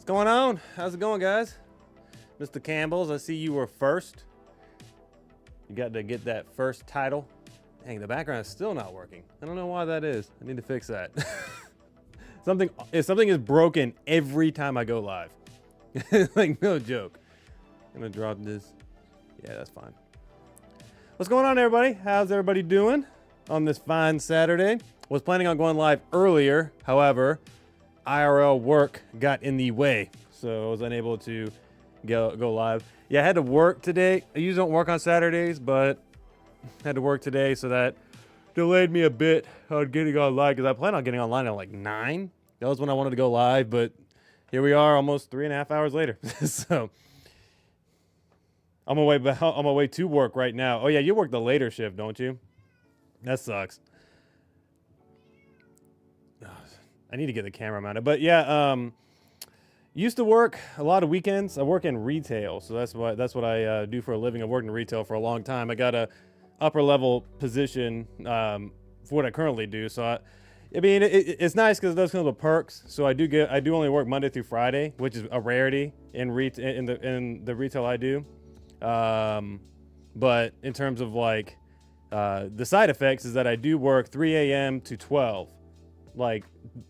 going on? How's it going, guys? Mr. Campbell's, I see you were first. You got to get that first title. Dang, the background is still not working. I don't know why that is. I need to fix that. Something is broken every time I go live. Like, no joke. I'm gonna drop this. Yeah, that's fine. What's going on, everybody? How's everybody doing on this fine Saturday? Was planning on going live earlier. However, IRL work got in the way, so I was unable to go live. Yeah, I had to work today. I usually don't work on Saturdays, but had to work today, so that delayed me a bit on getting online, because I planned on getting online at like 9. That was when I wanted to go live, but here we are almost 3.5 hours later. So I'm on my way to work right now. Oh yeah, you work the later shift, don't you? That sucks. I need to get the camera mounted, but yeah, used to work a lot of weekends. I work in retail, so that's what I do for a living. I've worked in retail for a long time. I got a upper level position for what I currently do. So I mean, it's nice because it does come with perks. So I do only work Monday through Friday, which is a rarity in the retail I do. But in terms of like the side effects is that I do work 3 a.m. to 12, like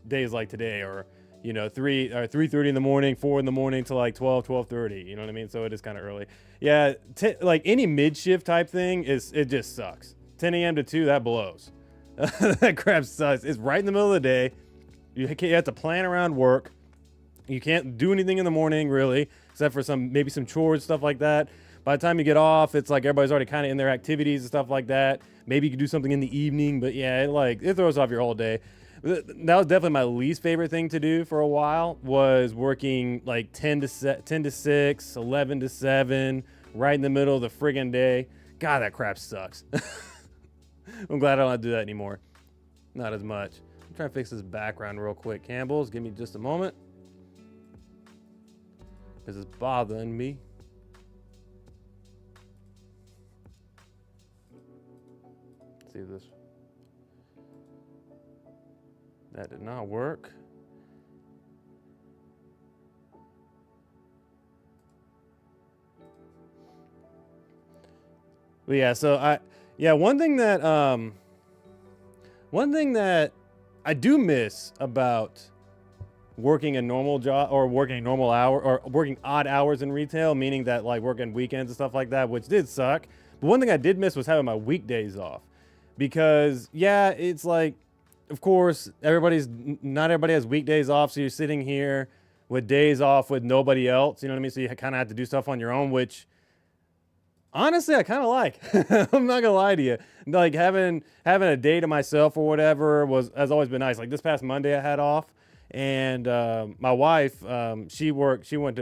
days like today, or you know, 3:30 in the morning, 4 in the morning to like 12:30. You know what I mean? So it is kind of early. Yeah, like any mid shift type thing it just sucks. 10 a.m. to 2, that blows. That crap sucks. It's right in the middle of the day. You have to plan around work. You can't do anything in the morning really, except for maybe some chores, stuff like that. By the time you get off, it's like everybody's already kind of in their activities and stuff like that. Maybe you can do something in the evening, but yeah, it throws off your whole day. That was definitely my least favorite thing to do for a while, was working like 10 to 6, 11 to 7, right in the middle of the friggin' day. God, that crap sucks. I'm glad I don't have to do that anymore. Not as much. I'm trying to fix this background real quick. Campbell's, give me just a moment, because it's bothering me. Let's see this. That did not work. But yeah, so one thing that I do miss about working a normal job, or working normal hour, or working odd hours in retail, meaning that like working weekends and stuff like that, which did suck. But one thing I did miss was having my weekdays off, because yeah, it's like, of course, not everybody has weekdays off, so you're sitting here with days off with nobody else, you know what I mean? So you kind of have to do stuff on your own, which honestly I kind of like. I'm not gonna lie to you. Like having a day to myself or whatever has always been nice. Like this past Monday I had off, and my wife, she went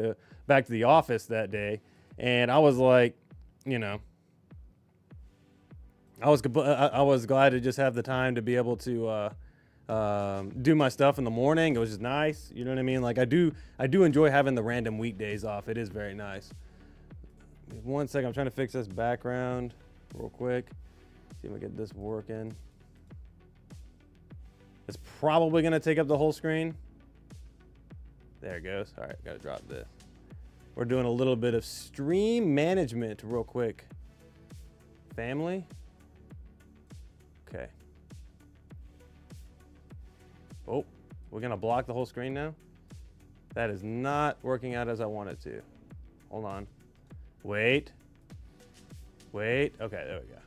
back to the office that day, and I was like, you know, I was glad to just have the time to be able to do my stuff in the morning. It was just nice, you know what I mean? Like I do enjoy having the random weekdays off. It is very nice. 1 second, I'm trying to fix this background real quick. See if I get this working. It's probably gonna take up the whole screen. There it goes. All right, gotta drop this. We're doing a little bit of stream management real quick. Family. Okay. Oh, we're gonna block the whole screen now? That is not working out as I want it to. Hold on. Wait. Okay, there we go.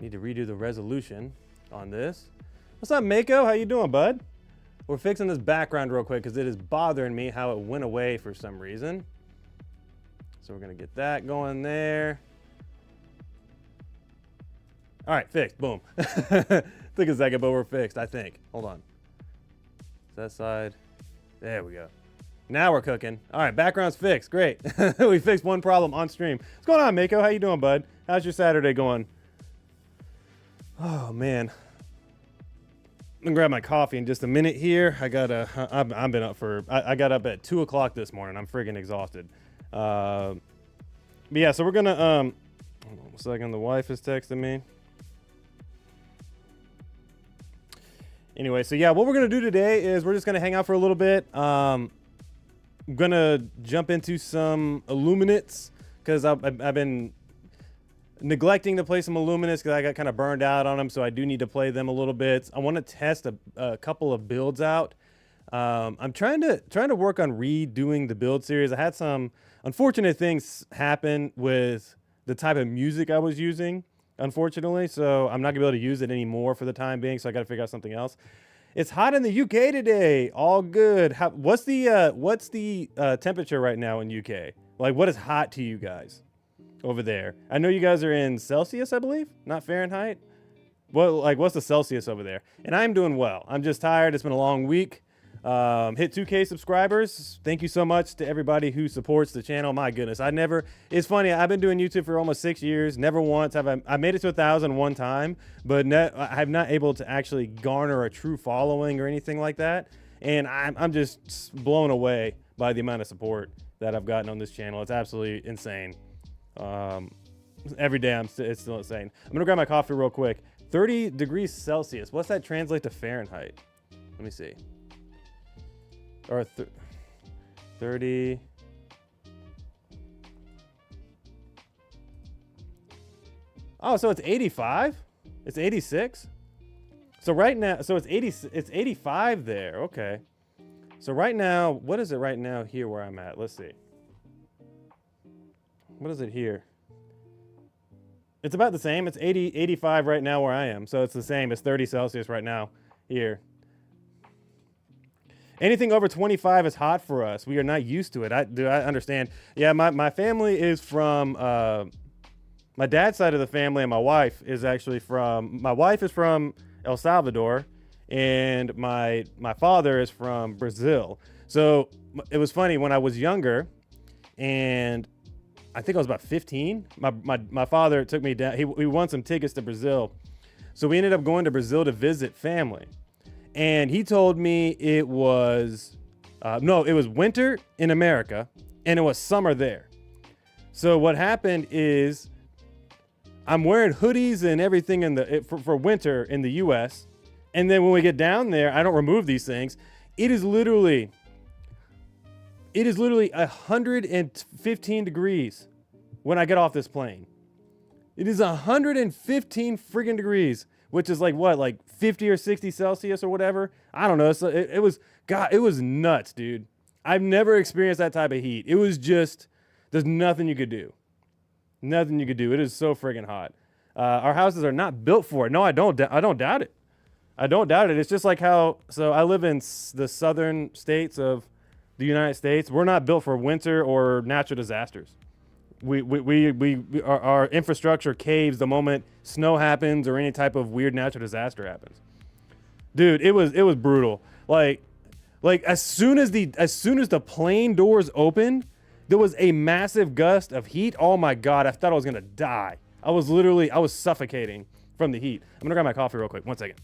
Need to redo the resolution on this. What's up, Mako? How you doing, bud? We're fixing this background real quick because it is bothering me how it went away for some reason. So we're gonna get that going there. All right, fixed. Boom. Took a second, but we're fixed, I think. Hold on. That side. There we go. Now we're cooking. All right, background's fixed. Great. We fixed one problem on stream. What's going on, Mako? How you doing, bud? How's your Saturday going? Oh, man. I'm gonna grab my coffee in just a minute here. I've been up I got up at 2 o'clock this morning. I'm friggin' exhausted. But yeah, so we're gonna, hold on a second. The wife is texting me. Anyway, so yeah, what we're gonna do today is we're just gonna hang out for a little bit. I'm gonna jump into some Illuminates because I've been neglecting to play some Illuminates because I got kind of burned out on them, so I do need to play them a little bit. I want to test a couple of builds out. I'm trying to work on redoing the build series. I had some unfortunate things happen with the type of music I was using, unfortunately, so I'm not gonna be able to use it anymore for the time being. So I got to figure out something else. It's hot in the UK today. All good. What's the temperature right now in UK? Like, what is hot to you guys over there? I know you guys are in Celsius, I believe, not Fahrenheit. What's the Celsius over there? And I'm doing well. I'm just tired. It's been a long week. Hit 2K subscribers. Thank you so much to everybody who supports the channel. My goodness, it's funny. I've been doing YouTube for almost 6 years. Never once have I made it to 1,000 one time, but I'm not able to actually garner a true following or anything like that. And I'm just blown away by the amount of support that I've gotten on this channel. It's absolutely insane. Every day it's still insane. I'm gonna grab my coffee real quick. 30 degrees Celsius. What's that translate to Fahrenheit? Let me see. Or 30. Oh, so it's 85? It's 86? So right now, so it's 85 there. Okay. So right now, what is it right now here where I'm at? Let's see. What is it here? It's about the same. It's 85 right now where I am. So it's the same. It's 30 Celsius right now here. Anything over 25 is hot for us. We are not used to it. I understand. Yeah, my family is from, my dad's side of the family, and my wife is from El Salvador, and my father is from Brazil. So it was funny when I was younger, and I think I was about 15. My father took me down. He won some tickets to Brazil. So we ended up going to Brazil to visit family. And he told me it was winter in America and it was summer there. So what happened is I'm wearing hoodies and everything for winter in the US. And then when we get down there, I don't remove these things. It is literally 115 degrees when I get off this plane. It is 115 friggin' degrees, which is like what, like 50 or 60 Celsius or whatever. I don't know. So it was nuts, dude. I've never experienced that type of heat. It was just, there's nothing you could do. Nothing you could do. It is so friggin' hot. Our houses are not built for it. No, I don't doubt it. I don't doubt it. It's just like so I live in the southern states of the United States. We're not built for winter or natural disasters. Our infrastructure caves the moment snow happens or any type of weird natural disaster happens. Dude, it was brutal. Like as soon as the plane doors opened, there was a massive gust of heat. Oh my God, I thought I was gonna die. I was suffocating from the heat. I'm gonna grab my coffee real quick. 1 second.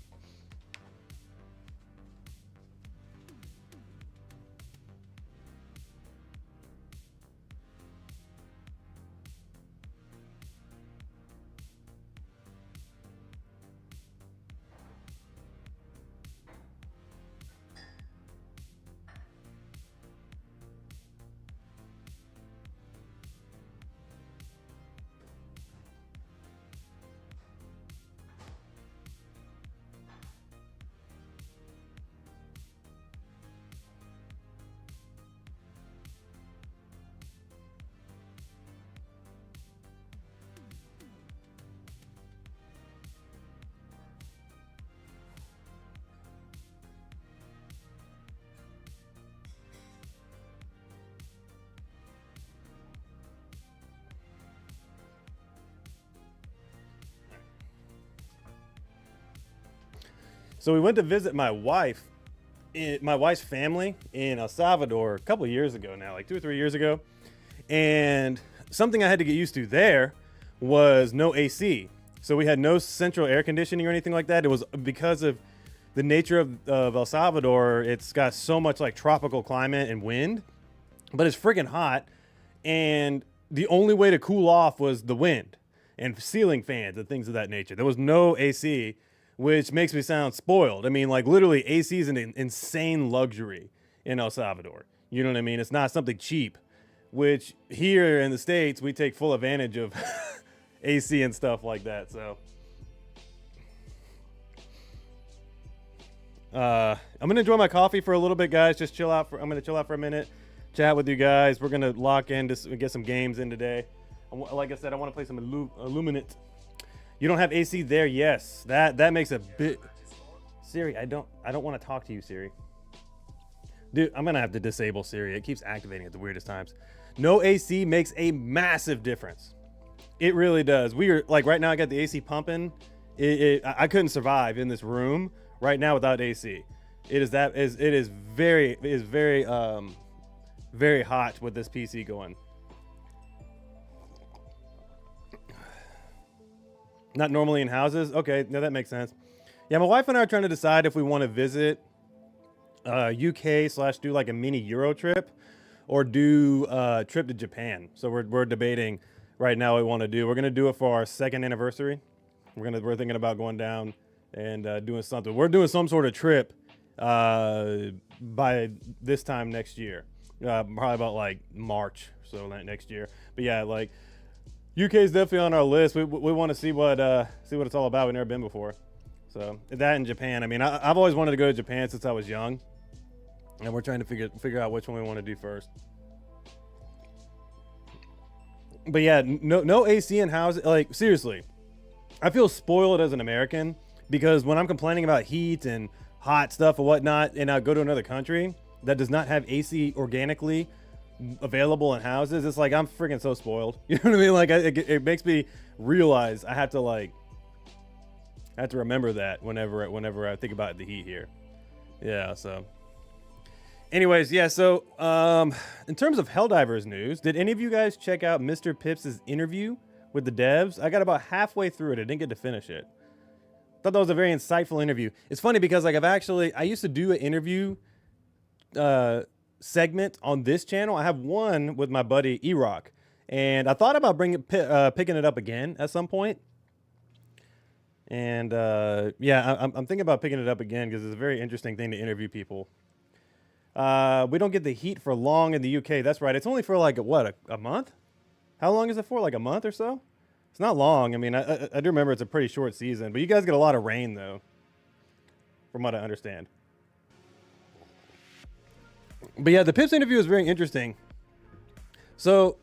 So we went to visit my wife's family in El Salvador a couple of years ago now, like 2 or 3 years ago. And something I had to get used to there was no AC. So we had no central air conditioning or anything like that. It was because of the nature of El Salvador. It's got so much like tropical climate and wind, but it's freaking hot. And the only way to cool off was the wind and ceiling fans and things of that nature. There was no AC, which makes me sound spoiled. I mean, like literally AC is an insane luxury in El Salvador. You know what I mean? It's not something cheap, which here in the States, we take full advantage of AC and stuff like that. So I'm gonna enjoy my coffee for a little bit, guys. Just chill out I'm gonna chill out for a minute, chat with you guys. We're gonna lock in to get some games in today. Like I said, I want to play some Illuminate. You don't have AC there? Yes. That makes a bit. Siri, I don't want to talk to you, Siri. Dude, I'm gonna have to disable Siri. It keeps activating at the weirdest times. No AC makes a massive difference. It really does. We are like right now. I got the AC pumping. I couldn't survive in this room right now without AC. It is very very hot with this PC going. Not normally in houses. Okay, no, that makes sense. Yeah, my wife and I are trying to decide if we want to visit UK / do like a mini Euro trip, or do a trip to Japan. So we're debating right now what we want to do. We're gonna do it for our 2nd anniversary. We're thinking about going down and doing something. We're doing some sort of trip by this time next year, probably about like March, so next year. But yeah, like UK is definitely on our list. We want to see what it's all about. We've never been before. So that in Japan. I mean, I've always wanted to go to Japan since I was young, and we're trying to figure out which one we want to do first. But yeah, no AC in houses. Like seriously, I feel spoiled as an American because when I'm complaining about heat and hot stuff or whatnot, and I go to another country that does not have AC organically available in houses, it's like I'm freaking so spoiled. You know what I mean? Like it makes me realize I have to remember that whenever I think about the heat here. Yeah. So anyways, yeah. So in terms of Helldivers news, did any of you guys check out Mr. Pips' interview with the devs? I got about halfway through it. I didn't get to finish it. Thought that was a very insightful interview. It's funny because like I used to do an interview segment on this channel. I have one with my buddy E-Rock, and I thought about picking it up again at some point. And yeah, I'm thinking about picking it up again because it's a very interesting thing to interview people. We don't get the heat for long in the UK. That's right. It's only for like a month? How long is it for? Like a month or so? It's not long. I mean, I do remember it's a pretty short season, but you guys get a lot of rain though, from what I understand. But yeah, the Pips interview is very interesting. So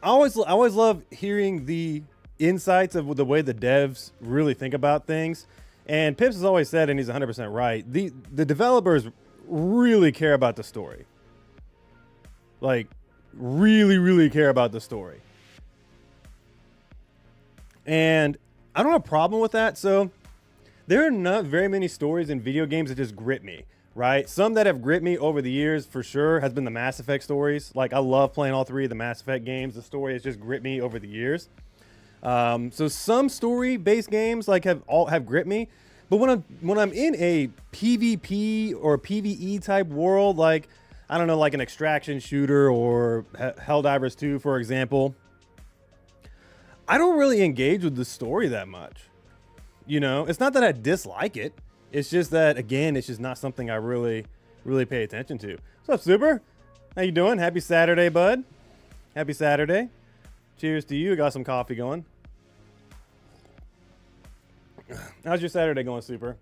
I always love hearing the insights of the way the devs really think about things. And Pips has always said, and he's 100% right, the developers really care about the story. Like, really care about the story. And I don't have a problem with that. So there are not very many stories in video games that just grip me, right? Some that have gripped me over the years for sure has been the Mass Effect stories. Like, I love playing all 3 of the Mass Effect games. The story has just gripped me over the years. So some story-based games like have gripped me, but when I'm in a PvP or PvE type world, like I don't know, like an extraction shooter or Helldivers 2, for example, I don't really engage with the story that much. You know, it's not that I dislike it. It's just that, again, it's just not something I really pay attention to. What's up, Super? How you doing? Happy Saturday, bud. Happy Saturday. Cheers to you. Got some coffee going. How's your Saturday going, Super?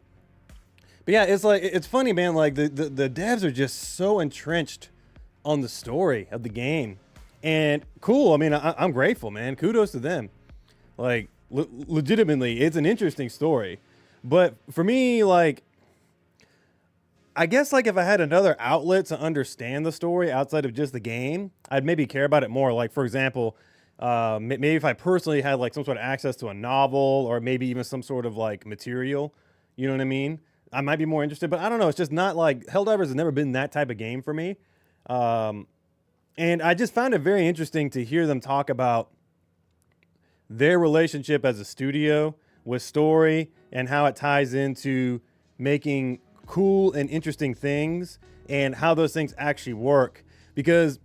But yeah, it's like, it's funny, man. Like the devs are just so entrenched on the story of the game, and cool. I mean, I'm grateful, man. Kudos to them. Like legitimately, it's an interesting story. But for me, like, I guess like if I had another outlet to understand the story outside of just the game, I'd maybe care about it more. Like, for example, maybe if I personally had like some sort of access to a novel or maybe even some sort of like material, you know what I mean? I might be more interested, but I don't know. It's just not like Helldivers has never been that type of game for me. And I just found it very interesting to hear them talk about their relationship as a studio with story and how it ties into making cool and interesting things and how those things actually work. Because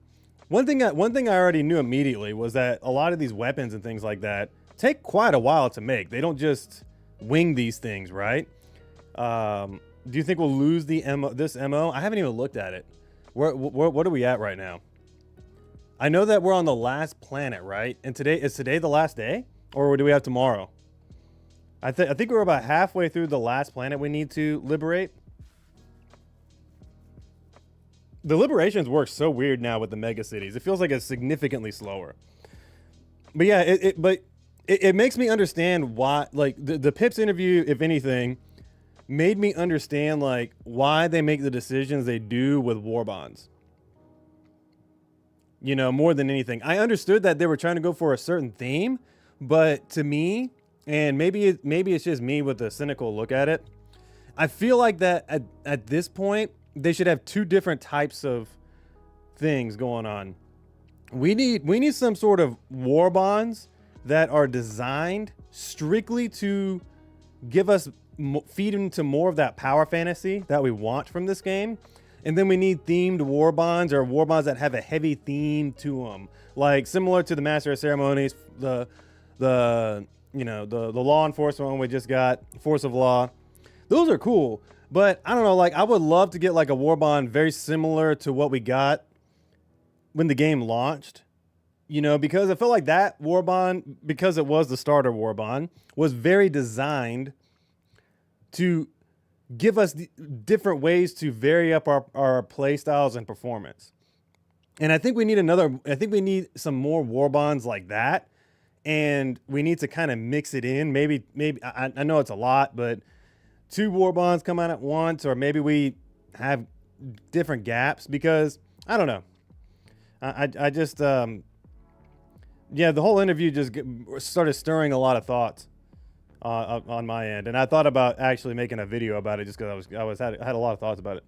one thing I already knew immediately was that a lot of these weapons and things like that take quite a while to make. They don't just wing these things, right? Do you think we'll lose this MO? I haven't even looked at it. What are we at right now? I know that we're on the last planet, right? And is today the last day, or do we have tomorrow? I think we're about halfway through the last planet we need to liberate. The liberations work so weird now with the mega cities. It feels like it's significantly slower. But yeah, it makes me understand why, like the Pips interview, if anything, made me understand like why they make the decisions they do with war bonds. You know, more than anything. I understood that they were trying to go for a certain theme, but to me, and maybe it's just me with a cynical look at it, I feel like that at this point, they should have two different types of things going on. We need some sort of war bonds that are designed strictly to give us feed into more of that power fantasy that we want from this game. And then we need themed war bonds, or war bonds that have a heavy theme to them, like similar to the Master of Ceremonies, the law enforcement one we just got, Force of Law. Those are cool, but I don't know, like I would love to get like a war bond very similar to what we got when the game launched, you know, because I felt like that war bond, because it was the starter war bond, was very designed to give us different ways to vary up our play styles and performance. And I think we need some more war bonds like that. And we need to kind of mix it in. Maybe I know it's a lot, but 2 war bonds come out at once, or maybe we have different gaps, because I don't know. I just, yeah, the whole interview just started stirring a lot of thoughts on my end. And I thought about actually making a video about it just because I had a lot of thoughts about it.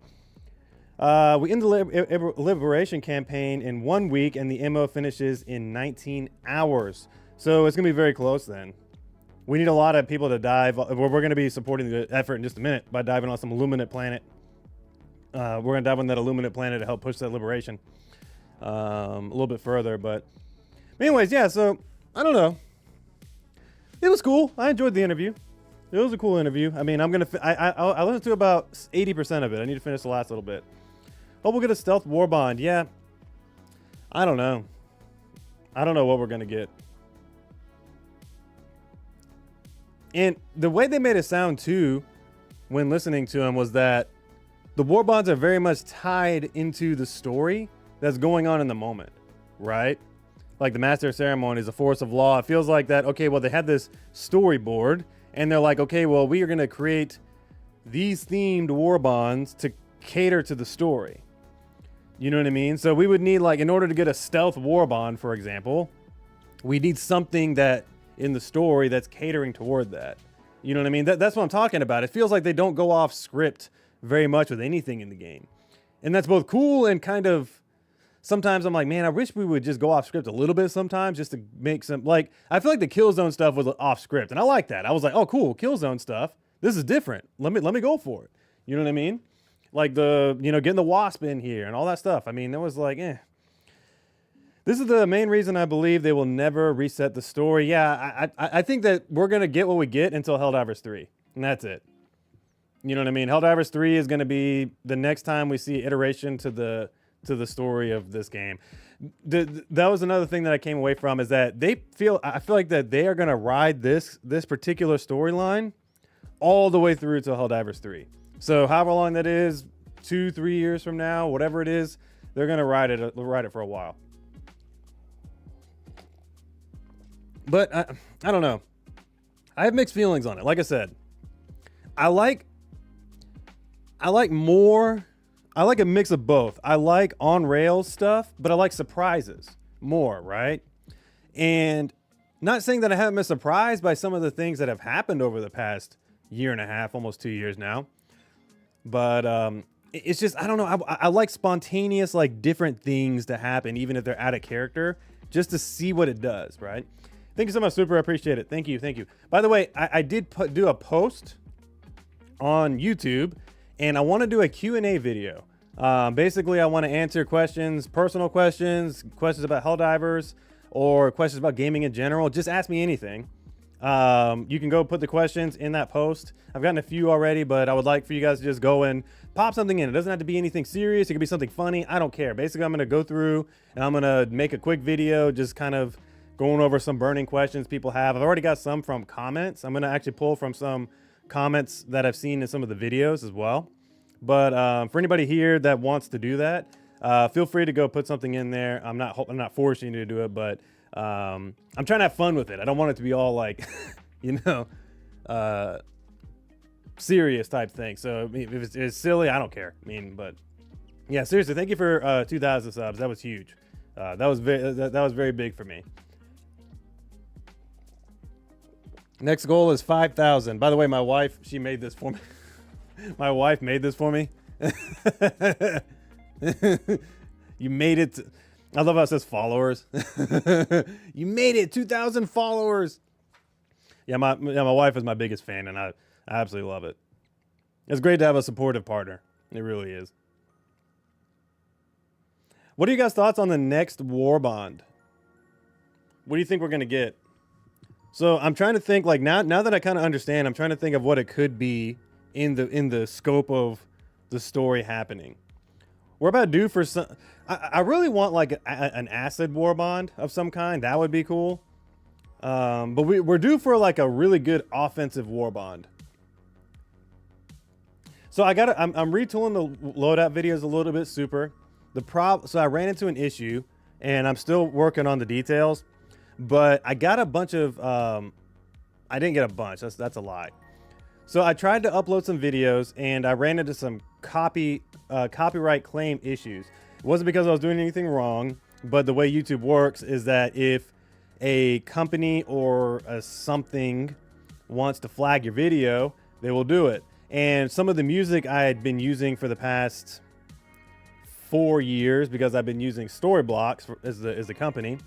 We end the liberation campaign in 1 week, and the MO finishes in 19 hours. So it's going to be very close then. We need a lot of people to dive. We're going to be supporting the effort in just a minute by diving on some Illuminate planet. We're going to dive on that Illuminate planet to help push that liberation a little bit further. But anyways, yeah, so I don't know. It was cool. I enjoyed the interview. It was a cool interview. I mean, I listened to about 80% of it. I need to finish the last little bit. Oh, we'll get a stealth war bond. Yeah. I don't know. I don't know what we're going to get. And the way they made it sound too, when listening to him, was that the war bonds are very much tied into the story that's going on in the moment, right? Like the Master of Ceremonies, the Force of Law. It feels like that, okay, well, they had this storyboard, and they're like, okay, well, we are going to create these themed war bonds to cater to the story. You know what I mean? So we would need, like, in order to get a stealth war bond, for example, we need something that in the story that's catering toward that. You know what I mean? That's what I'm talking about. It feels like they don't go off script very much with anything in the game. And that's both cool and kind of, sometimes I'm like, man, I wish we would just go off script a little bit sometimes, just to make some, like, I feel like the Killzone stuff was off script, and I like that. I was like, oh, cool, Killzone stuff. This is different. Let me go for it. You know what I mean? Like getting the Wasp in here and all that stuff. I mean, it was like, This is the main reason I believe they will never reset the story. Yeah, I think that we're going to get what we get until Helldivers 3. And that's it. You know what I mean? Helldivers 3 is going to be the next time we see iteration to the story of this game. That was another thing that I came away from, is that I feel like that they are going to ride this particular storyline all the way through to Helldivers 3. So however long that is, 2-3 years from now, whatever it is, they're going to ride it for a while. But I don't know. I have mixed feelings on it. Like I said, I like a mix of both. I like on rails stuff, but I like surprises more, right? And not saying that I haven't been surprised by some of the things that have happened over the past year and a half, almost 2 years now. But it's just, I don't know. I like spontaneous, like different things to happen, even if they're out of character, just to see what it does, right? Thank you so much, Super. I appreciate it. Thank you. By the way, I did do a post on YouTube, and I want to do a Q&A video. Basically, I want to answer questions, personal questions about Helldivers, or questions about gaming in general. Just ask me anything. You can go put the questions in that post. I've gotten a few already, but I would like for you guys to just go and pop something in. It doesn't have to be anything serious. It could be something funny. I don't care. Basically, I'm going to go through and I'm going to make a quick video just kind of going over some burning questions people have. I've already got some from comments. I'm going to actually pull from some comments that I've seen in some of the videos as well. But for anybody here that wants to do that, feel free to go put something in there. I'm not forcing you to do it, but I'm trying to have fun with it. I don't want it to be all like, you know, serious type thing. So I mean, if it's silly, I don't care. I mean, but yeah, seriously, thank you for 2,000 subs. That was huge. That was very big for me. Next goal is 5,000. By the way, my wife, she made this for me. My wife made this for me. You made it. I love how it says followers. You made it, 2,000 followers. Yeah, my wife is my biggest fan, and I absolutely love it. It's great to have a supportive partner. It really is. What are you guys' thoughts on the next warbond? What do you think we're gonna get? So I'm trying to think, like, now that I kind of understand, I'm trying to think of what it could be in the scope of the story happening. We're about due for some. I really want like an acid warbond of some kind. That would be cool. But we're due for like a really good offensive warbond. So I'm retooling the loadout videos a little bit super. So I ran into an issue, and I'm still working on the details. But I got a bunch of. I didn't get a bunch. That's a lie. So I tried to upload some videos, and I ran into some copyright claim issues. It wasn't because I was doing anything wrong, but the way YouTube works is that if a company or something wants to flag your video, they will do it. And some of the music I had been using for the past 4 years, because I've been using Storyblocks as the company,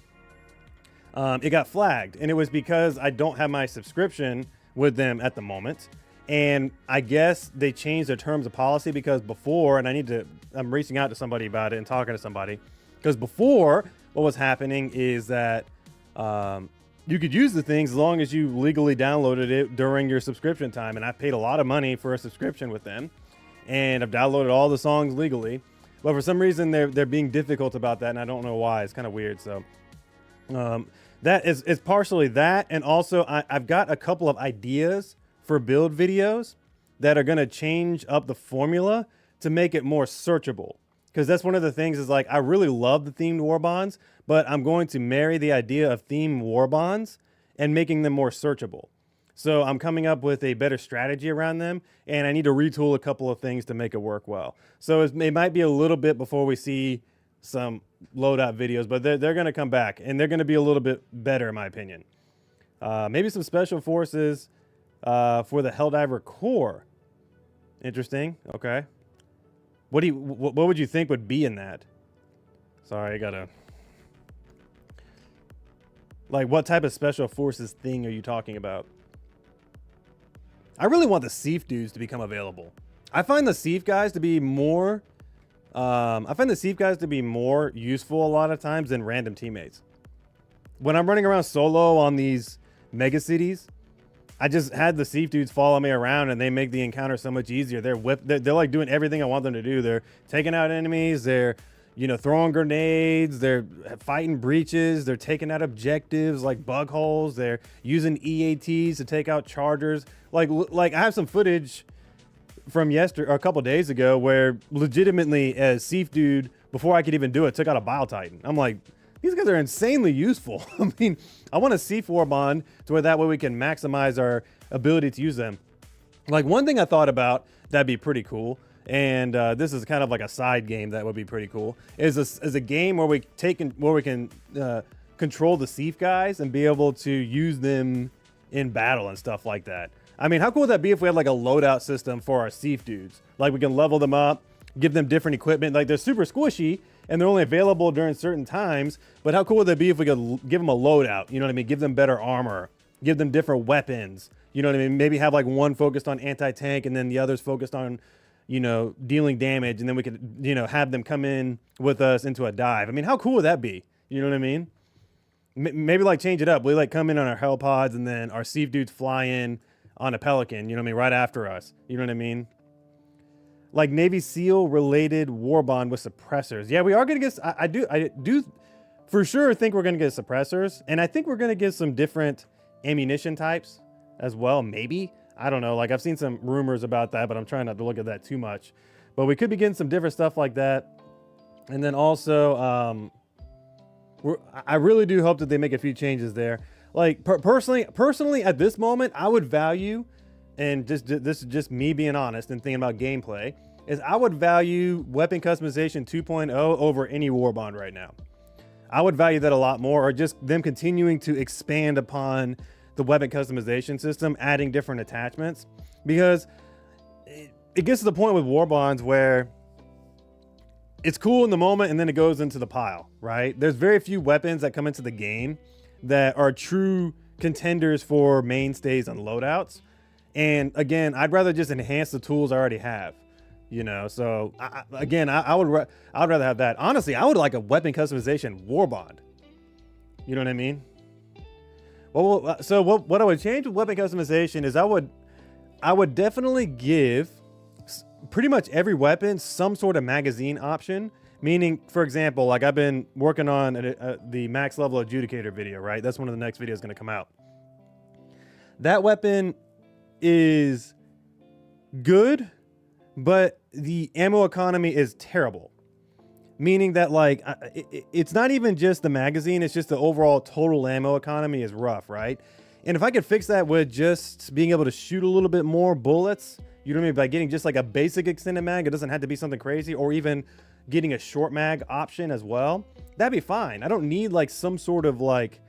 it got flagged. And it was because I don't have my subscription with them at the moment. And I guess they changed their terms of policy, because before, and I'm reaching out to somebody about it and talking to somebody, because before what was happening is that you could use the things as long as you legally downloaded it during your subscription time. And I paid a lot of money for a subscription with them, and I've downloaded all the songs legally, but for some reason they're being difficult about that, and I don't know why. It's kind of weird. So that is partially that, and also I've got a couple of ideas for build videos that are going to change up the formula to make it more searchable. Because that's one of the things is, like, I really love the themed warbonds, but I'm going to marry the idea of themed warbonds and making them more searchable. So I'm coming up with a better strategy around them, and I need to retool a couple of things to make it work well. So it might be a little bit before we see some loadout videos, but they're going to come back, and they're going to be a little bit better in my opinion. Maybe some special forces for the Helldiver core. Interesting. Okay. What would you think would be in that? Sorry, I gotta. Like, what type of special forces thing are you talking about? I really want the Thief dudes to become available. I find the Thief guys to be more. I find the Thief guys to be more useful a lot of times than random teammates. When I'm running around solo on these mega cities, I just had the Thief dudes follow me around, and they make the encounter so much easier. They're like doing everything I want them to do. They're taking out enemies. They're, throwing grenades. They're fighting breaches. They're taking out objectives like bug holes. They're using EATs to take out chargers. Like I have some footage from a couple days ago where legitimately as Thief dude, before I could even do it, took out a Bile Titan. I'm like, these guys are insanely useful. I mean, I want a Thief warbond to where that way we can maximize our ability to use them. Like, one thing I thought about that'd be pretty cool, and this is kind of like a side game that would be pretty cool, is a game where we can control the Thief guys and be able to use them in battle and stuff like that. I mean, how cool would that be if we had like a loadout system for our Thief dudes? Like, we can level them up, give them different equipment. Like, they're super squishy, and they're only available during certain times, but how cool would that be if we could give them a loadout? You know what I mean? Give them better armor, give them different weapons. You know what I mean? Maybe have like one focused on anti-tank and then the others focused on, dealing damage, and then we could, have them come in with us into a dive. I mean, how cool would that be? You know what I mean? Maybe like change it up. We like come in on our hell pods and then our sieve dudes fly in on a pelican, you know what I mean, right after us. You know what I mean? Like Navy SEAL related warbond with suppressors. Yeah, we are gonna get. I do for sure think we're gonna get suppressors, and I think we're gonna get some different ammunition types as well. Maybe, I don't know. Like I've seen some rumors about that, but I'm trying not to look at that too much. But we could be getting some different stuff like that, and then also I really do hope that they make a few changes there. Like personally, at this moment, I would value, and this is just me being honest and thinking about gameplay, is I would value weapon customization 2.0 over any warbond right now. I would value that a lot more, or just them continuing to expand upon the weapon customization system, adding different attachments, because it gets to the point with warbonds where it's cool in the moment and then it goes into the pile, right? There's very few weapons that come into the game that are true contenders for mainstays and loadouts. And again, I'd rather just enhance the tools I already have, you know? So I would rather have that. Honestly, I would like a weapon customization warbond. You know what I mean? Well, so what I would change with weapon customization is I would definitely give pretty much every weapon some sort of magazine option. Meaning, for example, like I've been working on the max level adjudicator video, right? That's one of the next videos going to come out. That weapon is good, but the ammo economy is terrible. Meaning that like it's not even just the magazine, it's just the overall total ammo economy is rough, right? And if I could fix that with just being able to shoot a little bit more bullets, you know what I mean, by getting just like a basic extended mag, it doesn't have to be something crazy, or even getting a short mag option as well, that'd be fine. I don't need like some sort of like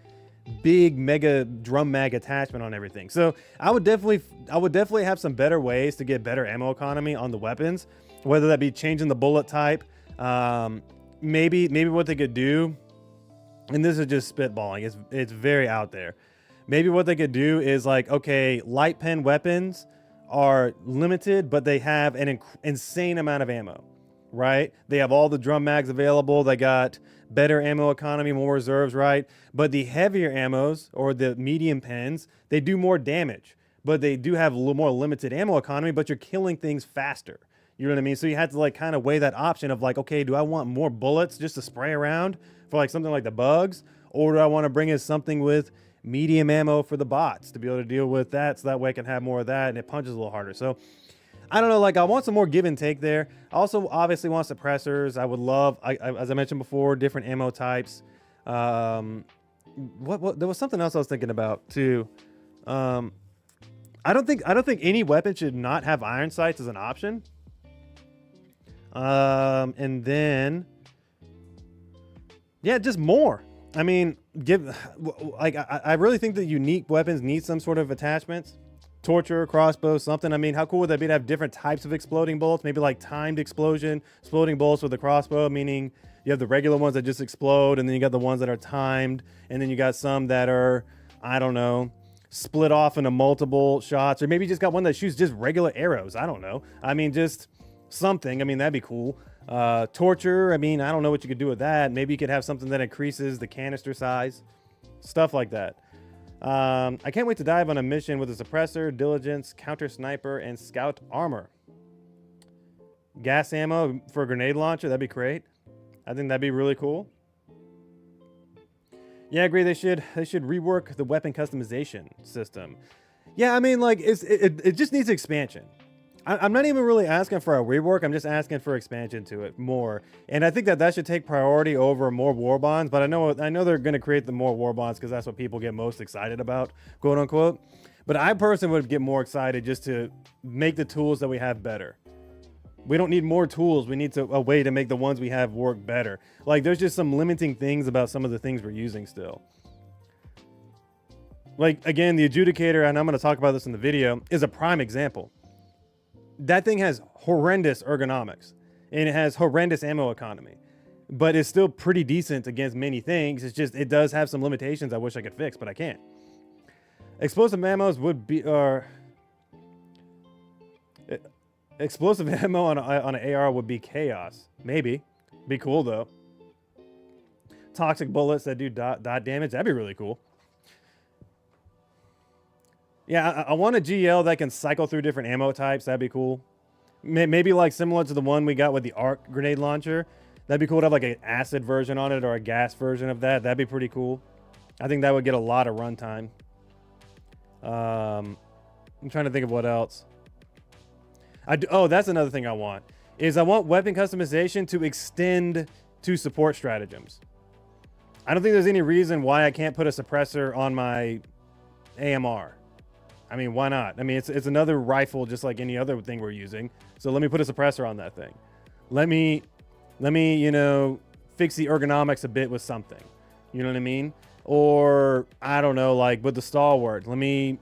big mega drum mag attachment on everything. So I would definitely have some better ways to get better ammo economy on the weapons, whether that be changing the bullet type. Maybe what they could do, and this is just spitballing, it's very out there. Maybe what they could do is like, okay, light pen weapons are limited, but they have an insane amount of ammo, right? They have all the drum mags available. They got better ammo economy, more reserves, right? But the heavier ammos or the medium pens, they do more damage, but they do have a little more limited ammo economy, but you're killing things faster. You know what I mean? So you had to like kind of weigh that option of like, okay, do I want more bullets just to spray around for like something like the bugs? Or do I want to bring in something with medium ammo for the bots to be able to deal with that, so that way I can have more of that and it punches a little harder? So I don't know, like I want some more give and take there. I also obviously want suppressors. I would love, as I mentioned before, different ammo types. There was something else I was thinking about too. I don't think any weapon should not have iron sights as an option. And then yeah, just more. I mean, I really think that unique weapons need some sort of attachments. Torture, crossbow, something. I mean, how cool would that be to have different types of exploding bullets? Maybe like timed exploding bullets with the crossbow, meaning you have the regular ones that just explode, and then you got the ones that are timed, and then you got some that are, I don't know, split off into multiple shots, or maybe you just got one that shoots just regular arrows. I don't know. I mean, just something. I mean, that'd be cool. Torture, I mean, I don't know what you could do with that. Maybe you could have something that increases the canister size, stuff like that. I can't wait to dive on a mission with a suppressor, diligence, counter sniper, and scout armor. Gas ammo for a grenade launcher, that'd be great. I think that'd be really cool. Yeah, I agree. They should rework the weapon customization system. Yeah, I mean, like it just needs expansion. I'm not even really asking for a rework. I'm just asking for expansion to it more. And I think that should take priority over more war bonds. But I know they're going to create the more war bonds because that's what people get most excited about, quote unquote. But I personally would get more excited just to make the tools that we have better. We don't need more tools. We need a way to make the ones we have work better. Like there's just some limiting things about some of the things we're using still. Like again, the adjudicator, and I'm going to talk about this in the video, is a prime example. That thing has horrendous ergonomics and it has horrendous ammo economy, but it's still pretty decent against many things. It's just, it does have some limitations I wish I could fix, but I can't. Explosive ammos would be, explosive ammo on an AR would be chaos. Maybe. Be cool though. toxic bullets that do dot damage. That'd be really cool. Yeah, I want a GL that can cycle through different ammo types. That'd be cool. Maybe like similar to the one we got with the arc grenade launcher. That'd be cool to have like an acid version on it or a gas version of that. That'd be pretty cool. I think that would get a lot of runtime. I'm trying to think of what else. Oh, that's another thing I want. I want weapon customization to extend to support stratagems. I don't think there's any reason why I can't put a suppressor on my AMR. I mean, why not? I mean, it's another rifle just like any other thing we're using. So let me put a suppressor on that thing. Let me, you know, fix the ergonomics a bit with something. You know what I mean? Or, I don't know, like with the stalwart, let me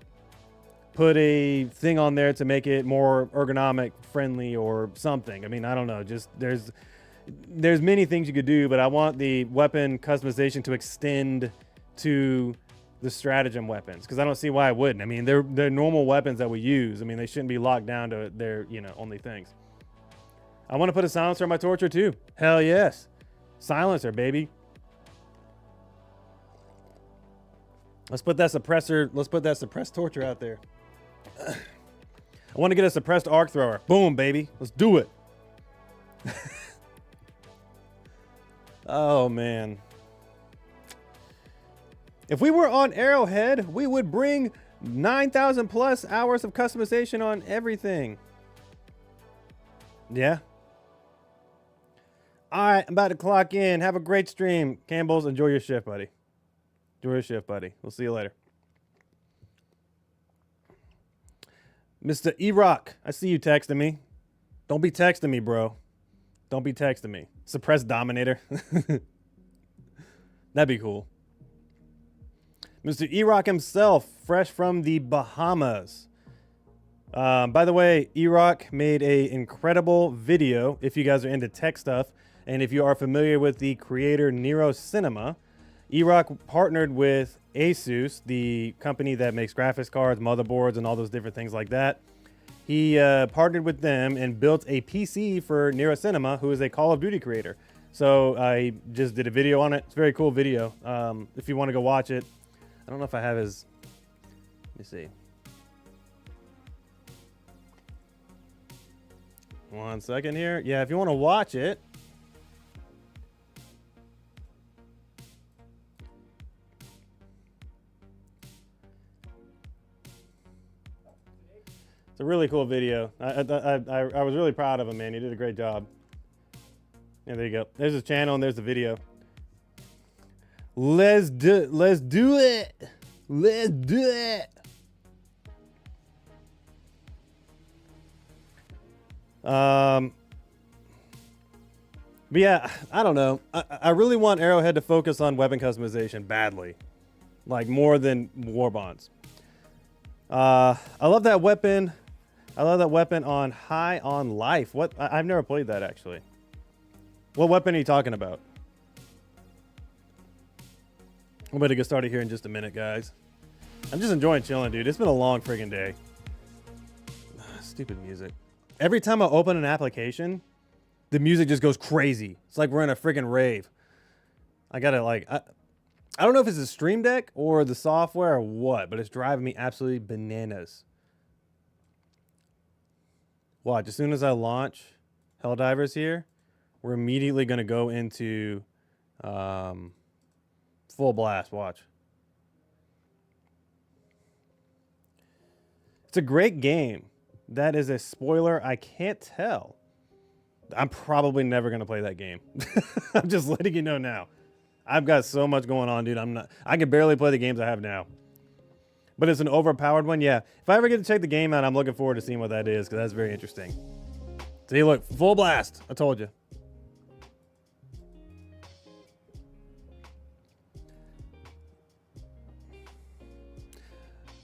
put a thing on there to make it more ergonomic friendly or something. I mean, I don't know. Just there's many things you could do, but I want the weapon customization to extend to the stratagem weapons, because I don't see why I wouldn't. I mean, they're normal weapons that we use. I mean, they shouldn't be locked down to their, you know, only things. I want to put a silencer on my torture too. Hell yes. Silencer, baby. Let's put that suppressed torture out there. I want to get a suppressed arc thrower. Boom, baby. Let's do it. Oh, man. If we were on Arrowhead, we would bring 9,000 plus hours of customization on everything. Yeah. All right, I'm about to clock in. Have a great stream. Campbell's, enjoy your shift, buddy. Enjoy your shift, buddy. We'll see you later. Mr. E-Rock, I see you texting me. Don't be texting me, bro. Don't be texting me. Suppress Dominator. That'd be cool. Mr. E-Rock himself, fresh from the Bahamas. By the way, E-Rock made an incredible video if you guys are into tech stuff. And if you are familiar with the creator Nero Cinema, E-Rock partnered with Asus, the company that makes graphics cards, motherboards, and all those different things like that. He partnered with them and built a PC for Nero Cinema, who is a Call of Duty creator. So I just did a video on it. It's a very cool video. If you want to go watch it. I don't know if I have his, let me see. One second here. Yeah, if you want to watch it. It's a really cool video. I was really proud of him, man. He did a great job. Yeah, there you go. There's his channel and there's the video. Let's do it. Let's do it. But yeah, I don't know. I really want Arrowhead to focus on weapon customization badly, like more than warbonds. I love that weapon. I love that weapon on High on Life. What? I've never played that actually. What weapon are you talking about? I'm going to get started here in just a minute, guys. I'm just enjoying chilling, dude. It's been a long friggin' day. Stupid music. Every time I open an application, the music just goes crazy. It's like we're in a friggin' rave. I gotta like, I don't know if it's the Stream Deck or the software or what, but it's driving me absolutely bananas. Watch, as soon as I launch Helldivers here, we're immediately gonna go into full blast. Watch. It's a great game. That is a spoiler. I can't tell. I'm probably never going to play that game. I'm just letting you know now. I've got so much going on, dude. I can barely play the games I have now. But it's an overpowered one. Yeah. If I ever get to check the game out, I'm looking forward to seeing what that is, because that's very interesting. See, look, full blast. I told you.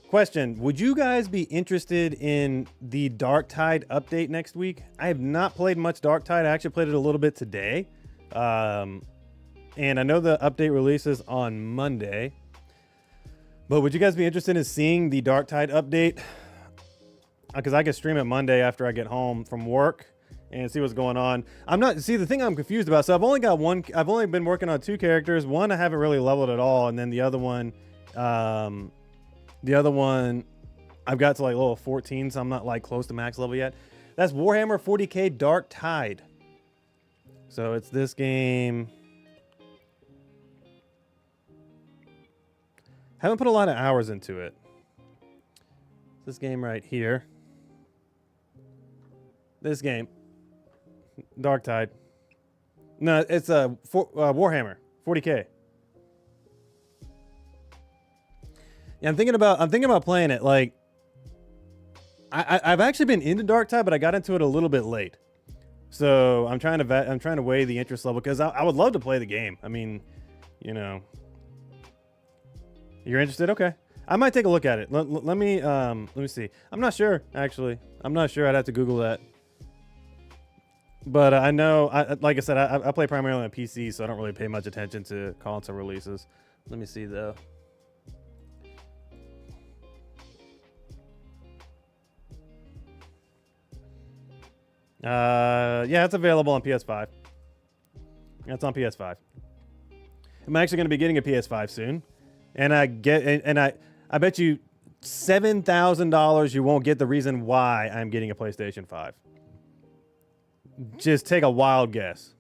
Question, would you guys be interested in the Darktide update next week? I have not played much Darktide. I actually played it a little bit today. And I know the update releases on Monday. But would you guys be interested in seeing the Darktide update? Because I can stream it Monday after I get home from work. and see what's going on. The thing I'm confused about, so I've only been working on 2 characters. One I haven't really leveled at all, and then the other one I've got to like level 14, so I'm not like close to max level yet. That's Warhammer 40k Dark Tide. So it's this game. Haven't put a lot of hours into it. This game right here. This game. Dark Tide. No, it's a Warhammer 40k. Yeah, I'm thinking about playing it. Like, I've actually been into Dark Tide, but I got into it a little bit late. So I'm trying to weigh the interest level, because I would love to play the game. I mean, you know, you're interested? Okay, I might take a look at it. Let me see. I'm not sure, actually. I'm not sure. I'd have to Google that. But I know, like I said, I play primarily on PC, so I don't really pay much attention to console releases. Let me see though. Yeah, it's available on PS5. It's on PS5. I'm actually going to be getting a PS5 soon, and I bet you $7,000 you won't get the reason why I'm getting a PlayStation 5. Just take a wild guess.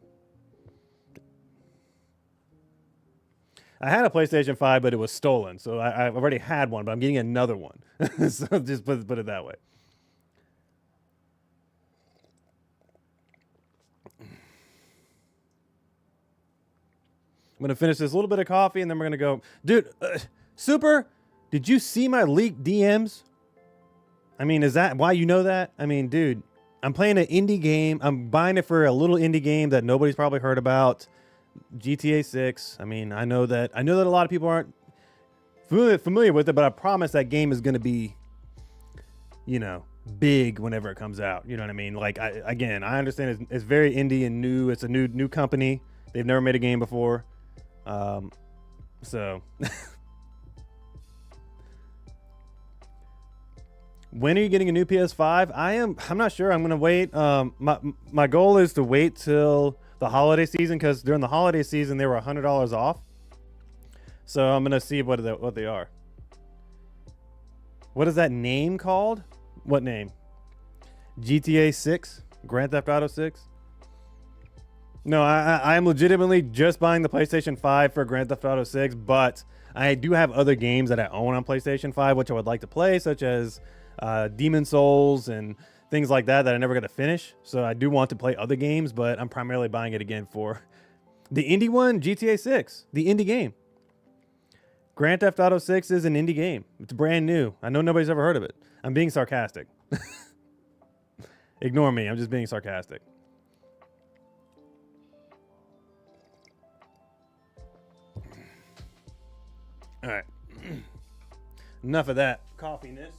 I had a PlayStation 5, but it was stolen, so I've already had one, but I'm getting another one. So just put it that way. I'm going to finish this little bit of coffee, and then we're going to go. Dude, Super, did you see my leaked DMs? I mean, is that why you know that? I mean, dude, I'm playing an indie game. I'm buying it for a little indie game that nobody's probably heard about. GTA 6. I mean, I know that a lot of people aren't familiar with it, but I promise that game is going to be, you know, big whenever it comes out. You know what I mean? Like, I understand it's very indie and new. It's a new company. They've never made a game before. So when are you getting a new PS5? I'm not sure. I'm going to wait. My goal is to wait till the holiday season, because during the holiday season, they were $100 off. So I'm going to see what they are. What is that name called? What name? GTA 6? Grand Theft Auto 6? No, I am legitimately just buying the PlayStation 5 for Grand Theft Auto 6, but I do have other games that I own on PlayStation 5, which I would like to play, such as Demon Souls and things like that I never got to finish. So I do want to play other games, but I'm primarily buying it again for the indie one, GTA 6, the indie game. Grand Theft Auto 6 is an indie game. It's brand new. I know nobody's ever heard of it. I'm being sarcastic. Ignore me. I'm just being sarcastic. All right. Enough of that coffee-ness.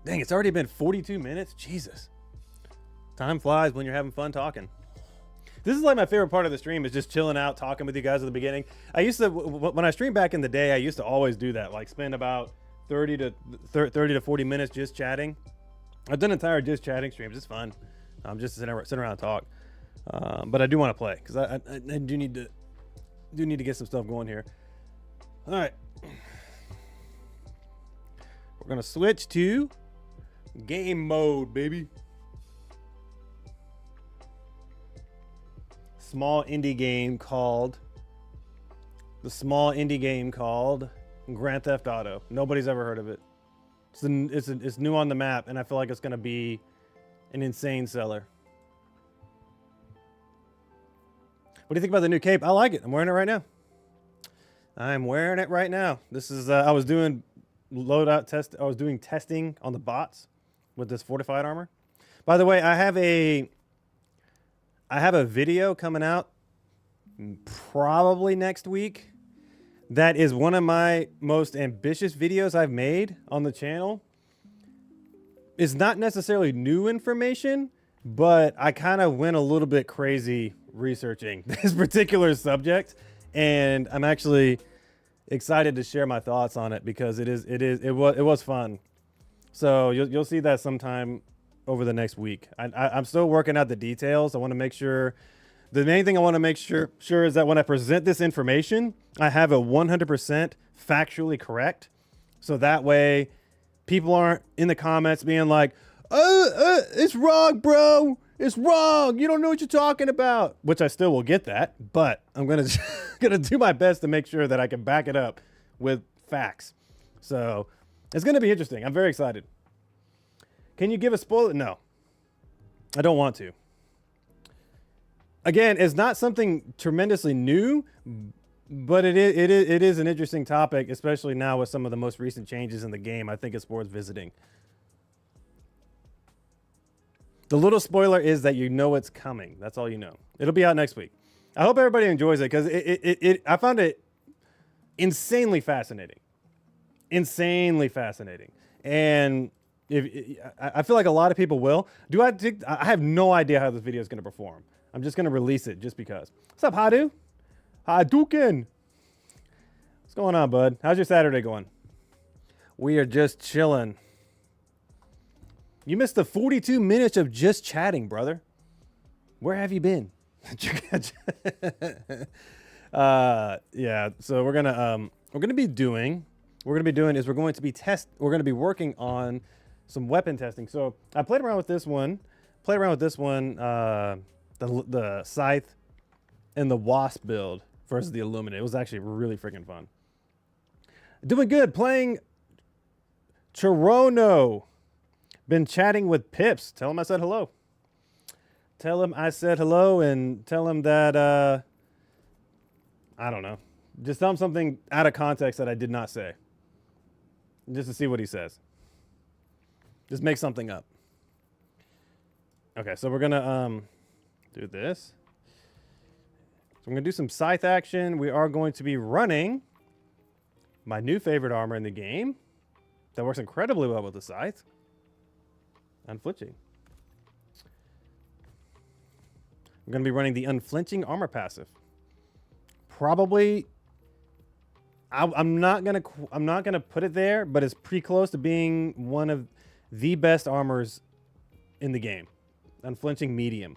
Dang, it's already been 42 minutes. Jesus. Time flies when you're having fun talking. This is like my favorite part of the stream, is just chilling out, talking with you guys at the beginning. I used to, when I streamed back in the day, I used to always do that, like spend about 30 to 40 minutes just chatting. I've done entire just chatting streams. It's fun. I'm just sitting around and talk. But I do want to play, because I do need to get some stuff going here. All right. We're going to switch to game mode, baby. Small indie game called Grand Theft Auto. Nobody's ever heard of it. It's new on the map, and I feel like it's going to be an insane seller. What do you think about the new cape? I like it. I'm wearing it right now. This is I was doing loadout test. I was doing testing on the bots with this fortified armor. By the way, I have a video coming out probably next week. That is one of my most ambitious videos I've made on the channel. It's not necessarily new information, but I kind of went a little bit crazy researching this particular subject, and I'm actually excited to share my thoughts on it, because it was fun. So you'll see that sometime over the next week. I'm still working out the details. I want to make sure. The main thing I want to make sure is that when I present this information, I have it 100% factually correct. So that way, people aren't in the comments being like, it's wrong, bro. It's wrong. You don't know what you're talking about. Which I still will get that, but I'm gonna do my best to make sure that I can back it up with facts. So it's gonna be interesting. I'm very excited. Can you give a spoiler? No, I don't want to. Again, it's not something tremendously new, but it is an interesting topic, especially now with some of the most recent changes in the game. I think it's worth visiting. The little spoiler is that you know it's coming. That's all you know. It'll be out next week. I hope everybody enjoys it because I found it insanely fascinating. Insanely fascinating. And I feel like a lot of people will. I have no idea how this video is going to perform. I'm just going to release it just because. What's up, Hadu? Hadouken. What's going on, bud? How's your Saturday going? We are just chilling. You missed the 42 minutes of just chatting, brother. Where have you been? Yeah, so we're going to be working on some weapon testing. So I played around with this one. The Scythe and the Wasp build versus the Illuminate. It was actually really freaking fun. Doing good. Playing Chirono. Been chatting with Pips. Tell him I said hello. Tell him I said hello and tell him that, I don't know. Just tell him something out of context that I did not say. Just to see what he says. Just make something up. Okay, so we're going to do this. So I'm going to do some Scythe action. We are going to be running my new favorite armor in the game. That works incredibly well with the Scythe. Unflinching. I'm going to be running the unflinching armor passive. Probably, I'm not gonna put it there, but it's pretty close to being one of the best armors in the game. Unflinching medium.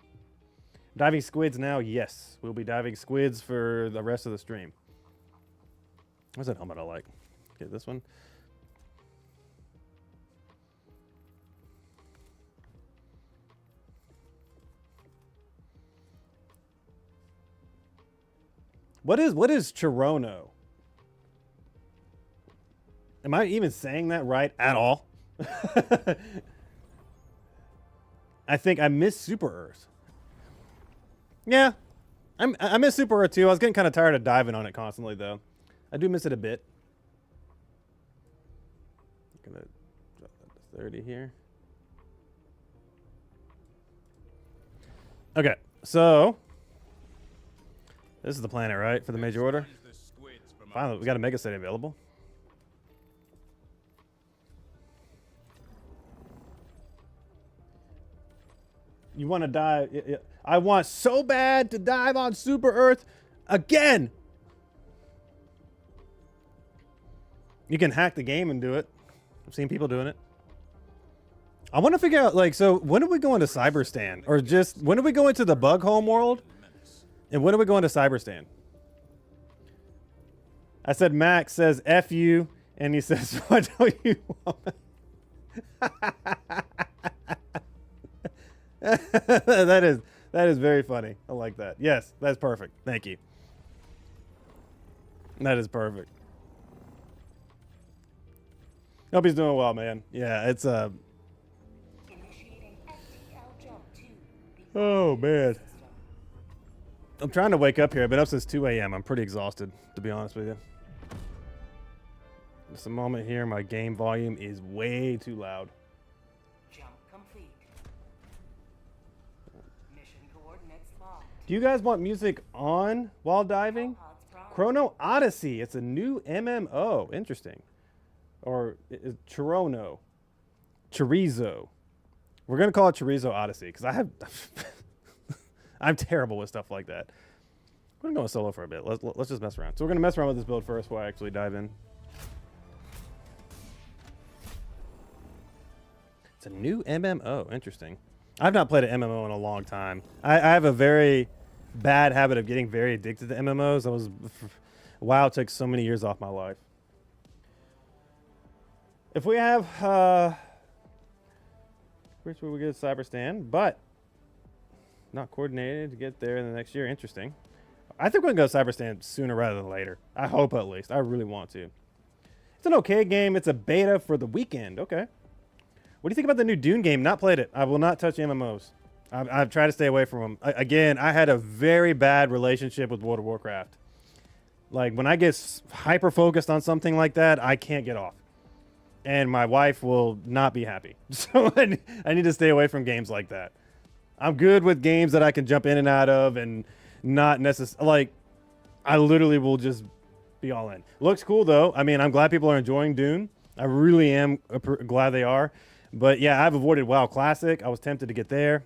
Diving squids now, yes. We'll be diving squids for the rest of the stream. What's that helmet I like? Okay, this one. What is Chirono? Am I even saying that right at all? I think I miss Super Earth. Yeah, I miss Super Earth too. I was getting kind of tired of diving on it constantly though. I do miss it a bit. I'm gonna drop that to 30 here. Okay, so this is the planet, right, for the major order? Finally, we got a Mega City available. You want to dive? I want so bad to dive on Super Earth again. You can hack the game and do it. I've seen people doing it. I want to figure out, like, so when are we going to Cyberstan? Or just, when are we going to the Bug Home world? And when are we going to Cyberstan? I said, Max says, F you. And he says, what don't you want? That is very funny. I like that. Yes, that's perfect. Thank you. That is perfect. Hope he's doing well, man. Yeah, it's oh man. I'm trying to wake up here. I've been up since 2 a.m. I'm pretty exhausted, to be honest with you. Just a moment here. My game volume is way too loud. Jump complete. Mission coordinates locked. Do you guys want music on while diving? Chrono Odyssey. It's a new MMO. Interesting. Or Chirono. Chorizo. We're going to call it Chorizo Odyssey because I have... I'm terrible with stuff like that. I'm going to go solo for a bit. Let's just mess around. So we're going to mess around with this build first before I actually dive in. It's a new MMO. Interesting. I've not played an MMO in a long time. I have a very bad habit of getting very addicted to MMOs. WoW took so many years off my life. If we have, which we get a cyber stand, but not coordinated to get there in the next year. Interesting. I think we're gonna go cyber stand sooner rather than later. I hope at least. I really want to. It's an okay game. It's a beta for the weekend. Okay. What do you think about the new Dune game? Not played it. I will not touch MMOs. I've tried to stay away from them. Again, I had a very bad relationship with World of Warcraft. Like, when I get hyper focused on something like that, I can't get off. And my wife will not be happy. So I need to stay away from games like that. I'm good with games that I can jump in and out of and not necessarily, like, I literally will just be all in. Looks cool, though. I mean, I'm glad people are enjoying Dune. I really am glad they are. But yeah, I've avoided WoW Classic. I was tempted to get there.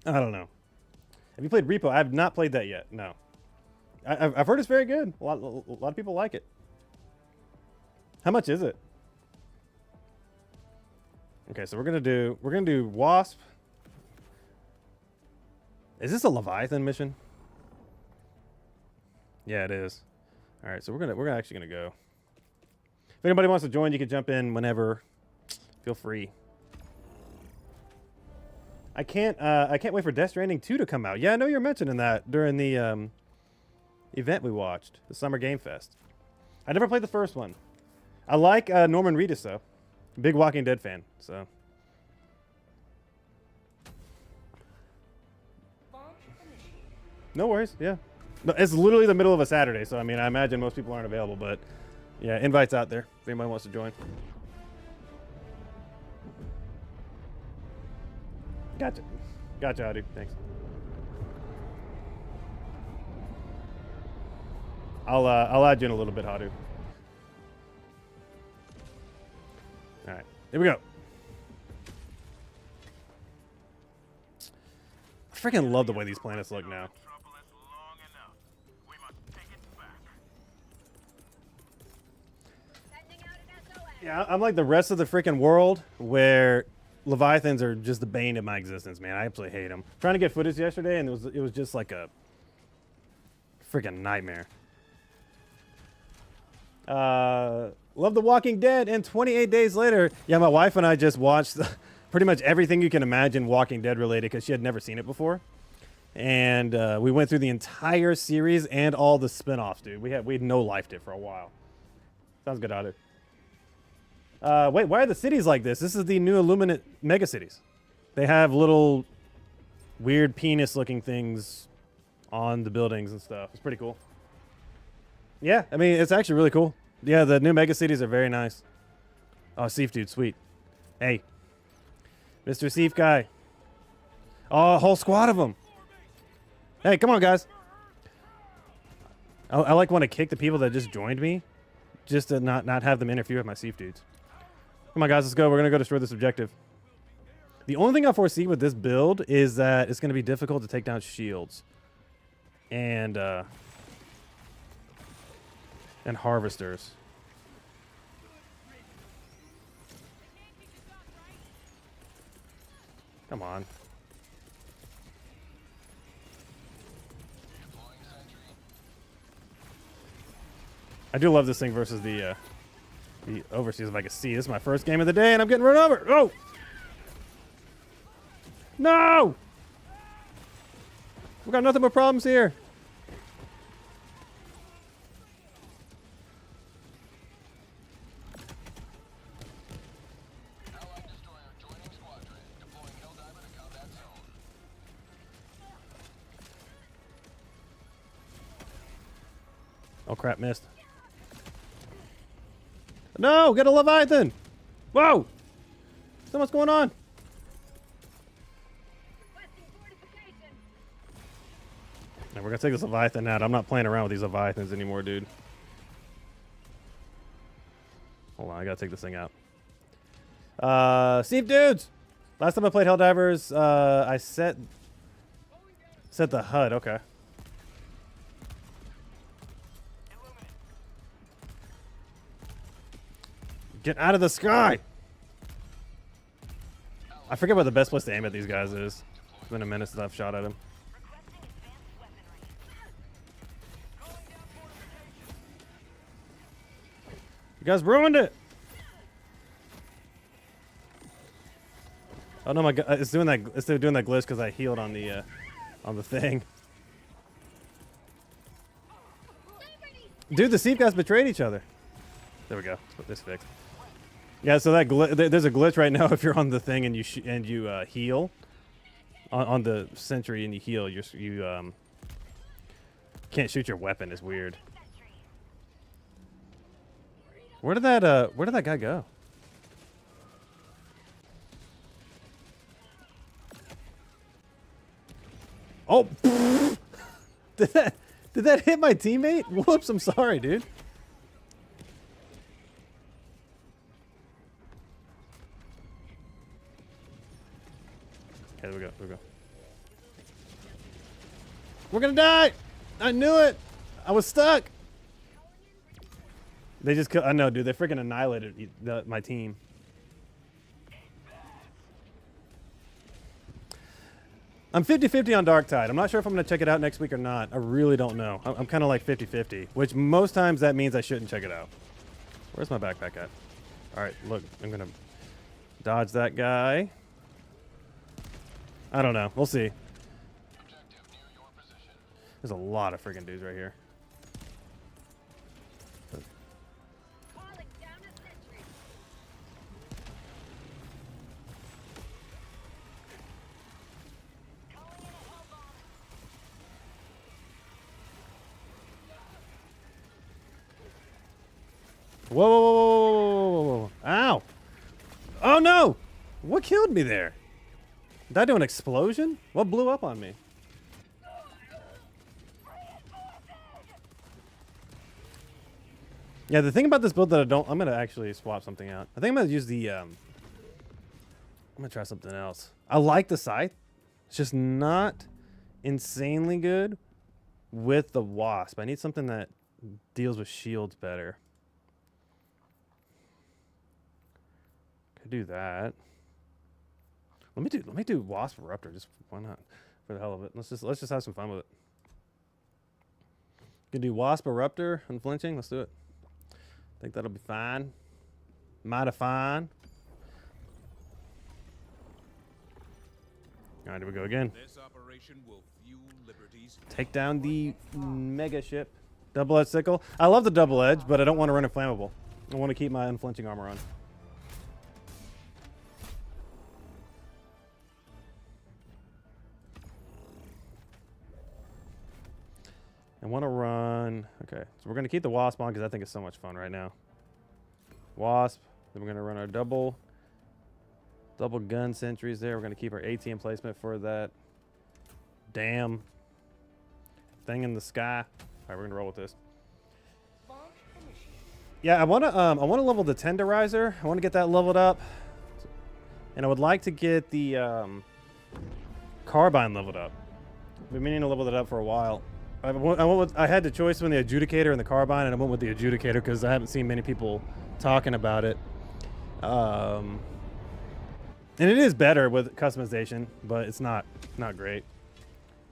I don't know. Have you played Repo? I have not played that yet. No. I've heard it's very good. A lot of people like it. How much is it? Okay, so we're gonna do Wasp. Is this a Leviathan mission? Yeah, it is. All right, so we're actually gonna go. If anybody wants to join, you can jump in whenever. Feel free. I can't wait for Death Stranding 2 to come out. Yeah, I know you're mentioning that during the event we watched, the Summer Game Fest. I never played the first one. I like Norman Reedus though. Big Walking Dead fan, so. No worries, yeah. No, it's literally the middle of a Saturday, so I mean, I imagine most people aren't available, but yeah, invites out there if anybody wants to join. Gotcha. Gotcha, Adu. Thanks. I'll add you in a little bit, Hadu. All right, here we go. I freaking love the way these planets look now. Yeah, I'm like the rest of the freaking world where Leviathans are just the bane of my existence, man. I absolutely hate them. Trying to get footage yesterday, and it was just like a freaking nightmare. Love The Walking Dead, and 28 days later, yeah, my wife and I just watched pretty much everything you can imagine Walking Dead related because she had never seen it before, and we went through the entire series and all the spinoffs, dude. We had no-lifed it for a while. Sounds good, Otter. Wait, why are the cities like this? This is the new Illuminate mega cities. They have little weird penis-looking things on the buildings and stuff. It's pretty cool. Yeah, I mean, it's actually really cool. Yeah, the new mega cities are very nice. Oh, Seif dude, sweet. Hey, Mr. Seif guy. Oh, a whole squad of them. Hey, come on, guys. I like want to kick the people that just joined me, just to not have them interfere with my Seif dudes. Come on, guys, let's go. We're gonna go destroy this objective. The only thing I foresee with this build is that it's gonna be difficult to take down shields and harvesters. Come on. I do love this thing versus the overseas, if I can see. This is my first game of the day, and I'm getting run over. Oh! No! We got nothing but problems here. Oh crap, missed. No, get a Leviathan! Whoa! So what's going on? Now we're gonna take this Leviathan out. I'm not playing around with these Leviathans anymore, dude. Hold on, I gotta take this thing out. Steve dudes! Last time I played Helldivers, I set the HUD, okay. Get out of the sky! I forget what the best place to aim at these guys is. It's been a minute since I've shot at them. You guys ruined it. Oh no, my God! It's doing that. It's doing that glitch because I healed on the thing. Dude, the Seep guys betrayed each other. There we go. Let's put this fixed. Yeah, so that there's a glitch right now if you're on the thing and you heal on the sentry and you heal, you can't shoot your weapon. It's weird. Where did that guy go? Oh, did that hit my teammate? Whoops! I'm sorry, dude. Okay, there we go. There we go. We're gonna die! I knew it! I was stuck! They just I know, dude. They freaking annihilated my team. I'm 50-50 on Darktide. I'm not sure if I'm going to check it out next week or not. I really don't know. I'm kind of like 50-50, which most times that means I shouldn't check it out. Where's my backpack at? All right, look. I'm going to dodge that guy. I don't know. We'll see. There's a lot of freaking dudes right here. Whoa, whoa, whoa, whoa, whoa, whoa, whoa. Ow. Oh, no. What killed me there? Did I do an explosion? What blew up on me? Yeah, the thing about this build that I'm going to actually swap something out. I think I'm going to use the, I'm going to try something else. I like the scythe. It's just not insanely good with the wasp. I need something that deals with shields better. Could do that. Let me do Wasp Eruptor. Just why not? For the hell of it. Let's just have some fun with it. Can do Wasp Eruptor unflinching. Let's do it. I think that'll be fine. Mighty fine. All right, here we go again. This operation will fuel liberties. Take down the mega ship. Double-edged sickle. I love the double edge, but I don't want to run inflammable. I want to keep my unflinching armor on. I want to run. Okay, so we're going to keep the Wasp on because I think it's so much fun right now. Wasp. Then we're going to run our double gun sentries there. We're going to keep our ATM placement for that damn thing in the sky. All right, we're going to roll with this. Yeah, I want to level the Tenderizer. I want to get that leveled up. And I would like to get the Carbine leveled up. I've been meaning to level that up for a while. I had the choice between the Adjudicator and the Carbine, and I went with the Adjudicator because I haven't seen many people talking about it. And it is better with customization, but it's not great,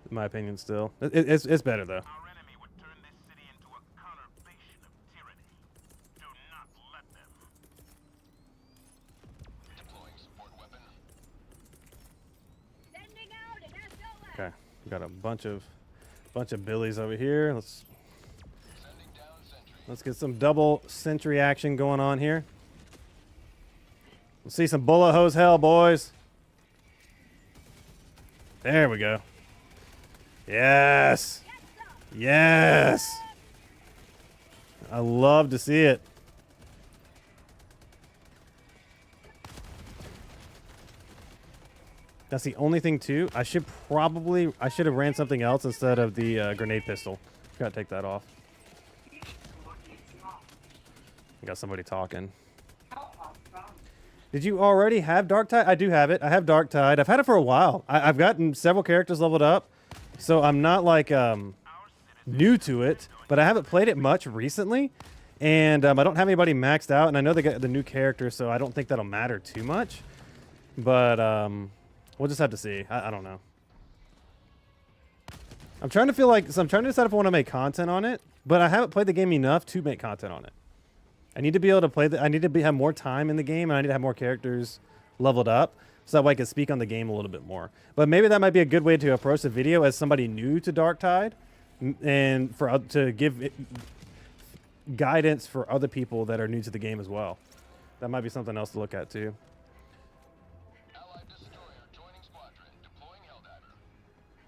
in my opinion. Still, it's better though. Our enemy would turn this city into a conurbation of tyranny. Do not let them. Deploying support weapon. Sending out an SOS. Okay, we got a bunch of billies over here. Let's get some double sentry action going on here. Let's see some bullet hose hell, boys. There we go. Yes. Yes. I love to see it. That's the only thing too. I should have ran something else instead of the grenade pistol. Gotta take that off. Got somebody talking. Did you already have Darktide? I do have it. I have Darktide. I've had it for a while. I've gotten several characters leveled up, so I'm not like new to it. But I haven't played it much recently, and I don't have anybody maxed out. And I know they got the new character, so I don't think that'll matter too much. But we'll just have to see. I don't know. I'm trying to decide if I want to make content on it, but I haven't played the game enough to make content on it. I need to be able to play I need to have more time in the game, and I need to have more characters leveled up, so that way I can speak on the game a little bit more. But maybe that might be a good way to approach the video as somebody new to Darktide, and to give guidance for other people that are new to the game as well. That might be something else to look at too. Allied destroyer joining squadron, deploying Helldiver.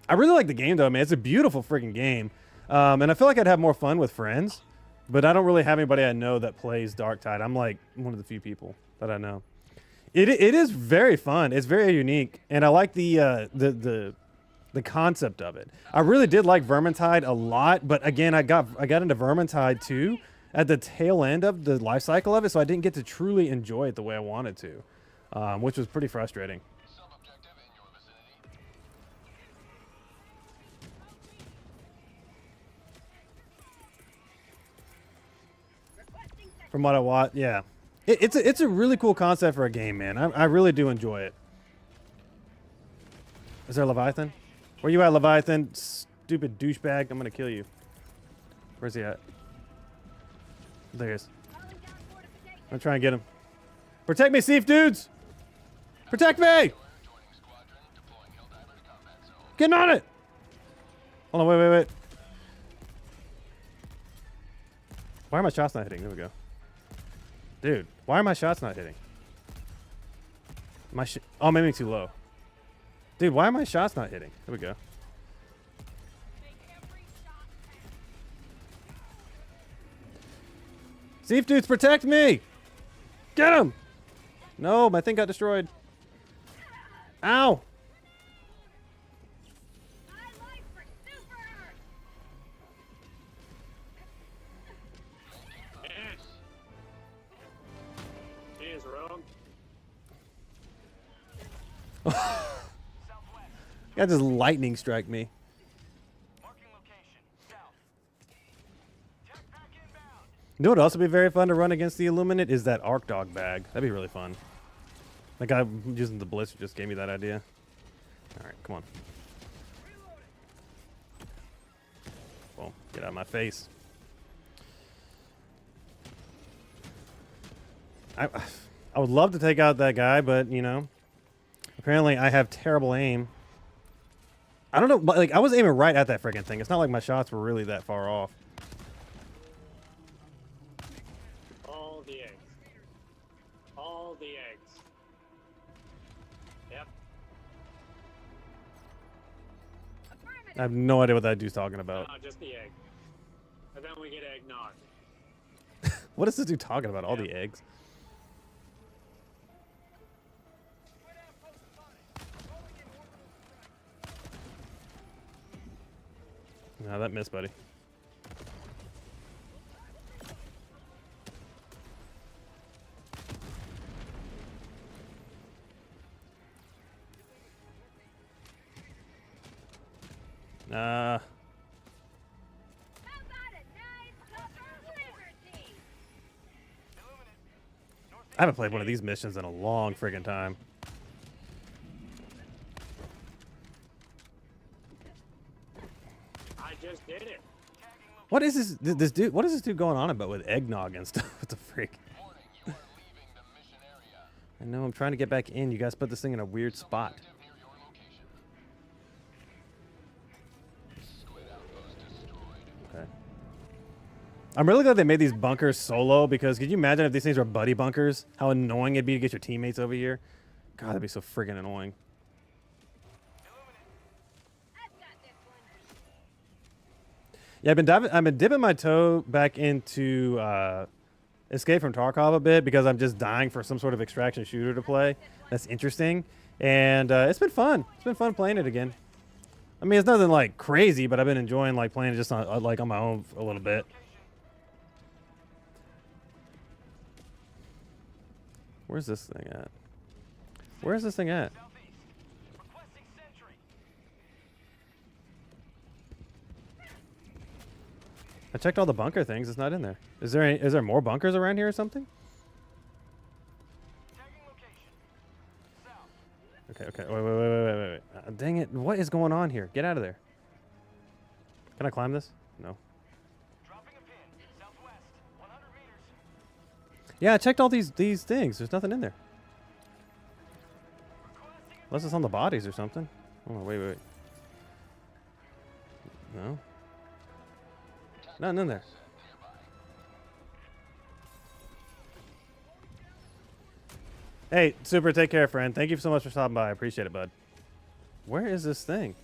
I really like the game though, man. It's a beautiful freaking game. And I feel like I'd have more fun with friends, but I don't really have anybody I know that plays Darktide. I'm like one of the few people that I know. It is very fun. It's very unique, and I like the concept of it. I really did like Vermintide a lot, but again, I got into Vermintide too at the tail end of the life cycle of it, so I didn't get to truly enjoy it the way I wanted to, which was pretty frustrating. Sub-objective in your vicinity. Requesting sector. From what I watch, yeah. It's a really cool concept for a game, man. I really do enjoy it. Is there a Leviathan? Where you at, Leviathan? Stupid douchebag. I'm gonna kill you. Where's he at? There he is. Calling down fortification. I'm trying to get him. Protect me, Thief dudes! Protect me! Joining squadron, deploying Helldiver to combat zone. Getting on it! Hold on, wait. Why are my shots not hitting? There we go. Dude, why are my shots not hitting? Oh, maybe too low. Dude, why are my shots not hitting? There we go. Make every shot count. Thief dudes, protect me! Get him! No, my thing got destroyed. Ow! I life for Super Earth. He is wrong. Southwest. Got just lightning strike me. Marking location. South. Tech pack inbound. You know what would also be very fun to run against the Illuminate is that Arc Dog bag. That'd be really fun. That guy using the Blitz just gave me that idea. Alright, come on. Boom. Get out of my face. I would love to take out that guy, but, you know, apparently I have terrible aim. I don't know, but, like, I was aiming right at that freaking thing. It's not like my shots were really that far off. All the eggs. All the eggs. Yep. Affirmative. I have no idea what that dude's talking about. No, just the egg. And then we get eggnog. What is this dude talking about? All Yeah. the eggs? No, that missed, buddy. How about a nice cup of liberty? Illuminate. North. I haven't played one of these missions in a long friggin' time. I just did it. Tagging location. What is this dude? What is this dude going on about with eggnog and stuff? What the freak? Warning, you are leaving the mission area. I know I'm trying to get back in. You guys put this thing in a weird spot. Objective near your location. Squid outpost destroyed. Okay. I'm really glad they made these bunkers solo, because could you imagine if these things were buddy bunkers? How annoying it'd be to get your teammates over here. God, that'd be so friggin' annoying. I've got this one. Yeah, I've been dipping my toe back into Escape from Tarkov a bit, because I'm just dying for some sort of extraction shooter to play. That's interesting, and it's been fun. It's been fun playing it again. I mean, it's nothing like crazy, but I've been enjoying like playing it just on like on my own a little bit. Where's this thing at? Where's this thing at? Southeast. Requesting sentry. I checked all the bunker things. It's not in there. Is there more bunkers around here or something? Tagging location. South. Okay, okay. Wait. Dang it. What is going on here? Get out of there. Can I climb this? No. Dropping a pin. Southwest. 100 meters. Yeah, I checked all these things. There's nothing in there. Unless it's on the bodies or something. Oh, wait. No. Nothing in there. Hey, Super, take care, friend. Thank you so much for stopping by. I appreciate it, bud. Where is this thing?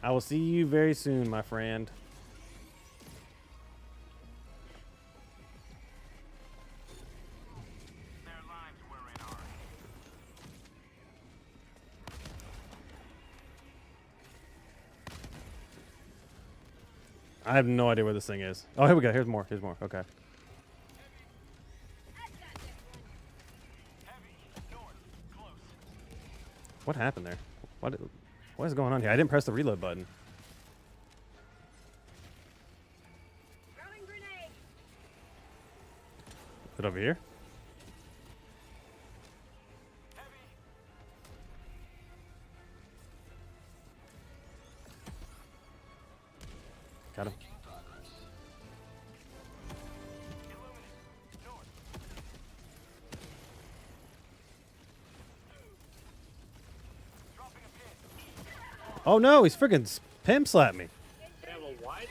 I will see you very soon, my friend. Their lives were in our hands. I have no idea where this thing is. Oh, here we go. Here's more. Okay. I've got this one. Heavy. North. Close. What happened there? What is going on here? I didn't press the reload button. Throwing grenade. Is it over here? Heavy. Got him. Illuminate. North. Dropping a pin. Oh no, he's freaking pimp slapped me. They have a what?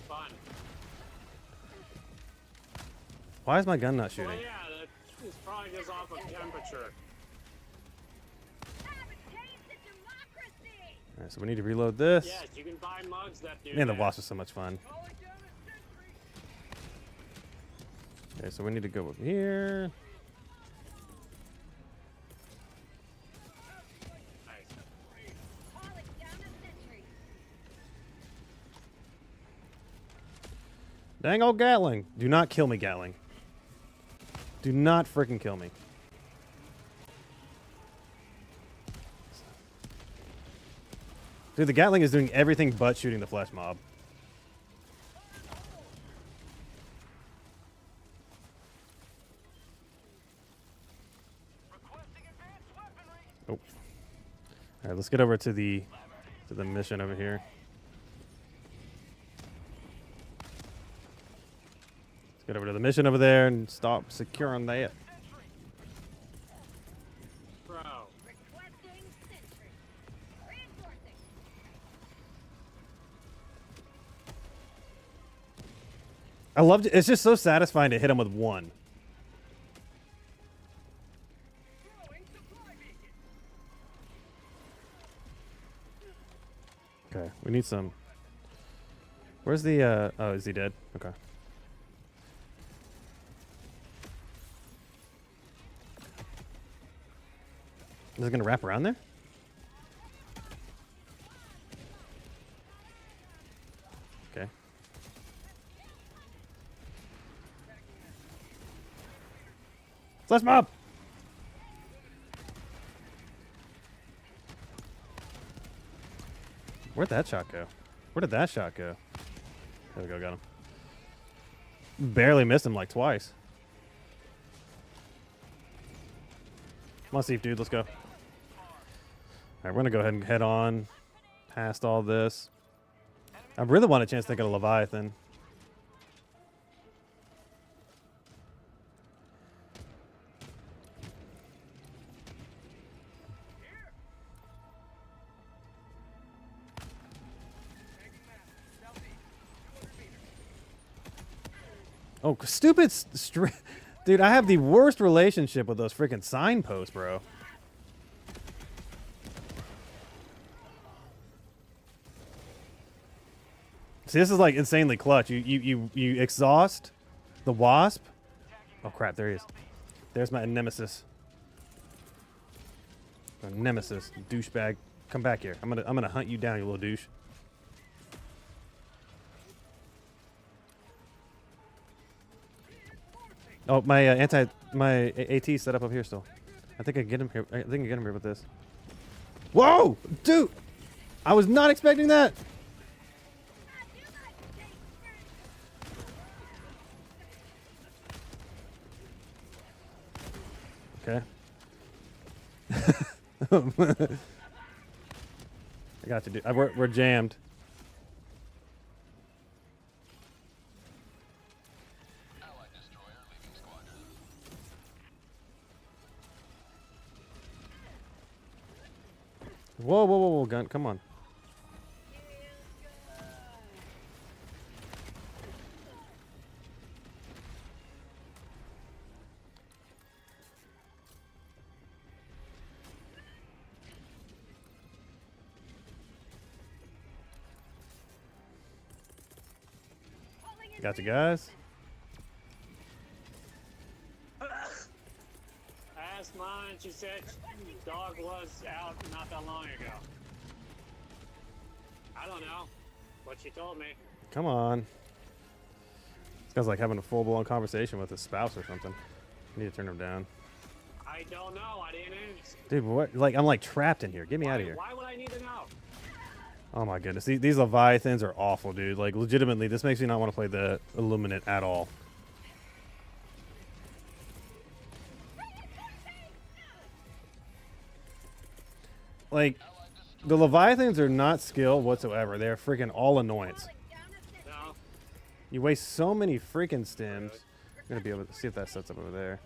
Fun. Why is my gun not Well, shooting? yeah, that is probably just off of temperature. Have a taste of democracy. Alright, so we need to reload this. Yes, you can buy mugs that do Man, the that. wasp is so much fun. Okay, so we need to go over here. Nice. Calling down a sentry. Dang old Gatling. Do not kill me, Gatling. Do not freaking kill me. Dude, the Gatling is doing everything but shooting the flesh mob. Requesting advanced weaponry. Oh. Alright, let's get over to the mission over here. Let's get over to the mission over there and stop securing that. Sentry. Bro. Requesting sentry. Reinforcing. I loved it. It's just so satisfying to hit him with one. Okay, we need some. Where's the, oh, is he dead? Okay. Is it gonna wrap around there? Okay. Flash mob! Where'd that shot go? Where did that shot go? There we go, got him. Barely missed him like twice. Come on, Steve, dude, let's go. Alright, we're gonna go ahead and head on past all this. I really want a chance to get a Leviathan. Oh, stupid dude, I have the worst relationship with those freaking signposts, bro. See, this is like insanely clutch. You exhaust the wasp. Oh crap, there he is. There's my nemesis. My nemesis, douchebag. Come back here. I'm gonna hunt you down, you little douche. Oh, my AT set up here still. I think I can get him here. I think I can get him here with this. Whoa, dude! I was not expecting that. Okay. I got you, dude. We're jammed. Whoa, whoa, whoa, whoa, gun, come on. Got you guys. I asked mine, she said dog was out not that long ago. I don't know what she told me. Come on. This guy's like having a full-blown conversation with his spouse or something. I need to turn him down. I don't know. I didn't ask. Dude, what? Like, I'm like trapped in here. Get me out of here. Why would I need to know? Oh my goodness. These Leviathans are awful, dude. Like, legitimately, this makes me not want to play the Illuminate at all. Like, the Leviathans are not skill whatsoever. They're freaking all annoyance. No. You waste so many freaking stems. I'm gonna be able to see if that sets up over there.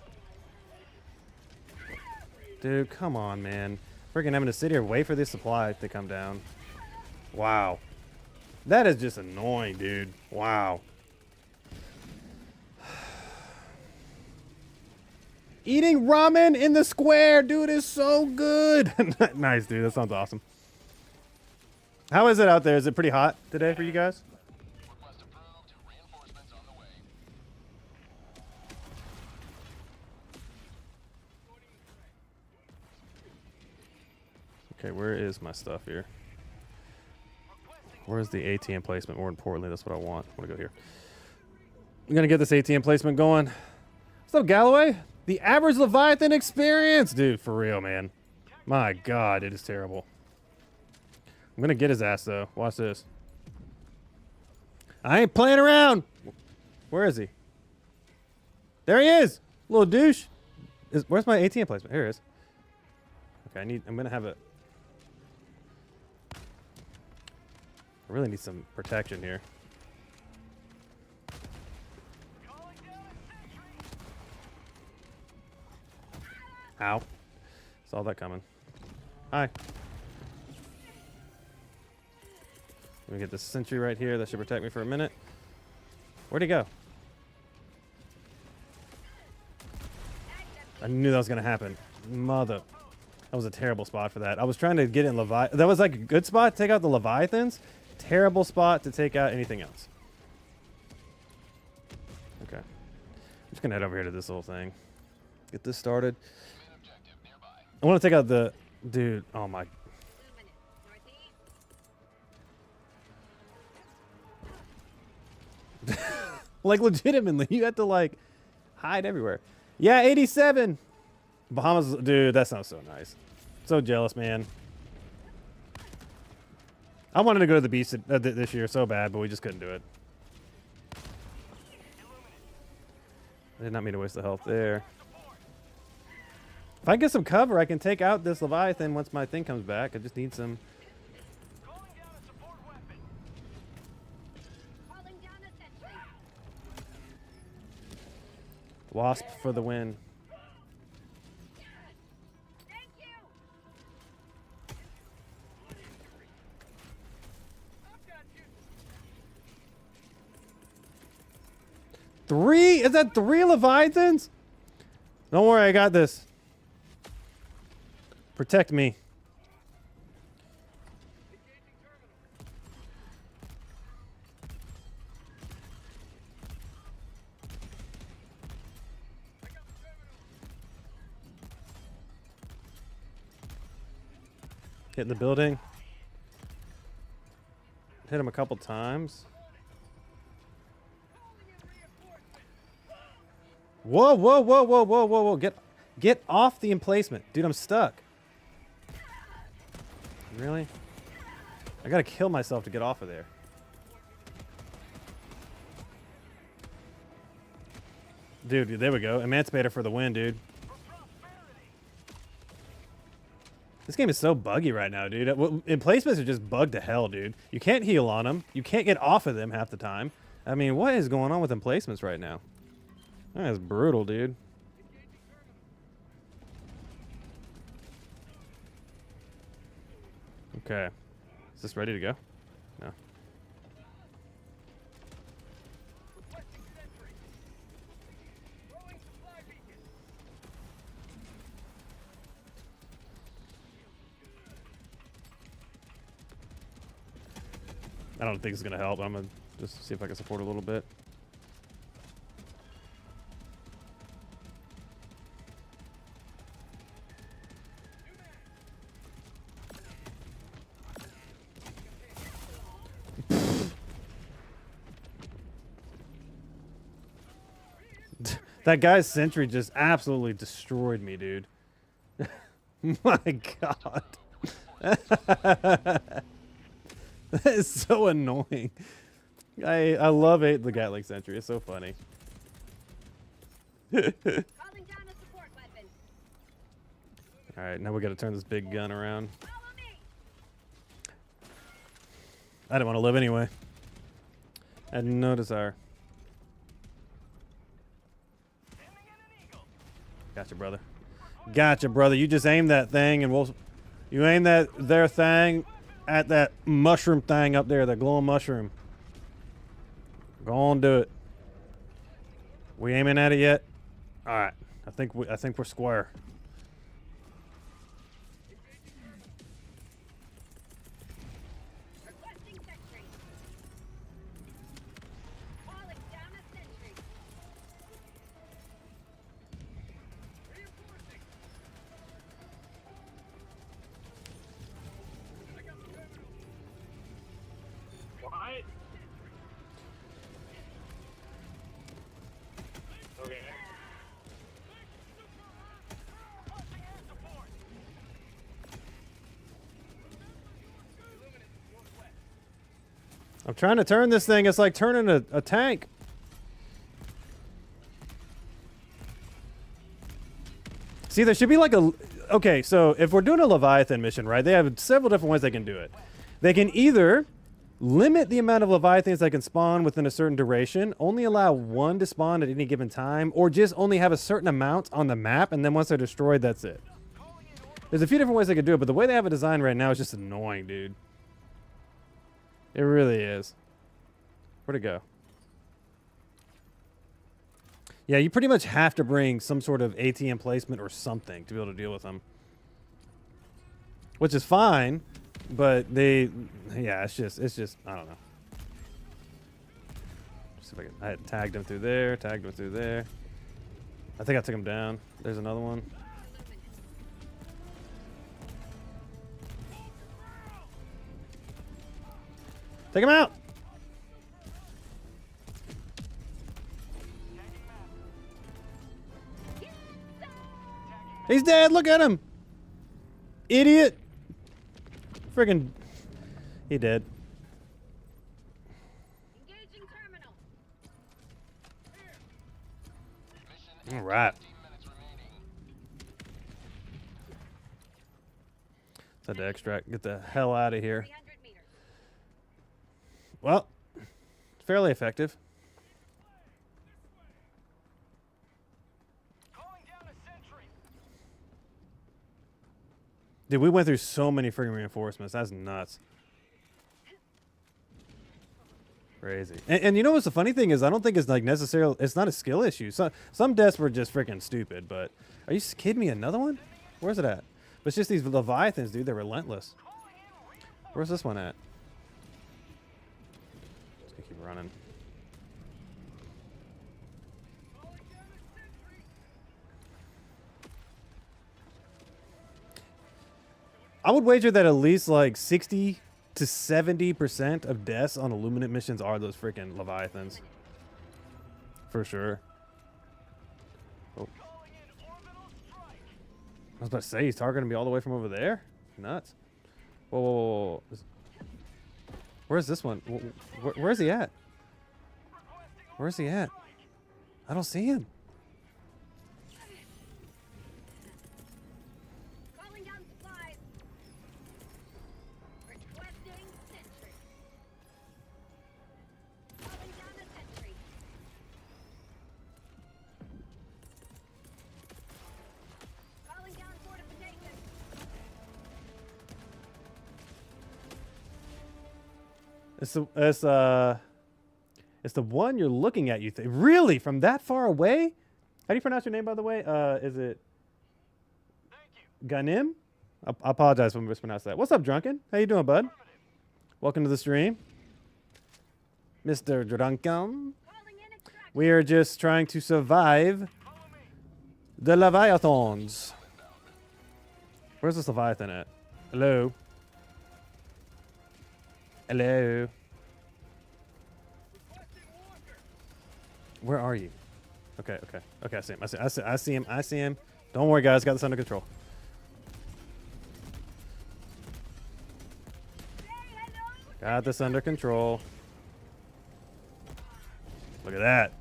Dude, come on, man. Freaking having to sit here and wait for this supply to come down. Wow. That is just annoying, dude. Wow. Eating ramen in the square, dude, is so good. Nice, dude. That sounds awesome. How is it out there? Is it pretty hot today for you guys? Request approved. Reinforcements on the way. Okay, where is my stuff here? Where's the ATM placement? More importantly, that's what I want. I want to go here. I'm going to get this ATM placement going. What's up, Galloway? The average Leviathan experience. Dude, for real, man. My God, it is terrible. I'm going to get his ass, though. Watch this. I ain't playing around. Where is he? There he is. Little douche. Where's my ATM placement? Here it is. Okay, I'm going to have it. I really need some protection here. Ow. Saw that coming. Hi. Let me get this sentry right here. That should protect me for a minute. Where'd he go? I knew that was going to happen. Mother. That was a terrible spot for that. I was trying to get in Leviathan. That was like a good spot to take out the Leviathans. Terrible spot to take out anything else. Okay. I'm just going to head over here to this little thing. Get this started. I want to take out the... Dude, oh my... Like, legitimately, you have to, like, hide everywhere. Yeah, 87! Bahamas... Dude, that sounds so nice. So jealous, man. I wanted to go to the beach this year so bad, but we just couldn't do it. I did not mean to waste the health there. If I get some cover, I can take out this Leviathan once my thing comes back. I just need some... Calling down a support weapon. Calling down a sentry. Wasp for the win. Thank you. 3? Is that 3 Leviathans? Don't worry, I got this. Protect me. Hit the building. Hit him a couple times. Whoa, whoa, whoa, whoa, whoa, whoa, whoa. Get off the emplacement. Dude, I'm stuck. Really? I gotta kill myself to get off of there. Dude, there we go. Emancipator for the win, dude. This game is so buggy right now, dude. Emplacements are just bugged to hell, dude. You can't heal on them. You can't get off of them half the time. I mean, what is going on with emplacements right now? That is brutal, dude. Okay. Is this ready to go? No. I don't think it's gonna help. I'm gonna just see if I can support a little bit. That guy's sentry just absolutely destroyed me, dude. My God. That is so annoying. I love the Gatling sentry. It's so funny. Calling down a support weapon. All right, now we got to turn this big gun around. Follow me. I didn't want to live anyway. I had no desire. Gotcha, brother. Gotcha, brother. You just aim that thing, and you aim their thing at that mushroom thing up there, that glowing mushroom. Go on, do it. We aiming at it yet? All right. I think we're square. Requesting sentry. Calling down a sentry. What? Okay. I'm trying to turn this thing. It's like turning a tank. See, there should be like a... Okay, so if we're doing a Leviathan mission, right, they have several different ways they can do it. They can either limit the amount of Leviathans that can spawn within a certain duration, only allow one to spawn at any given time, or just only have a certain amount on the map, and then once they're destroyed, that's it. There's a few different ways they could do it, but the way they have it designed right now is just annoying, dude. It really is. Where'd it go? Yeah, you pretty much have to bring some sort of ATM placement or something to be able to deal with them. Which is fine, but yeah, it's just, I don't know. See if I tagged him through there, tagged him through there. I think I took him down. There's another one. Take him out! He's dead! Look at him! Idiot! Friggin'... He dead. Engaging terminal. Alright. Had to extract. Get the hell out of here. 300 meters. Well, fairly effective. Dude, we went through so many freaking reinforcements. That's nuts. Crazy. And you know what's the funny thing is? I don't think it's like necessarily. It's not a skill issue. Some deaths were just freaking stupid. But are you kidding me? Another one? Where's it at? But it's just these Leviathans, dude. They're relentless. Where's this one at? Just gonna keep running. I would wager that at least like 60 to 70% of deaths on Illuminate missions are those freaking Leviathans. For sure. Oh. I was about to say, he's targeting me all the way from over there? Nuts. Whoa, whoa, whoa, whoa. Where's this one? Where's he at? Where's he at? I don't see him. Calling down supplies. It's the one you're looking at. You think really from that far away? How do you pronounce your name, by the way? Is it Ganim? I apologize if I mispronounced that. What's up, Drunken? How you doing, bud? Welcome to the stream, Mr. Drunken. Calling in extraction. We are just trying to survive the Leviathans. Where's this Leviathan at? Hello? Hello? Where are you? Okay, okay. Okay, I see him. I see him. I see him. Don't worry, guys. Got this under control. Got this under control. Look at that.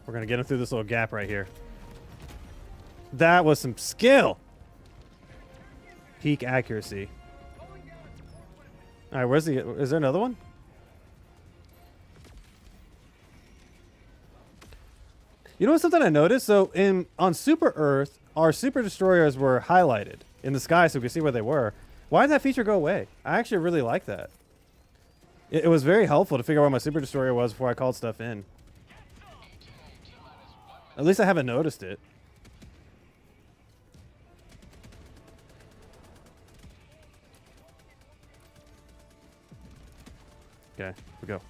We're going to get him through this little gap right here. That was some skill. Peak accuracy. All right, where's the... Is there another one? You know what's something I noticed? So on Super Earth, our super destroyers were highlighted in the sky so we could see where they were. Why did that feature go away? I actually really like that. It was very helpful to figure out where my super destroyer was before I called stuff in. At least I haven't noticed it. Okay, here we go.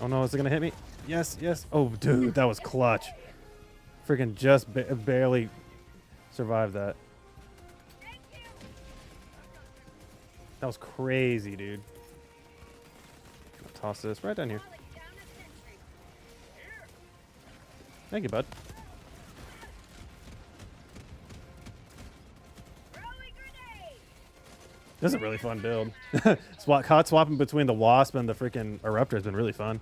Oh no, is it gonna hit me? Yes, yes. Oh, dude, that was clutch. Freaking just barely survived that. That was crazy, dude. I'll toss this right down here. Calling down a sentry. Thank you, bud. Throwing grenade. This is a really fun build. Hot swapping between the Wasp and the freaking Eruptor has been really fun.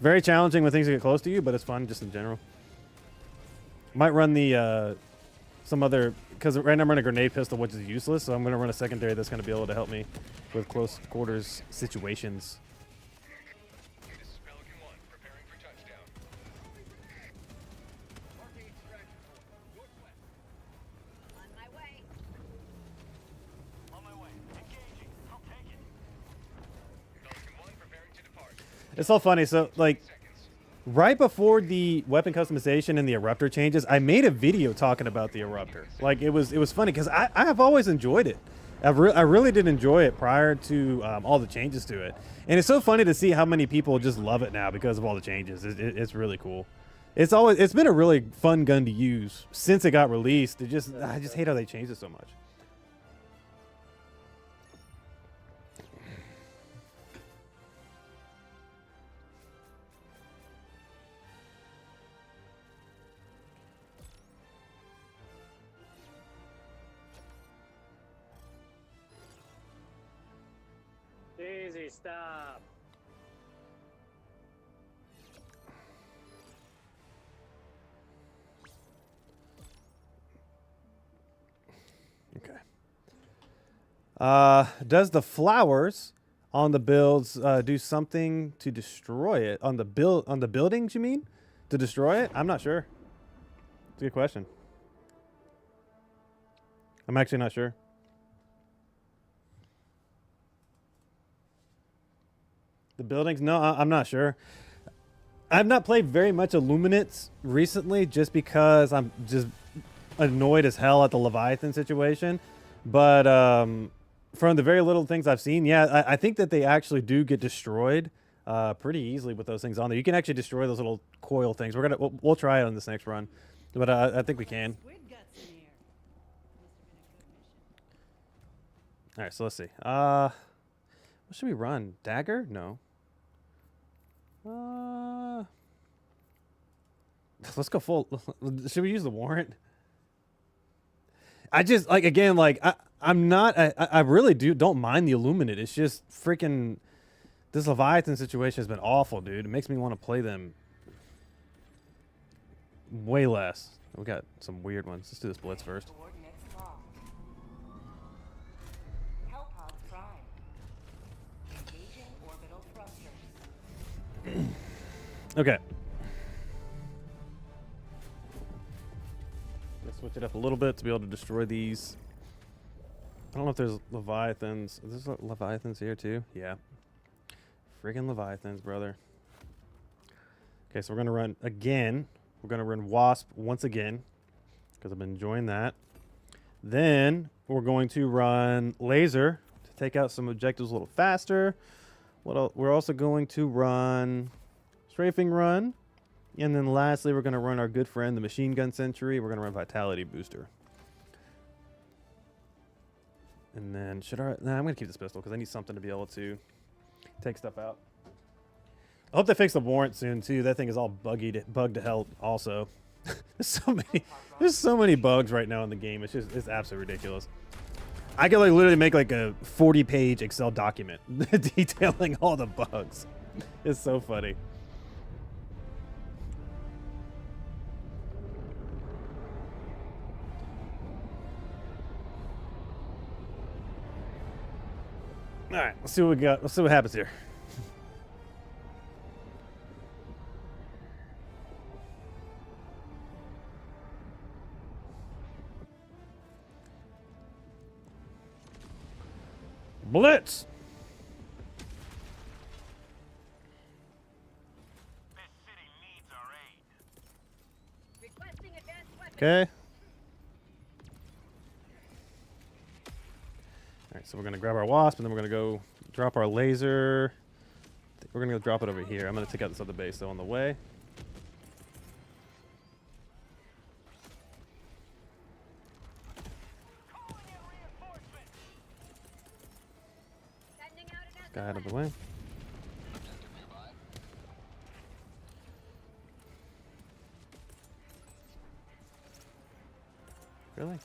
Very challenging when things get close to you, but it's fun just in general. Might run the some other, because right now I'm running a grenade pistol, which is useless, so I'm going to run a secondary that's going to be able to help me with close quarters situations. On my way. On my way. Engaging. I'll take it. Pelican 1 preparing to depart. It's all funny. So, like, right before the weapon customization and the Eruptor changes, I made a video talking about the Eruptor. Like, it was funny because I have always enjoyed it. I really did enjoy it prior to all the changes to it. And it's so funny to see how many people just love it now because of all the changes. It's really cool. It's been a really fun gun to use since it got released. I just hate how they changed it so much. Easy, stop. Okay. Does the flowers on the builds do something to destroy it? On the buildings, you mean? To destroy it? I'm not sure. It's a good question. I'm actually not sure. The buildings? No, I'm not sure. I've not played very much Illuminates recently just because I'm just annoyed as hell at the Leviathan situation. But from the very little things I've seen, yeah, I think that they actually do get destroyed pretty easily with those things on there. You can actually destroy those little coil things. We'll try it on this next run, but I think we can. Squid guts in here. Must have been a good mission. All right, so let's see. What should we run? Dagger? No. Let's go full. Should we use the warrant? I just like again like I'm not I really don't mind the Illuminate. It's just freaking this Leviathan situation has been awful, dude. It makes me want to play them way less. We got some weird ones. Let's do this blitz first. Coordinates locked. Hellpod prime. Engaging orbital thrusters. Okay. Let's switch it up a little bit to be able to destroy these. I don't know if there's Leviathans. Is there Leviathans here too? Yeah. Friggin' Leviathans, brother. Okay, so we're gonna run again. We're gonna run Wasp once again because I've been enjoying that. Then we're going to run Laser to take out some objectives a little faster. We're also going to run Strafing Run. And then lastly, we're going to run our good friend, the Machine Gun Sentry. We're going to run Vitality Booster. And then Nah, I'm going to keep this pistol because I need something to be able to take stuff out. I hope they fix the warrant soon, too. That thing is all bugged to hell also. There's so many bugs right now in the game. It's absolutely ridiculous. I could like literally make like a 40-page Excel document detailing all the bugs. It's so funny. All right, let's see what we got. Let's see what happens here. Blitz. This city needs our aid. Requesting advanced weapons. Okay. All right, so we're gonna grab our Wasp, and then we're gonna go drop our Laser. We're gonna go drop it over here. I'm gonna take out this other base, though, on the way. Calling in reinforcements. Sending out an Guy out of the way. Really?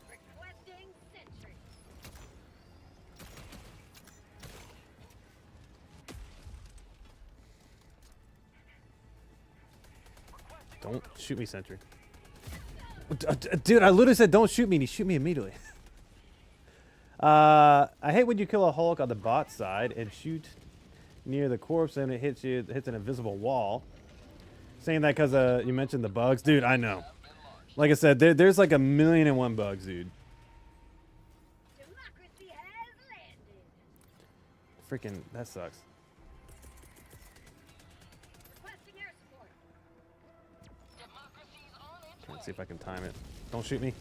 requesting sentry. Don't shoot me, Sentry. Dude, I literally said don't shoot me, and he shoot me immediately. I hate when you kill a Hulk on the bot side and shoot near the corpse and it hits an invisible wall. Saying that because you mentioned the bugs. Dude, I know. Like I said, there's like 1,000,001 bugs, dude. Democracy has landed. Freaking, that sucks. Requesting air support. Trying to see if I can time it. Don't shoot me.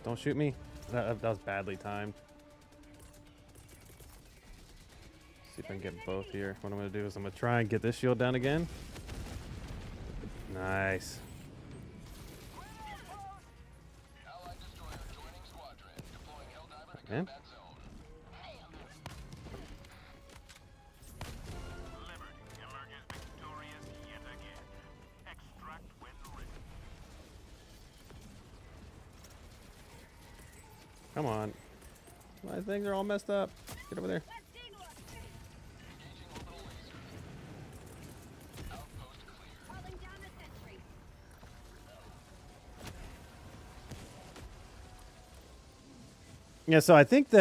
Don't shoot me. That was badly timed. See if I can get both here. What I'm going to do is I'm going to try and get this shield down again. Nice. Allied destroyer joining squadron. Deploying Helldiver to Man. combat zone. Liberty emerges victorious yet again. Extract when ready. Come on. My things are all messed up. Get over there. Requesting order. Engaging orbital lasers. Outpost clear. Calling down a sentry. Yeah, so I think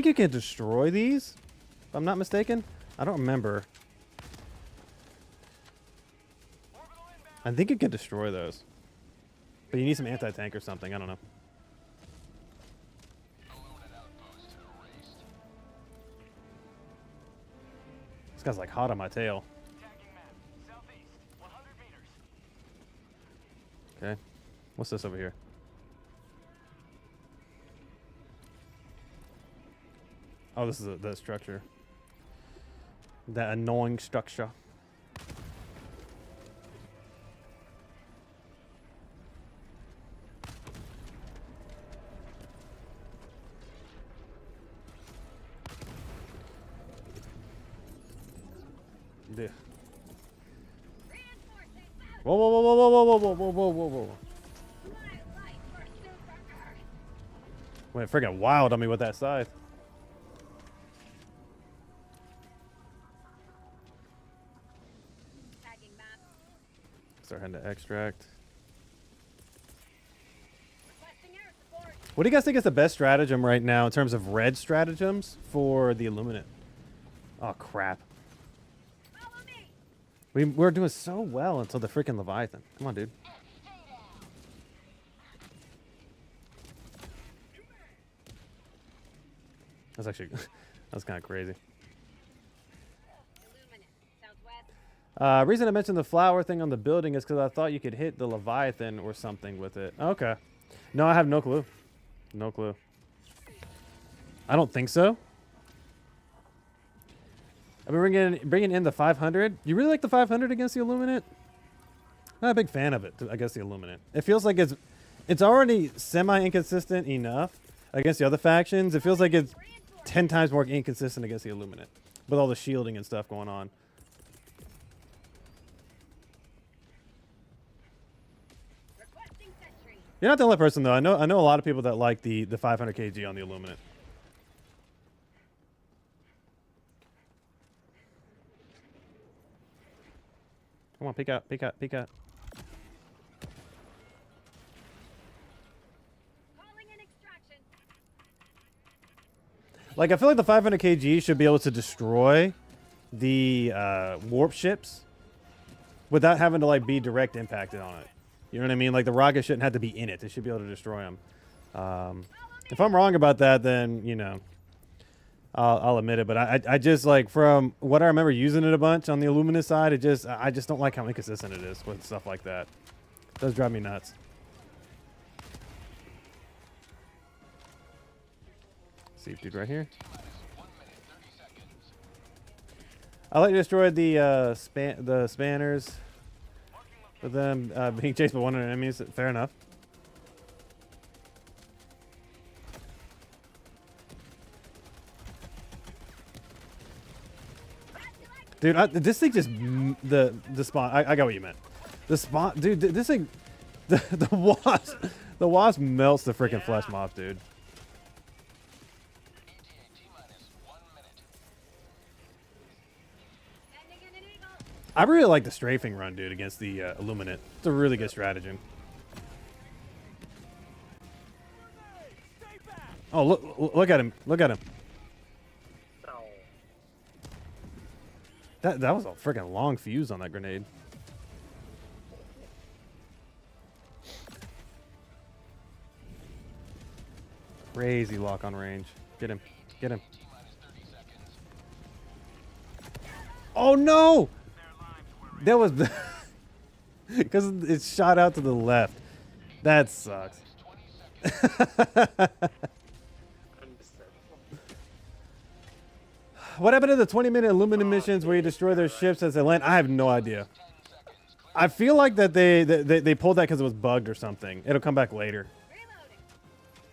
you can destroy these, if I'm not mistaken. I don't remember. Orbital inbound. I think you can destroy those. But you need some anti-tank or something. I don't know. Illuminate outpost erased. This guy's like hot on my tail. Tagging map. Southeast. 100 meters. Okay. What's this over here? Oh, this is the structure. That annoying structure. Yeah. Reinforcing battle. Whoa, whoa, whoa, whoa, whoa, whoa, whoa, whoa, whoa, whoa, whoa. My life for Super Earth. Went freaking wild on me with that scythe. Tagging map. Start heading to extract. Requesting air support. What do you guys think is the best stratagem right now in terms of red stratagems for the Illuminate? Oh, crap. Follow me. We're doing so well until the freaking Leviathan. Come on, dude. That's actually... that's kind of crazy. Illuminate. Southwest. Reason I mentioned the flower thing on the building is because I thought you could hit the Leviathan or something with it. Okay. No, I have no clue. No clue. I don't think so. I've been bringing in the 500. You really like the 500 against the Illuminate? Not a big fan of it against the Illuminate. It feels like it's already semi-inconsistent enough against the other factions. It feels like it's 10 times more inconsistent against the Illuminate with all the shielding and stuff going on. Requesting sentry. You're not the only person though. I know a lot of people that like the 500 kg on the Illuminate. Come on, peek out, peek out, peek out. Calling in extraction. Like I feel like the 500 kg should be able to destroy the warp ships without having to like be direct impacted on it. You know what I mean? Like the rocket shouldn't have to be in it. It should be able to destroy them. If I'm wrong about that, then you know, I'll admit it. But I just like from what I remember using it a bunch on the Illuminate side, I just don't like how inconsistent it is with stuff like that. It does drive me nuts. See, dude, right here. I like to destroy the spanners with them being chased by 100 enemies. Fair enough. Dude, this thing just the spawn. I got what you meant. The spawn, dude. This thing, the wasp melts the freaking flesh mob, dude. Sending in an eagle. I really like the strafing run, dude, against the Illuminate. It's a really good stratagem. Oh, look at him! Look at him! Oh. That was a freaking long fuse on that grenade. Crazy lock on range. Get him! Get him! Oh no! That was because it shot out to the left. That sucks. What happened to the 20-minute Illuminate missions where you destroy their ships as they land? I have no idea. I feel like that they pulled that because it was bugged or something. It'll come back later. Reloading.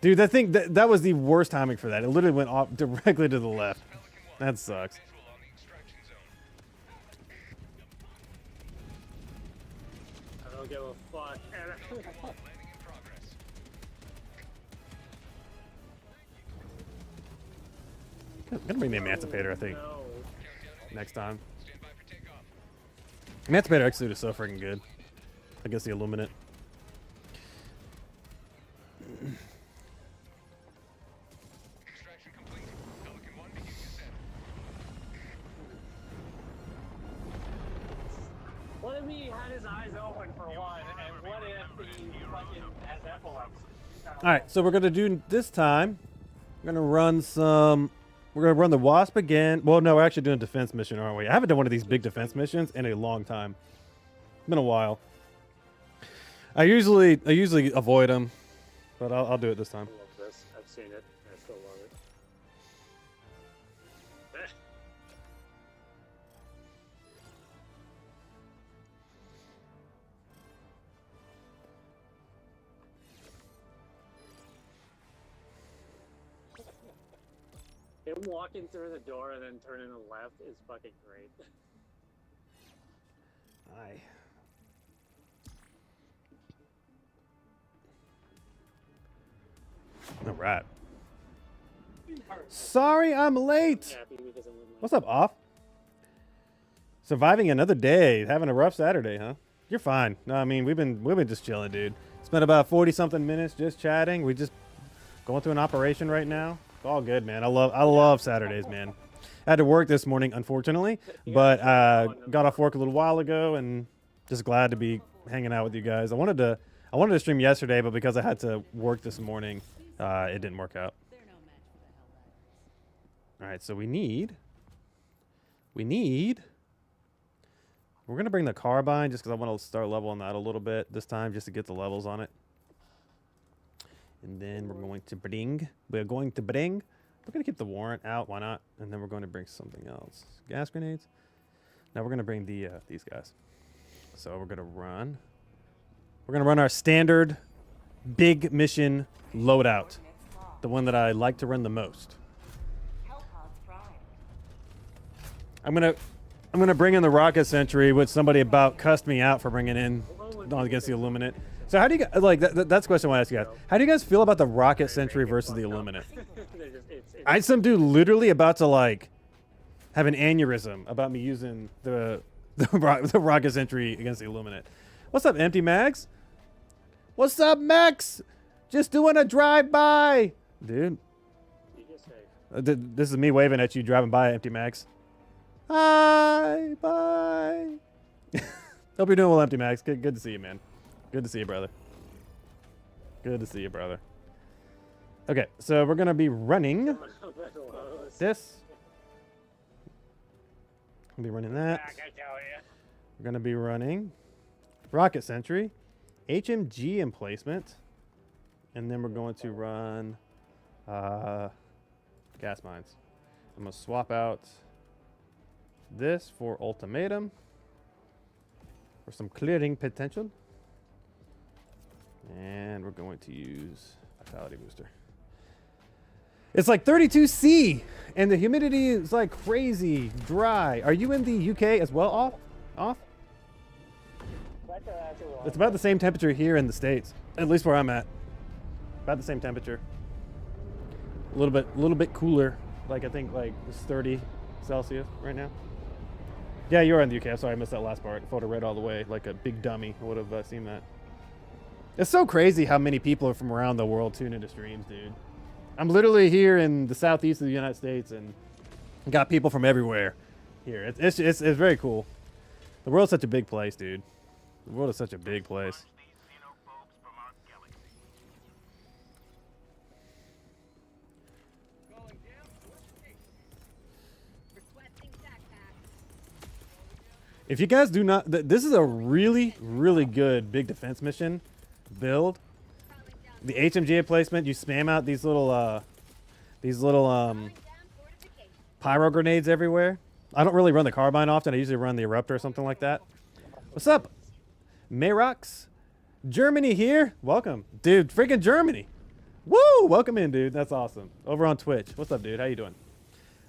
Dude, that thing that was the worst timing for that. It literally went off directly to the left. That sucks. I don't give a fuck. I'm gonna bring the Emancipator, I think, No. next time. Emancipator X-Suit is so freaking good against the Illuminate. Extraction complete. Pelican 1 begins descent. What if he had his eyes open for one, and what if he fucking has epilepsy? All right, so we're gonna do this time. We're gonna run some. We're gonna run the Wasp again. Well, no, we're actually doing a defense mission, aren't we? I haven't done one of these big defense missions in a long time. It's been a while. I usually avoid them, but I'll do it this time. I love this. I've seen it. I still love it. Him walking through the door and then turning to the left is fucking great. Aye. All right. Sorry, I'm late. Happy because I'm with my What's up, Off? Surviving another day, having a rough Saturday, huh? You're fine. No, I mean we've been just chilling, dude. Spent about 40-something minutes just chatting. We just Going through an operation right now. It's all good, man. I love Saturdays, man. I had to work this morning, unfortunately, but got off work a little while ago and just glad to be hanging out with you guys. I wanted to stream yesterday, but because I had to work this morning, it didn't work out. All right, so we're gonna bring the carbine just because I want to start leveling that a little bit this time, just to get the levels on it. And then we're going to bring. We're going to keep the warrant out. Why not? And then we're going to bring something else. Gas grenades. Now we're going to bring the these guys. So we're going to run. We're going to run our standard big mission loadout, the one that I like to run the most. I'm gonna bring in the rocket sentry, which somebody about cussed me out for bringing in against the Illuminate. So how do you guys, like, that's the question I want to ask you guys. How do you guys feel about the rocket sentry versus the Illuminate? I had some dude literally about to, like, have an aneurysm about me using the rocket sentry against the Illuminate. What's up, Empty Mags? What's up, Max? Just doing a drive-by. Dude. This is me waving at you driving by, Empty Mags. Hi, bye. Hope you're doing well, Empty Mags. Good to see you, man. Good to see you, brother. Good to see you, brother. Okay, so we're gonna be running this. We'll be running that. We're gonna be running rocket sentry, HMG emplacement, and then we're going to run gas mines. I'm gonna swap out this for ultimatum for some clearing potential. And we're going to use Vitality Booster. It's like 32C, and the humidity is like crazy dry. Are you in the UK as well, off? It's about the same temperature here in the States, at least where I'm at. About the same temperature. A little bit cooler. Like I think like it's 30 Celsius right now. Yeah, you're in the UK. I'm sorry, I missed that last part. If I would have read all the way like a big dummy, I would have seen that. It's so crazy how many people from around the world tune into streams, dude. I'm literally here in the southeast of the United States and got people from everywhere here. It's very cool. The world's such a big place, dude. The world is such a big place. If you guys do not, this is a really, really good big defense mission build. The HMG emplacement, you spam out these little pyro grenades everywhere. I don't really run the carbine often. I usually run the eruptor or something like that. What's up, Mayrox? Germany here. Welcome, dude. Freaking Germany. Woo! Welcome in, dude. That's awesome. Over on Twitch. What's up, dude? How you doing?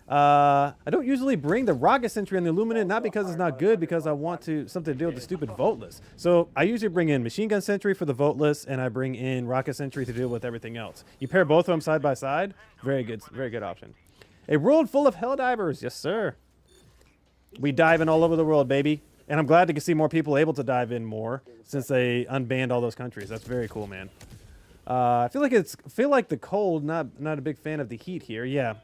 I don't usually bring the rocket sentry on the Illuminate, not because it's not good, because I want something to deal with the stupid voteless. So I usually bring in machine gun sentry for the voteless, and I bring in rocket sentry to deal with everything else. You pair both of them side by side, very good option. A world full of Helldivers, yes sir. We dive in all over the world, baby, and I'm glad to see more people able to dive in more since they unbanned all those countries. That's very cool, man. I feel like the cold. Not a big fan of the heat here. Yeah.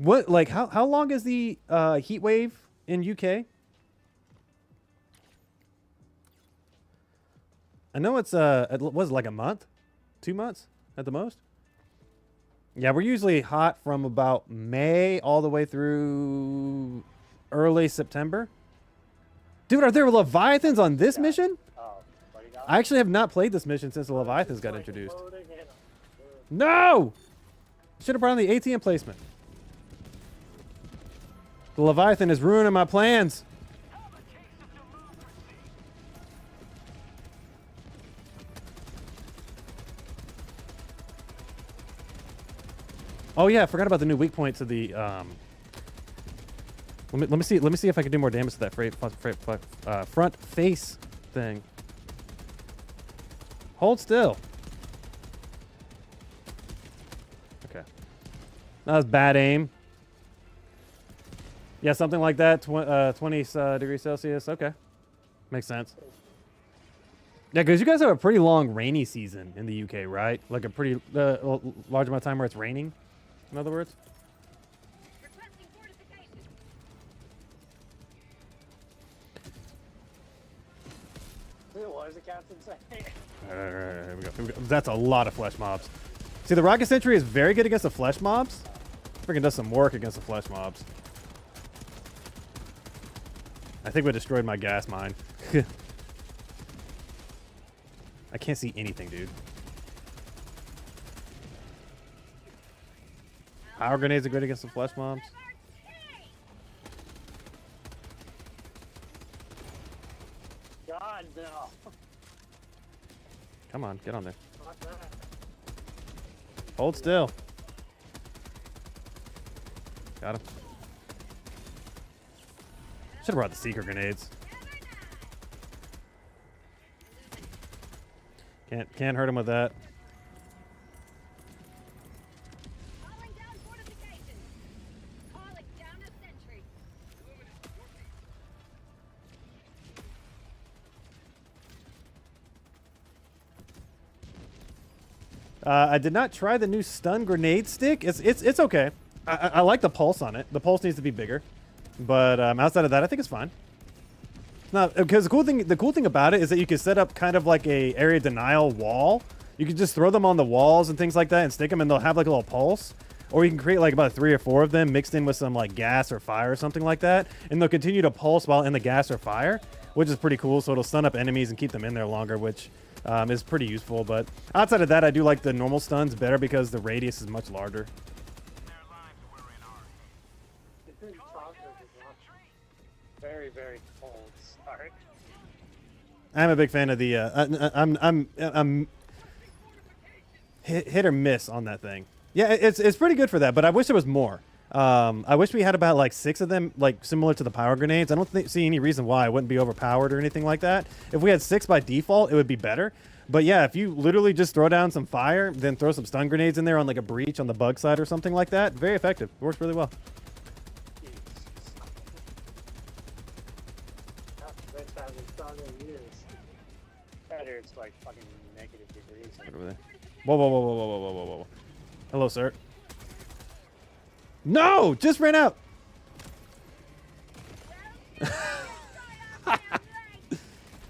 What, like, how long is the heat wave in UK? I know it's was it like a month, 2 months at the most. Yeah, we're usually hot from about May all the way through early September. Dude, are there Leviathans on this mission? I actually have not played this mission since the Leviathans got introduced. No! Should have brought on the ATM placement. The Leviathan is ruining my plans. Oh yeah, I forgot about the new weak point to the let me see if I can do more damage to that front face thing. Hold still. Okay. That was bad aim. Yeah, something like that. 20 degrees Celsius. Okay. Makes sense. Yeah, because you guys have a pretty long rainy season in the UK, right? Like a pretty large amount of time where it's raining, in other words. Requesting fortification. What does the captain say? All right, here we go. That's a lot of flesh mobs. See, the rocket sentry is very good against the flesh mobs. Freaking does some work against the flesh mobs. I think we destroyed my gas mine. I can't see anything, dude. Power grenades are good against the flesh mobs. God, no. Come on, get on there. Fuck that. Hold still. Got him. Should have brought the seeker grenades. Can't hurt him with that. Calling down fortifications. Calling down a sentry. I did not try the new stun grenade stick. It's okay. I like the pulse on it. The pulse needs to be bigger, but outside of that, I think it's fine. Not because the cool thing about it is that you can set up kind of like a area denial wall. You can just throw them on the walls and things like that and stick them, and they'll have like a little pulse. Or you can create like about 3 or 4 of them mixed in with some like gas or fire or something like that, and they'll continue to pulse while in the gas or fire, which is pretty cool. So it'll stun up enemies and keep them in there longer, which is pretty useful. But outside of that, I do like the normal stuns better because the radius is much larger. Very, very cold start. I'm a big fan of the. I'm hit or miss on that thing. Yeah, it's pretty good for that, but I wish there was more. I wish we had about like 6 of them, like similar to the power grenades. I don't see any reason why it wouldn't be overpowered or anything like that. If we had 6 by default, it would be better. But yeah, if you literally just throw down some fire, then throw some stun grenades in there on like a breach on the bug side or something like that, very effective. It works really well. It's like fucking negative degrees. Right over there. Whoa, whoa, whoa, whoa, whoa, whoa, whoa, whoa. Hello, sir. No! Just ran out! You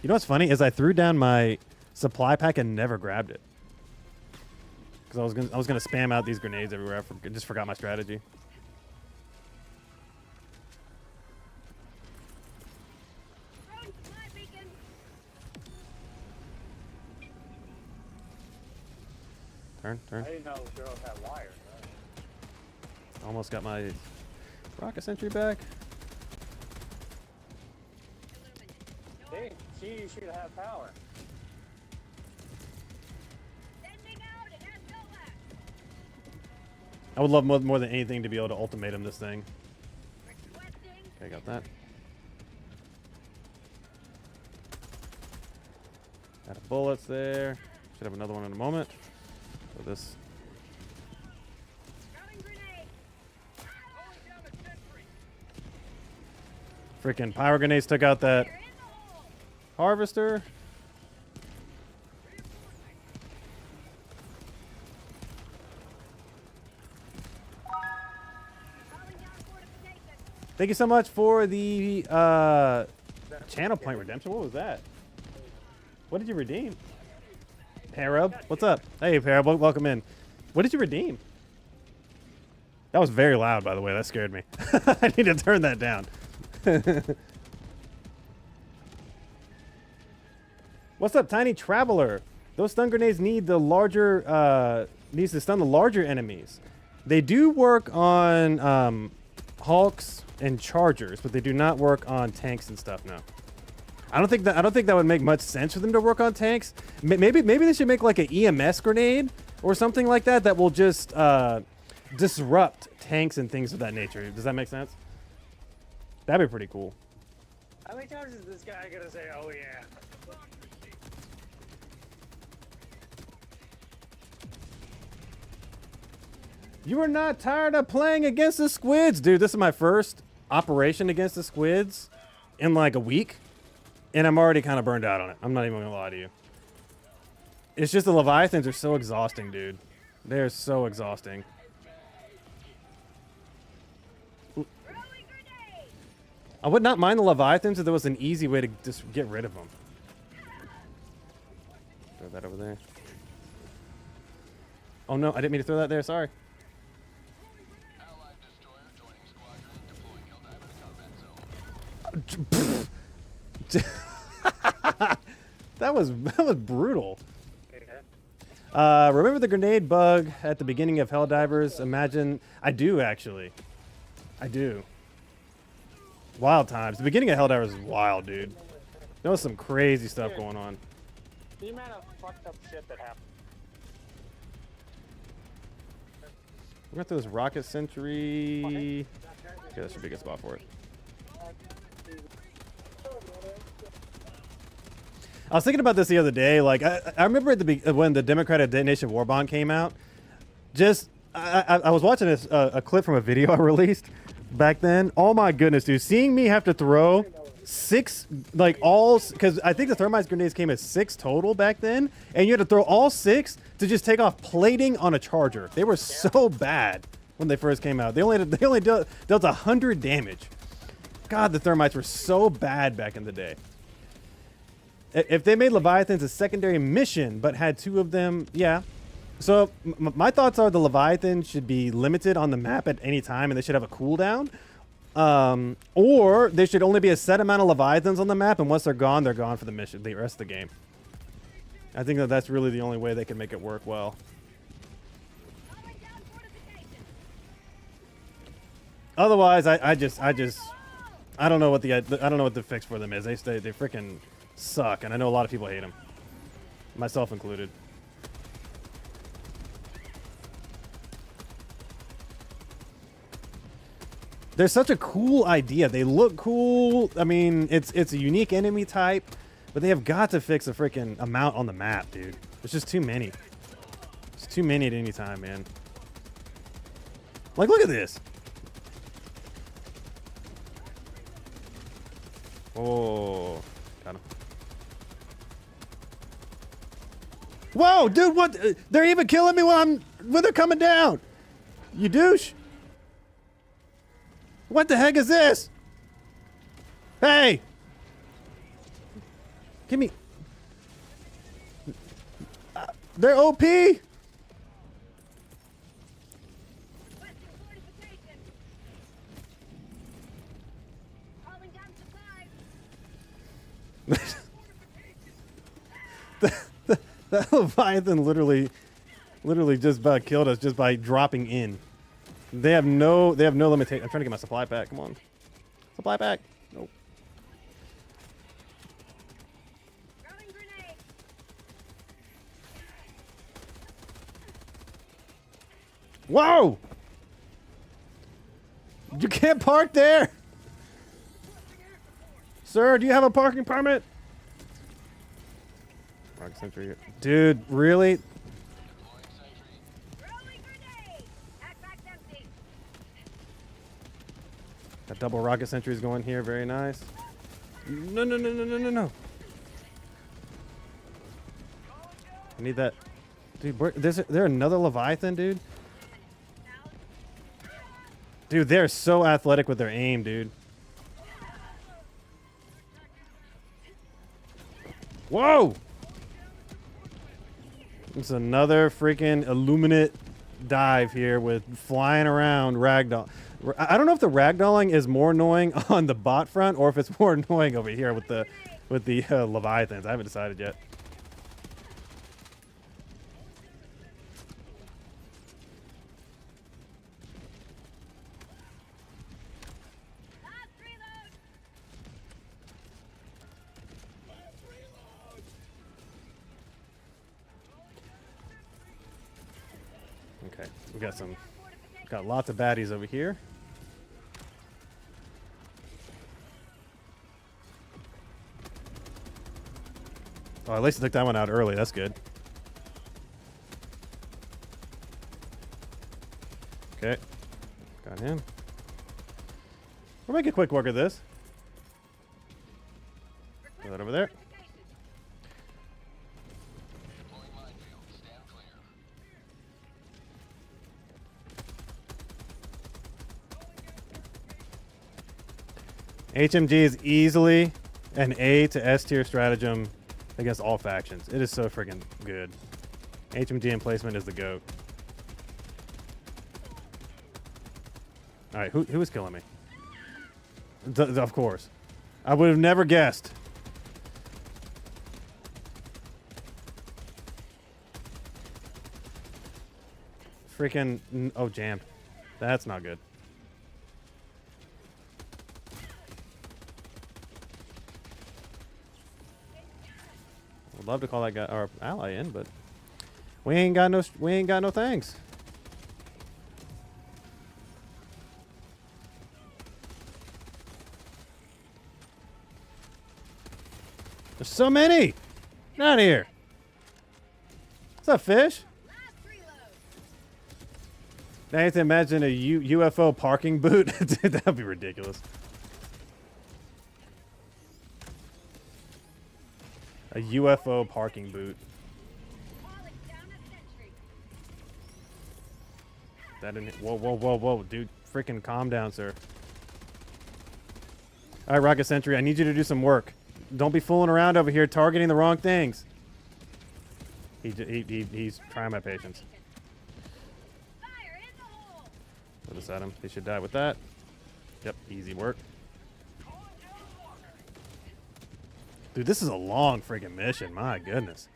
know what's funny is I threw down my supply pack and never grabbed it. Because I was gonna spam out these grenades everywhere. I just forgot my strategy. Throwing supply beacon. Turn. I didn't know girls had wires. Almost got my rocket sentry back. Hey, she should have power. Sending out an SOS. I would love more than anything to be able to ultimatum this thing. Requesting. Okay, got that. Out of bullets there. Should have another one in a moment. So this. Throwing grenade. Calling down a sentry. Freaking power grenades took out that They're in the hole. harvester. Calling down fortification. Thank you so much for the channel point redemption. What was that? What did you redeem? Parab, what's up? Hey, Parab, welcome in. What did you redeem? That was very loud, by the way. That scared me. I need to turn that down. What's up, Tiny Traveler? Those stun grenades need the larger, needs to stun the larger enemies. They do work on Hulks and Chargers, but they do not work on tanks and stuff. No, I don't think that would make much sense for them to work on tanks. Maybe they should make like an EMS grenade or something like that that will just disrupt tanks and things of that nature. Does that make sense? That'd be pretty cool. How many times is this guy gonna say, "Oh yeah"? You are not tired of playing against the squids, dude. This is my first operation against the squids in like a week, and I'm already kind of burned out on it. I'm not even gonna lie to you. It's just the Leviathans are so exhausting, dude. They're so exhausting. I would not mind the Leviathans if there was an easy way to just get rid of them. Throw that over there. Oh no, I didn't mean to throw that there, sorry. Allied destroyer joining squadron, deploying Helldivers combat zone. that was brutal. Remember the grenade bug at the beginning of Helldivers? Imagine, I do actually. I do. Wild times. The beginning of Helldivers is wild, dude. There was some crazy stuff going on. The amount of fucked up shit that happened. We're going through this rocket sentry. Okay, that should be a good spot for it. I was thinking about this the other day. Like, I remember at when the Democratic Detonation Warbond came out. Just, I was watching a clip from a video I released back then. Oh my goodness, dude. Seeing me have to throw 6, like all, because I think the thermite grenades came at 6 total back then. And you had to throw all 6 to just take off plating on a charger. They were so bad when they first came out. They only dealt 100 damage. God, the thermites were so bad back in the day. If they made Leviathans a secondary mission, but had 2 of them, yeah. So my thoughts are the Leviathan should be limited on the map at any time, and they should have a cooldown. Or there should only be a set amount of Leviathans on the map, and once they're gone for the mission, the rest of the game. I think that's really the only way they can make it work well. Otherwise, I don't know what the fix for them is. They freaking suck, and I know a lot of people hate them, myself included. They're such a cool idea. They look cool. I mean, it's a unique enemy type, but they have got to fix the freaking amount on the map, dude. There's just too many. It's too many at any time, man. Like, look at this. Oh, got him. Whoa, dude! What? They're even killing me when they're coming down. You douche. What the heck is this? Hey! Give me... they're OP! Calling down supplies. That Leviathan literally just about killed us just by dropping in. They have no limitation. I'm trying to get my supply pack. Come on. Supply pack. Nope. Throwing grenade. Whoa! You can't park there! Sir, do you have a parking permit? Rock sentry. Dude, really? Throwing grenade. Backpack's empty. That double rocket sentry is going here. Very nice. No, no, no, no, no, no, no. I need that. Dude, is there another Leviathan, dude? Dude, they're so athletic with their aim, dude. Whoa! It's another freaking Illuminate dive here with flying around ragdoll. I don't know if the ragdolling is more annoying on the bot front or if it's more annoying over here with the Leviathans. I haven't decided yet. Last reload. Okay, got lots of baddies over here. Oh, at least I took that one out early. That's good. Okay, got him. We'll make a quick work of this. Throw that over there. Deploying mine HMG is easily an A to S tier stratagem against all factions. It is so freaking good. HMG emplacement is the GOAT. All right, who is killing me? Of course. I would have never guessed. Freaking, oh, jammed. That's not good. Would love to call that guy our ally in, but we ain't got no thanks. There's so many. Get out of here. What's up, fish? Now you have to imagine a UFO parking boot. Dude, that'd be ridiculous. A UFO parking boot. That didn't. Whoa, dude! Freaking calm down, sir. All right, Rocket Sentry, I need you to do some work. Don't be fooling around over here, targeting the wrong things. He's trying my patience. Put this at him. He should die with that. Yep, easy work. Dude, this is a long freaking mission. My goodness.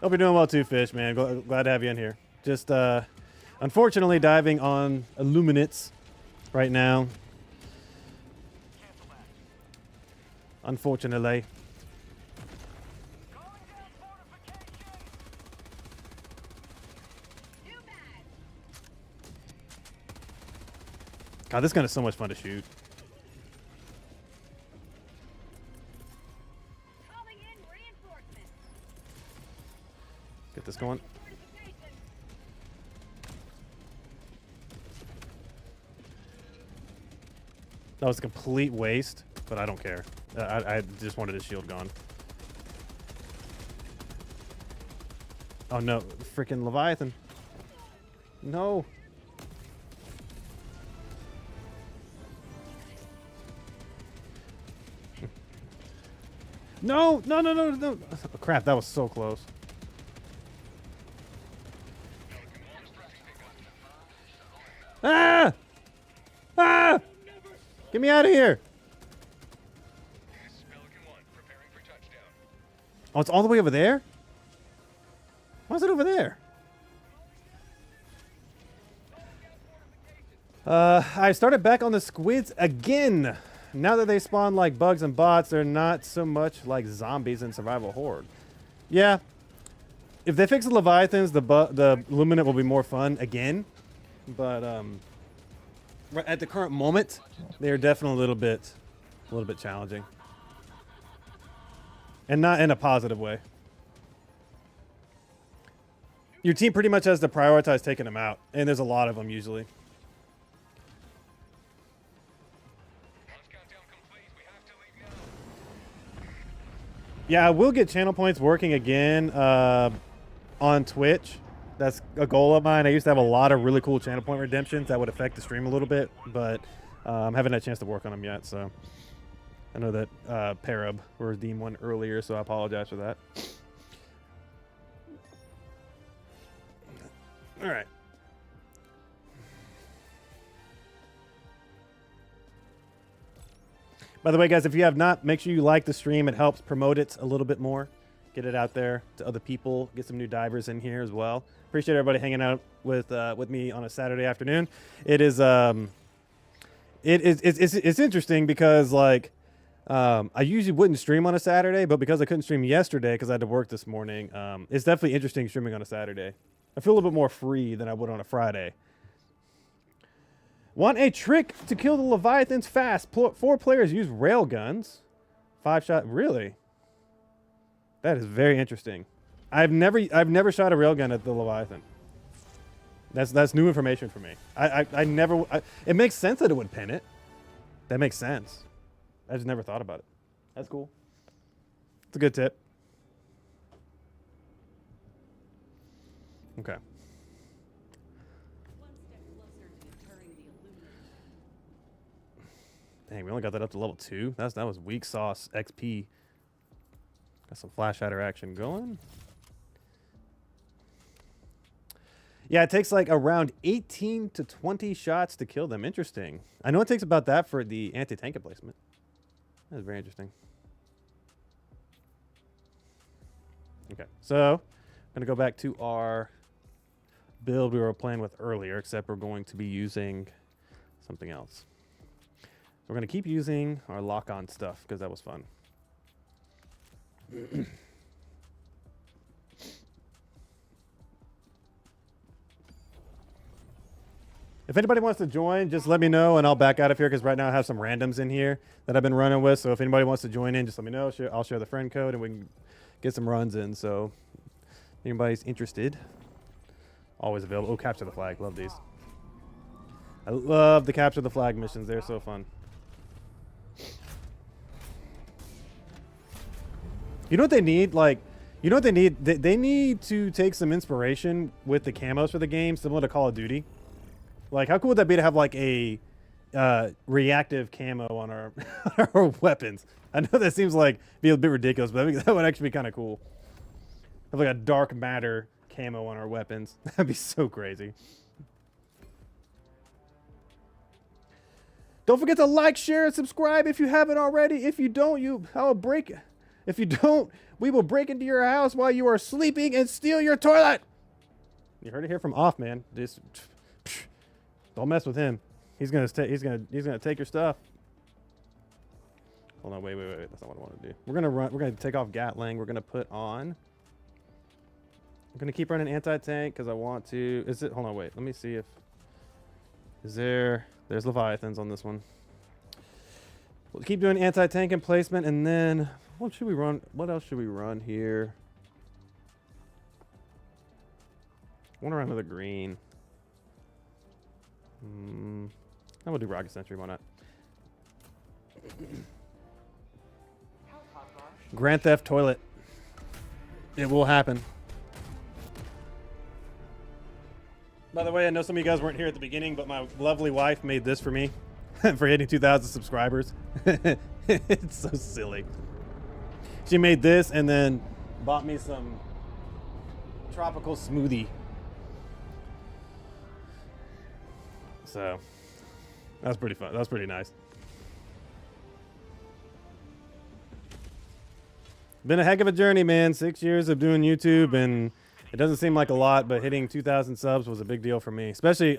Hope you're doing well too, Fish, man. Glad to have you in here. Just, unfortunately, diving on Illuminates right now. Unfortunately. God, this gun is so much fun to shoot. Get this going. That was a complete waste, but I don't care. I just wanted his shield gone. Oh no, freaking Leviathan. No. No. Oh, crap, that was so close. Ah! Ah! Get me out of here. Oh, it's all the way over there? Why is it over there? I started back on the squids again. Now that they spawn like bugs and bots, they're not so much like zombies in Survival Horde. Yeah. If they fix the Leviathans, the Illuminate will be more fun again. But at the current moment, they are definitely a little bit challenging. And not in a positive way. Your team pretty much has to prioritize taking them out. And there's a lot of them usually. Yeah, I will get channel points working again on Twitch. That's a goal of mine. I used to have a lot of really cool channel point redemptions that would affect the stream a little bit, but I haven't had a chance to work on them yet. So I know that Parab redeemed one earlier, so I apologize for that. All right. By the way, guys, if you have not, make sure you like the stream. It helps promote it a little bit more. Get it out there to other people. Get some new divers in here as well. Appreciate everybody hanging out with me on a Saturday afternoon. It is it's interesting because like I usually wouldn't stream on a Saturday, but because I couldn't stream yesterday because I had to work this morning, it's definitely interesting streaming on a Saturday. I feel a little bit more free than I would on a Friday. Want a trick to kill the Leviathans fast? 4 players use railguns. 5-shot, really? That is very interesting. I've never shot a railgun at the Leviathan. That's new information for me. It makes sense that it would pin it. That makes sense. I just never thought about it. That's cool. It's a good tip. Okay. One step closer to deterring the Illuminate. Dang, we only got that up to level 2. That was weak sauce XP. Got some flash hider action going. Yeah, it takes like around 18 to 20 shots to kill them. Interesting. I know it takes about that for the anti-tank placement. That's very interesting. Okay, so I'm going to go back to our build we were playing with earlier, except we're going to be using something else. So we're going to keep using our lock-on stuff because that was fun. If anybody wants to join, just let me know and I'll back out of here because right now I have some randoms in here that I've been running with. So if anybody wants to join in, just let me know. I'll share the friend code and we can get some runs in. So if anybody's interested, always available. Oh, capture the flag. Love these. I love the capture the flag missions. They're so fun. You know what they need? Like, you know what they need? They need to take some inspiration with the camos for the game, similar to Call of Duty. Like, how cool would that be to have like a reactive camo on our, our weapons? I know that seems like be a bit ridiculous, but I think that would actually be kind of cool. Have like a dark matter camo on our weapons. That'd be so crazy. Don't forget to like, share, and subscribe if you haven't already. If you don't, If you don't, we will break into your house while you are sleeping and steal your toilet. You heard it here from Off, man. Just don't mess with him. He's gonna take your stuff. Hold on, wait. That's not what I want to do. We're gonna take off Gatling. We're gonna put on. I'm gonna keep running anti-tank because I want to. Is it? Hold on, wait. Let me see if. There's Leviathans on this one. We'll keep doing anti-tank emplacement, and then what should we run? What else should we run here? I want to run another green. I'm gonna do Rocket Sentry. Why not? Grand Theft Toilet. It will happen. By the way, I know some of you guys weren't here at the beginning, but my lovely wife made this for me for hitting 2,000 subscribers. It's so silly. She made this and then bought me some tropical smoothie. So that was pretty fun. That was pretty nice. Been a heck of a journey, man. 6 years of doing YouTube, and it doesn't seem like a lot, but hitting 2,000 subs was a big deal for me, especially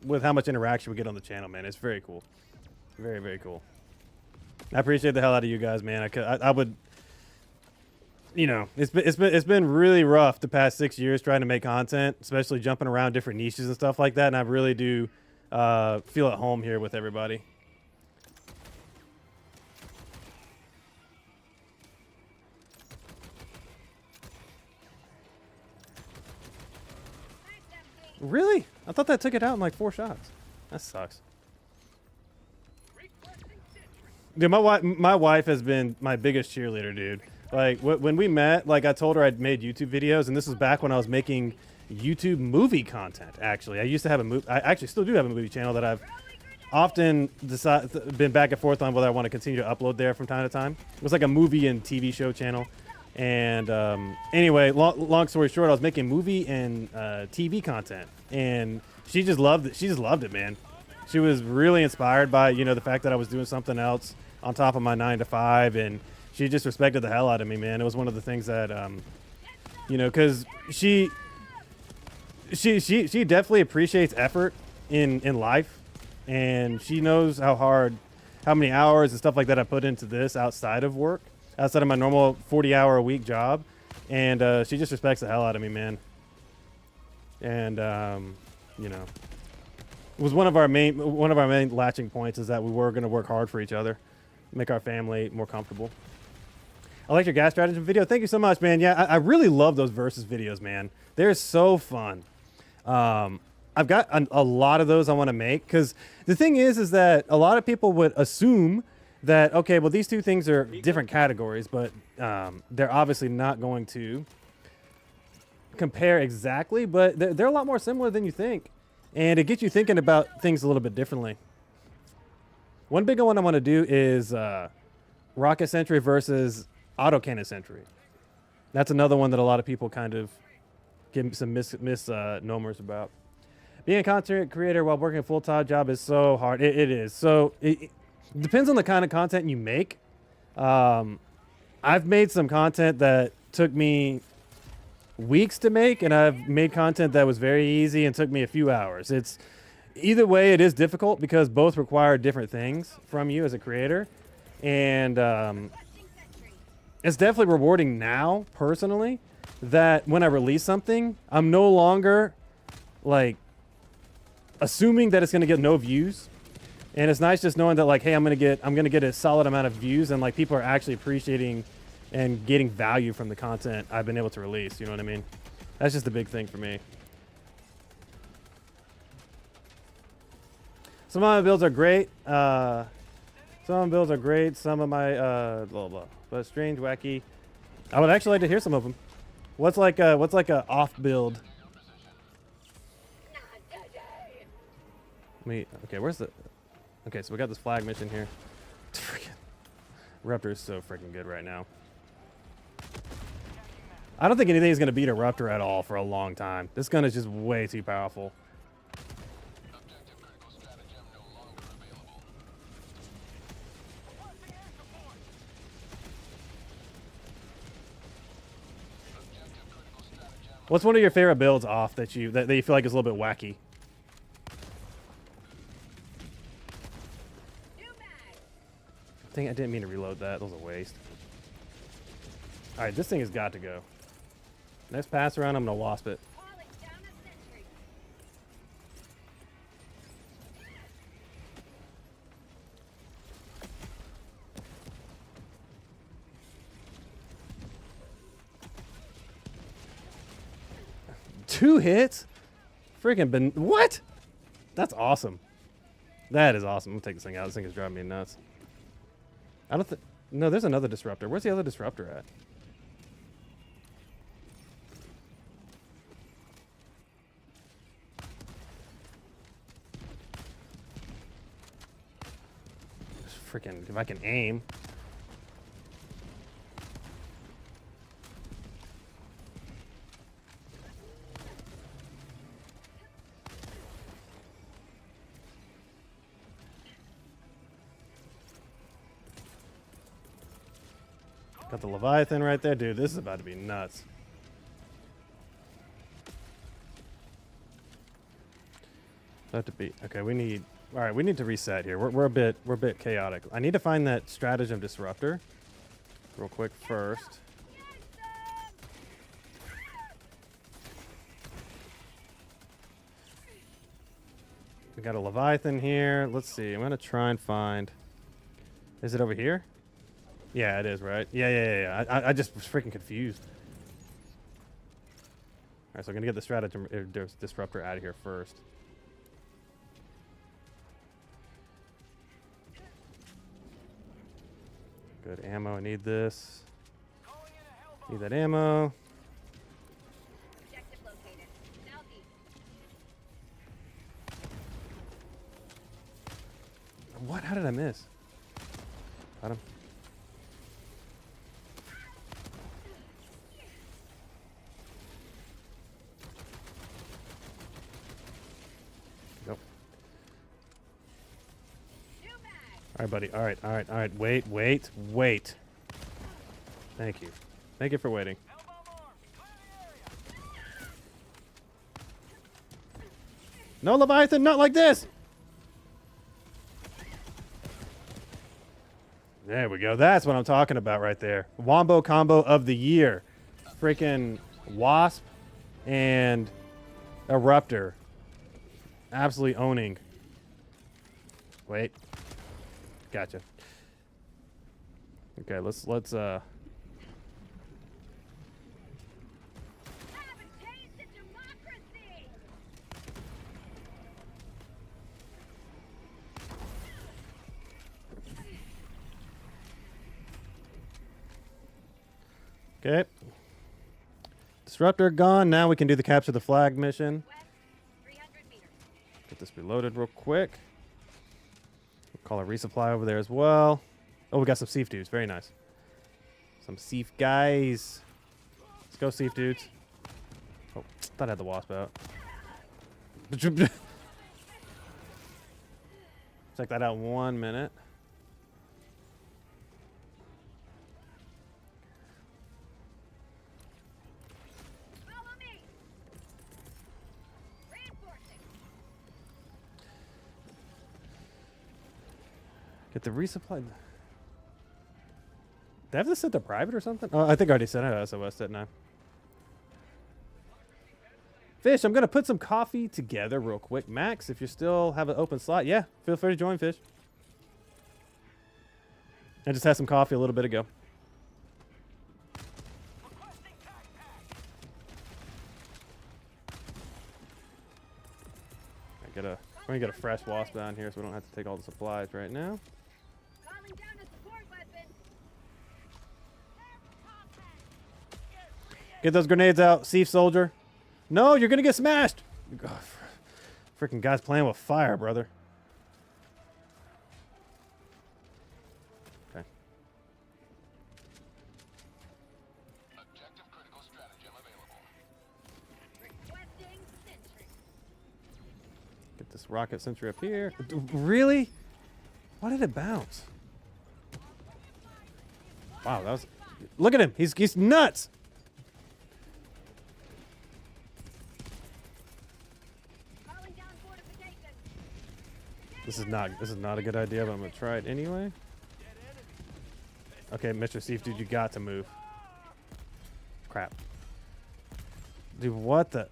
with how much interaction we get on the channel, man. It's very cool. Very, very cool. I appreciate the hell out of you guys, man. I would, you know, it's been really rough the past 6 years trying to make content, especially jumping around different niches and stuff like that, and I really do feel at home here with everybody. Really? I thought that took it out in like 4 shots. That sucks. Dude, my wife has been my biggest cheerleader, dude. Like when we met, like I told her I'd made YouTube videos, and this was back when I was making YouTube movie content. Actually, I used to have I actually still do have a movie channel that I've often been back and forth on whether I want to continue to upload there from time to time. It was like a movie and TV show channel. And anyway, long story short, I was making movie and TV content, and she just loved it. She just loved it, man. She was really inspired by, you know, the fact that I was doing something else on top of my 9-to-5, and she just respected the hell out of me, man. It was one of the things that, you know, because she definitely appreciates effort in life, and she knows how many hours and stuff like that I put into this outside of work. Outside of my normal 40-hour-a-week job, and she just respects the hell out of me, man. And you know, it was one of our main latching points is that we were going to work hard for each other, make our family more comfortable. I like your gas stratagem video. Thank you so much, man. Yeah, I really love those versus videos, man. They're so fun. I've got a lot of those I want to make because the thing is that a lot of people would assume that, okay, well, these two things are different categories, but they're obviously not going to compare exactly, but they're a lot more similar than you think. And it gets you thinking about things a little bit differently. One big one I want to do is rocket sentry versus autocannon sentry. That's another one that a lot of people kind of give some misnomers about. Being a content creator while working a full-time job is so hard. It is. So it depends on the kind of content you make. I've made some content that took me weeks to make, and I've made content that was very easy and took me a few hours. It's either way, it is difficult because both require different things from you as a creator. And it's definitely rewarding now, personally, that when I release something, I'm no longer like assuming that it's gonna get no views. And it's nice just knowing that, like, hey, I'm gonna get a solid amount of views, and like people are actually appreciating and getting value from the content I've been able to release. You know what I mean? That's just a big thing for me. Some of my builds are great. Some of my builds are great. Some of my blah blah. But strange, wacky. I would actually like to hear some of them. What's like a off build? Okay, where's the? Okay, so we got this flag mission here. Freaking Ruptor is so freaking good right now. I don't think anything is gonna beat a Ruptor at all for a long time. This gun is just way too powerful. Objective critical stratagem no longer available. Requesting air support. Objective critical stratagem. What's one of your favorite builds off that you feel like is a little bit wacky? Dang, I didn't mean to reload that. That was a waste. All right, this thing has got to go. Next pass around, I'm gonna wasp it. Calling down a sentry. Two hits? Freaking what? That's awesome. That is awesome. I'm gonna take this thing out. This thing is driving me nuts. I don't think. No, there's another disruptor. Where's the other disruptor at? Freaking, if I can aim. Got the Leviathan right there. Dude, this is about to be nuts. About to be. Okay, we need. All right, we need to reset here. We're a bit chaotic. I need to find that stratagem disruptor real quick first. We got a Leviathan here. Let's see. I'm gonna try and find. Is it over here? Yeah, it is, right? Yeah. I just was freaking confused. All right, so I'm gonna get the stratagem disruptor out of here first. Good ammo. I need this. Calling in a Hellbomb. Need that ammo. Objective located. Southeast. What? How did I miss? Got him. Nope. New mag. All right, buddy. All right. Wait. Thank you. Thank you for waiting. Hellbomb armed. Clear the area. No, Leviathan, not like this. There we go. That's what I'm talking about right there. Wombo combo of the year. Freaking Wasp and Eruptor. Absolutely owning. Wait. Gotcha. Okay, let's Haven't tasted democracy. Okay. Disruptor gone. Now we can do the capture the flag mission. West, 300 meters. Get this reloaded real quick. Call a resupply over there as well. Oh, we got some Seaf dudes. Very nice. Some Seaf guys. Let's go, Seaf dudes. Oh, thought I had the wasp out. Check that out in 1 minute. Follow me. Reinforcing. Get the resupply. Did I have this set to private or something? Oh, I think I already said it. SOS, didn't I? Fish, I'm going to put some coffee together real quick. Max, if you still have an open slot, yeah, feel free to join, Fish. I just had some coffee a little bit ago. We're going to get a fresh wasp down here so we don't have to take all the supplies right now. Calling down a support weapon. Get those grenades out, Seaf soldier. No, you're gonna get smashed. God, freaking guy's playing with fire, brother. Okay. Objective critical stratagem available. Requesting sentry. Get this rocket sentry up here. Really? Why did it bounce? Wow, that was. Look at him. He's nuts. Calling down fortifications. This is not a good idea, but I'm gonna try it anyway. Okay, Mr. Seaf, dude, you got to move. Crap. Dude, what the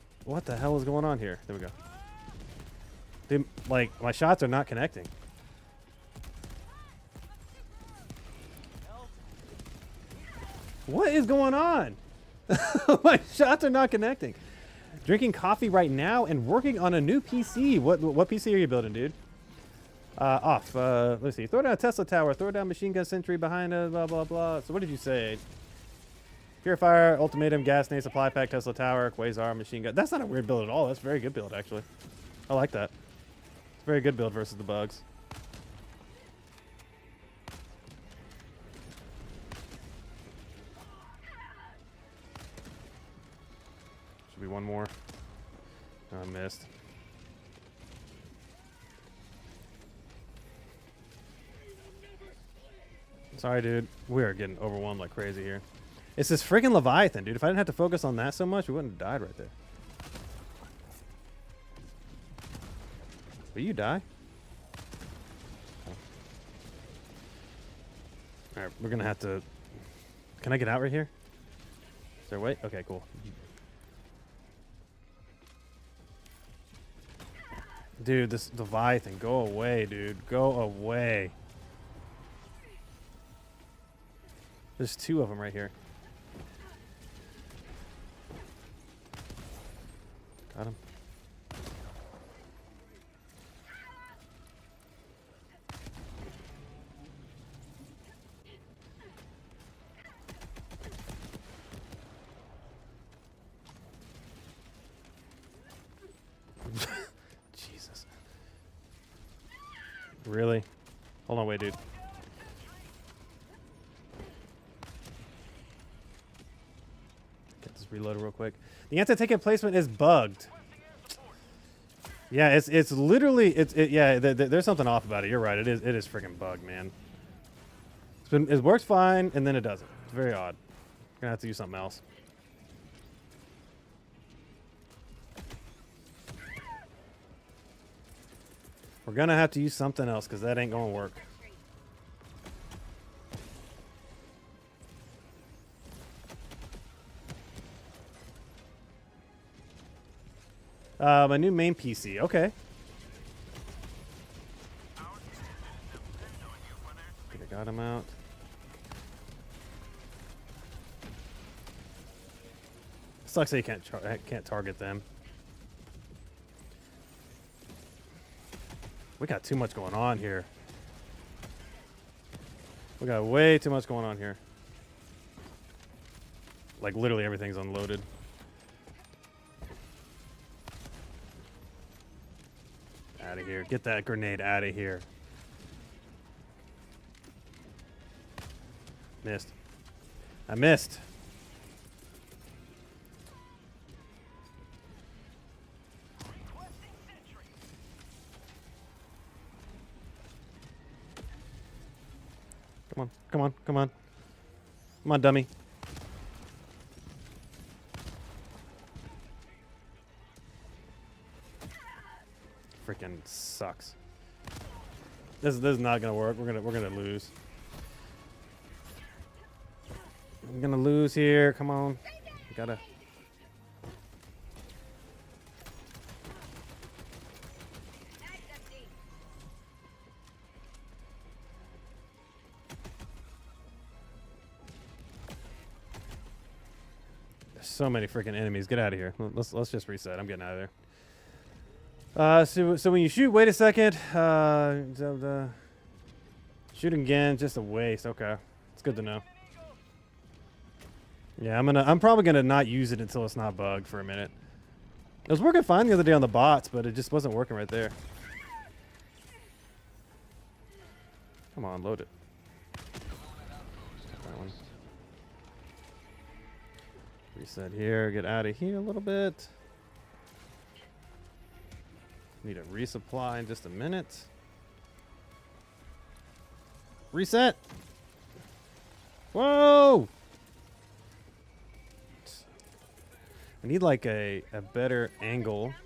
hell is going on here? There we go. Dude, like, my shots are not connecting. What is going on? My shots are not connecting. Drinking coffee right now and working on a new PC. What PC are you building, dude? Off. Let's see. Throw down a Tesla tower. Throw down machine gun sentry behind a blah, blah, blah. So what did you say? Purifier, ultimatum, gas nade, supply pack, Tesla tower, quasar, machine gun. That's not a weird build at all. That's a very good build, actually. I like that. It's a very good build versus the bugs. Should be one more. Oh, I missed. Sorry, dude. We are getting overwhelmed like crazy here. It's this freaking Leviathan, dude. If I didn't have to focus on that so much, we wouldn't have died right there. Will you die? Oh. Alright, we're gonna have to... Can I get out right here? Is there a way? Okay, cool. Dude, this Leviathan, go away, dude. Go away. There's two of them right here. Got him. Jesus. Really? Hold on, wait, dude. Get this reloaded real quick. The anti-tank emplacement is bugged. Yeah, it's literally there's something off about it. You're right. It is freaking bugged, man. It works fine and then it doesn't. It's very odd. Gonna have to use something else. We're gonna have to use something else because that ain't gonna work. My new main PC. Okay. I think I got him out. Sucks that you can't target them. We got too much going on here. We got way too much going on here. Like literally everything's unloaded. Out of here. Get that grenade out of here. Missed. I missed. Requesting sentry. Come on, come on, come on. Come on, dummy. Freaking sucks. This is not gonna work. We're gonna lose. I'm gonna lose here. Come on. Gotta. That's empty. There's so many freaking enemies. Get out of here. Let's just reset. I'm getting out of there. So when you shoot, wait a second. Shooting again, just a waste. Okay, it's good to know. Yeah, I'm probably gonna not use it until it's not bugged for a minute. It was working fine the other day on the bots, but it just wasn't working right there. Come on, load it. That one. Reset here. Get out of here a little bit. Need a resupply in just a minute. Reset. Whoa! I need like a better angle Down a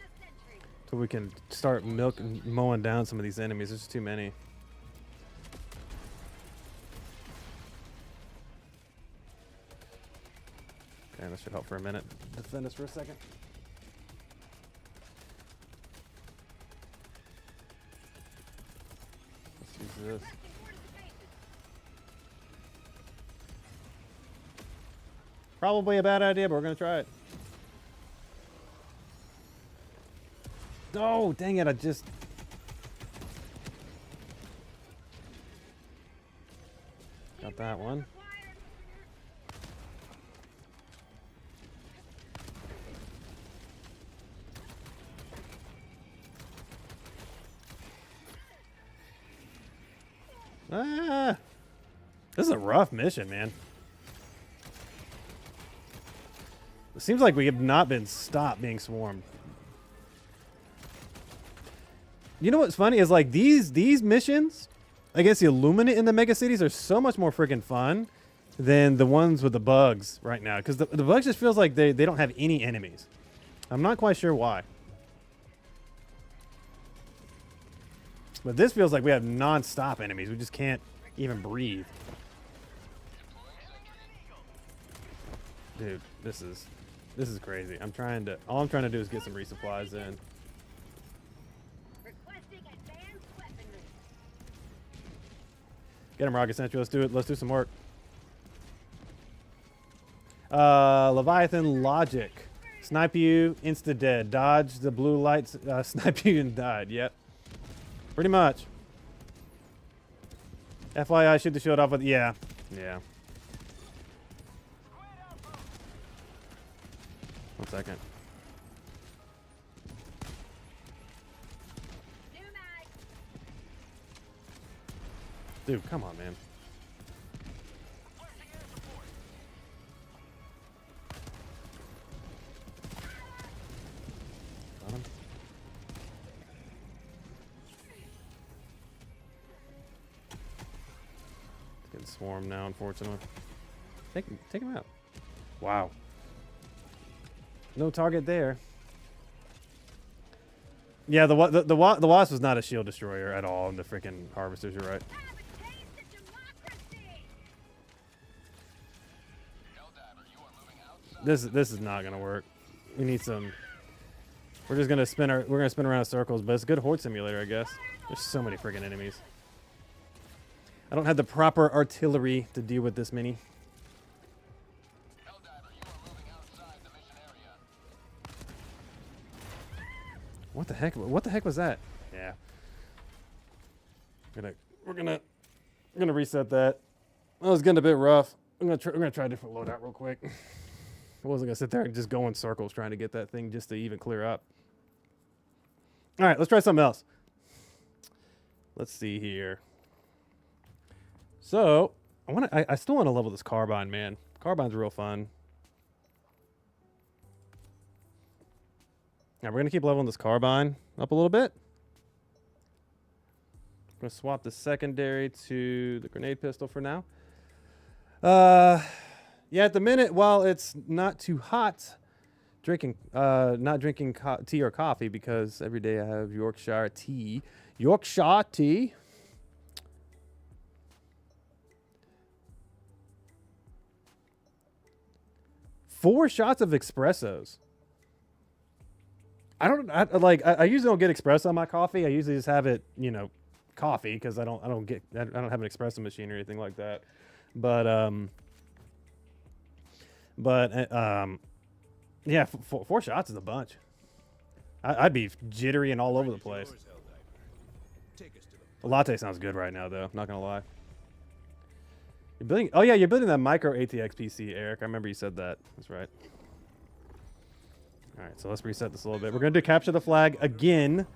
sentry. so we can start mowing down some of these enemies. There's just too many. Okay, that should help for a minute. Defend us for a second. Let's use this. Requesting fortifications. Probably a bad idea, but we're gonna try it. No, dang it! I just. Got that one. Required. Ah! This is a rough mission, man. It seems like we have not been stopped being swarmed. You know what's funny is like these missions against the Illuminate in the mega cities are so much more freaking fun than the ones with the bugs right now. Because the bugs just feels like they don't have any enemies. I'm not quite sure why. But this feels like we have non-stop enemies. We just can't even breathe. Dude, this is crazy. All I'm trying to do is get some resupplies in. Requesting advanced weaponry. Get him, Rocket Sentry. Let's do it. Let's do some work. Leviathan Logic. Snipe you, insta dead. Dodge the blue lights, snipe you and died. Yep. Pretty much. FYI, shoot the shield off with. Yeah. Yeah. 1 second. New mag. Dude, come on, man. Requesting air support. Got him. Getting swarmed now, unfortunately. Take him out. Wow. No target there. Yeah, the wasp was not a shield destroyer at all in the freaking harvesters. You're right. Have a taste of democracy. Helldiver, you are moving outside. This is not gonna work. We need some. We're just gonna spin around in circles, but it's a good horde simulator, I guess. There's so many freaking enemies. I don't have the proper artillery to deal with this many. Helldiver, you are moving outside the mission area. What the heck? What the heck was that? Yeah. We're gonna reset that. That was getting a bit rough. We're gonna try a different loadout real quick. I wasn't gonna sit there and just go in circles trying to get that thing just to even clear up. All right, let's try something else. Let's see here. So I still want to level this carbine, man. Carbine's real fun. Now we're gonna keep leveling this carbine up a little bit. I'm gonna swap the secondary to the grenade pistol for now. Yeah, at the minute, while it's not too hot, not drinking tea or coffee because every day I have Yorkshire tea. Yorkshire tea. Four shots of espressos. I usually don't get espresso on my coffee. I usually just have it, coffee because I don't have an espresso machine or anything like that. But yeah, four shots is a bunch. I'd be jittery and all over the place. A latte sounds good right now, though. Not gonna lie. You're building. Oh yeah, you're building that micro ATX PC, Eric. I remember you said that. That's right. All right, so let's reset this a little bit. We're going to do capture the flag again.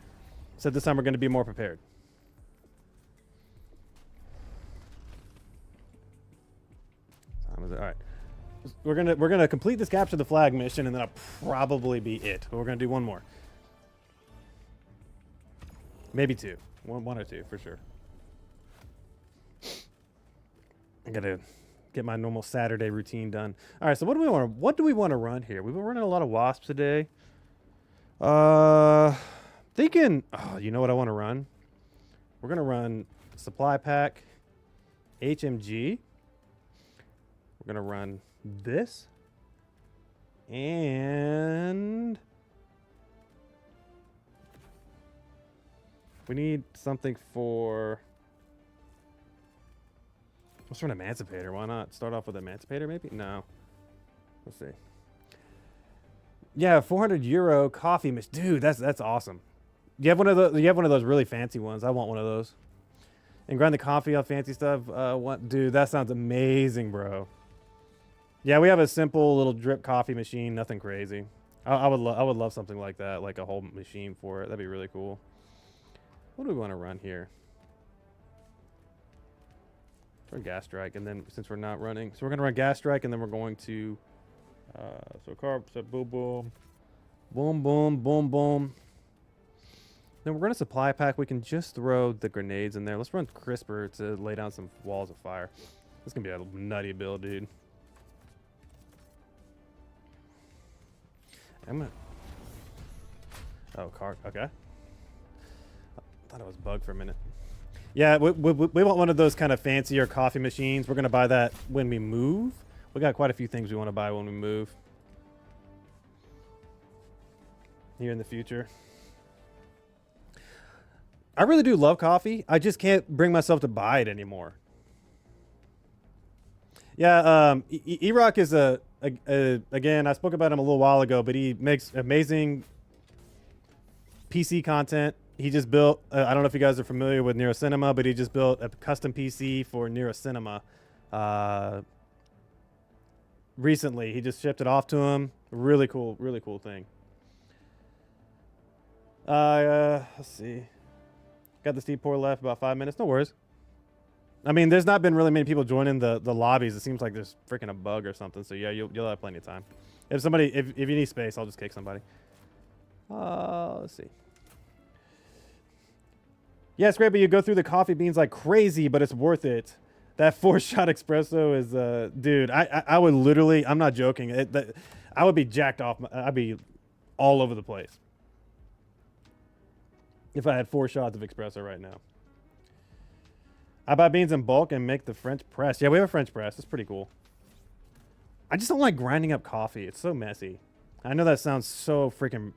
So this time we're going to be more prepared. Time is it? All right. We're gonna complete this capture the flag mission, and then that'll probably be it. But we're going to do one more. Maybe two. One or two for sure. I got to get my normal Saturday routine done. All right, so what do we want to run here? We've been running a lot of wasps today. Thinking, you know what I want to run? We're gonna run supply pack, HMG. We're gonna run this, and we need something for. Let's run Emancipator. Why not? Start off with Emancipator, maybe? No. Let's see. Yeah, 400 euro coffee machine. Dude, that's awesome. You have one of those really fancy ones. I want one of those. And grind the coffee off fancy stuff. Dude, that sounds amazing, bro. Yeah, we have a simple little drip coffee machine. Nothing crazy. I would love something like that, like a whole machine for it. That'd be really cool. What do we want to run here? Run gas strike, and then since we're not running, so we're gonna run gas strike, and then we're going to boom boom boom boom boom boom. Then we're gonna supply pack. We can just throw the grenades in there. Let's run crisper to lay down some walls of fire. This is gonna be a nutty build, dude. Okay. I thought it was bugged for a minute. Yeah, we want one of those kind of fancier coffee machines. We're going to buy that when we move. We got quite a few things we want to buy when we move. Here in the future. I really do love coffee. I just can't bring myself to buy it anymore. Yeah, E-Rock is again, I spoke about him a little while ago, but he makes amazing PC content. He just built, I don't know if you guys are familiar with Nero Cinema, but he just built a custom PC for Nero Cinema. Recently, he just shipped it off to him. Really cool thing. Let's see. Got the Steep Pour left, about 5 minutes. No worries. I mean, there's not been really many people joining the lobbies. It seems like there's freaking a bug or something. So yeah, you'll have plenty of time. If you need space, I'll just kick somebody. Let's see. Yeah, it's great, but you go through the coffee beans like crazy, but it's worth it. That 4-shot espresso is, dude, I would literally, I'm not joking. I would be jacked off. I'd be all over the place if I had 4 shots of espresso right now. I buy beans in bulk and make the French press. Yeah, we have a French press. It's pretty cool. I just don't like grinding up coffee. It's so messy. I know that sounds so freaking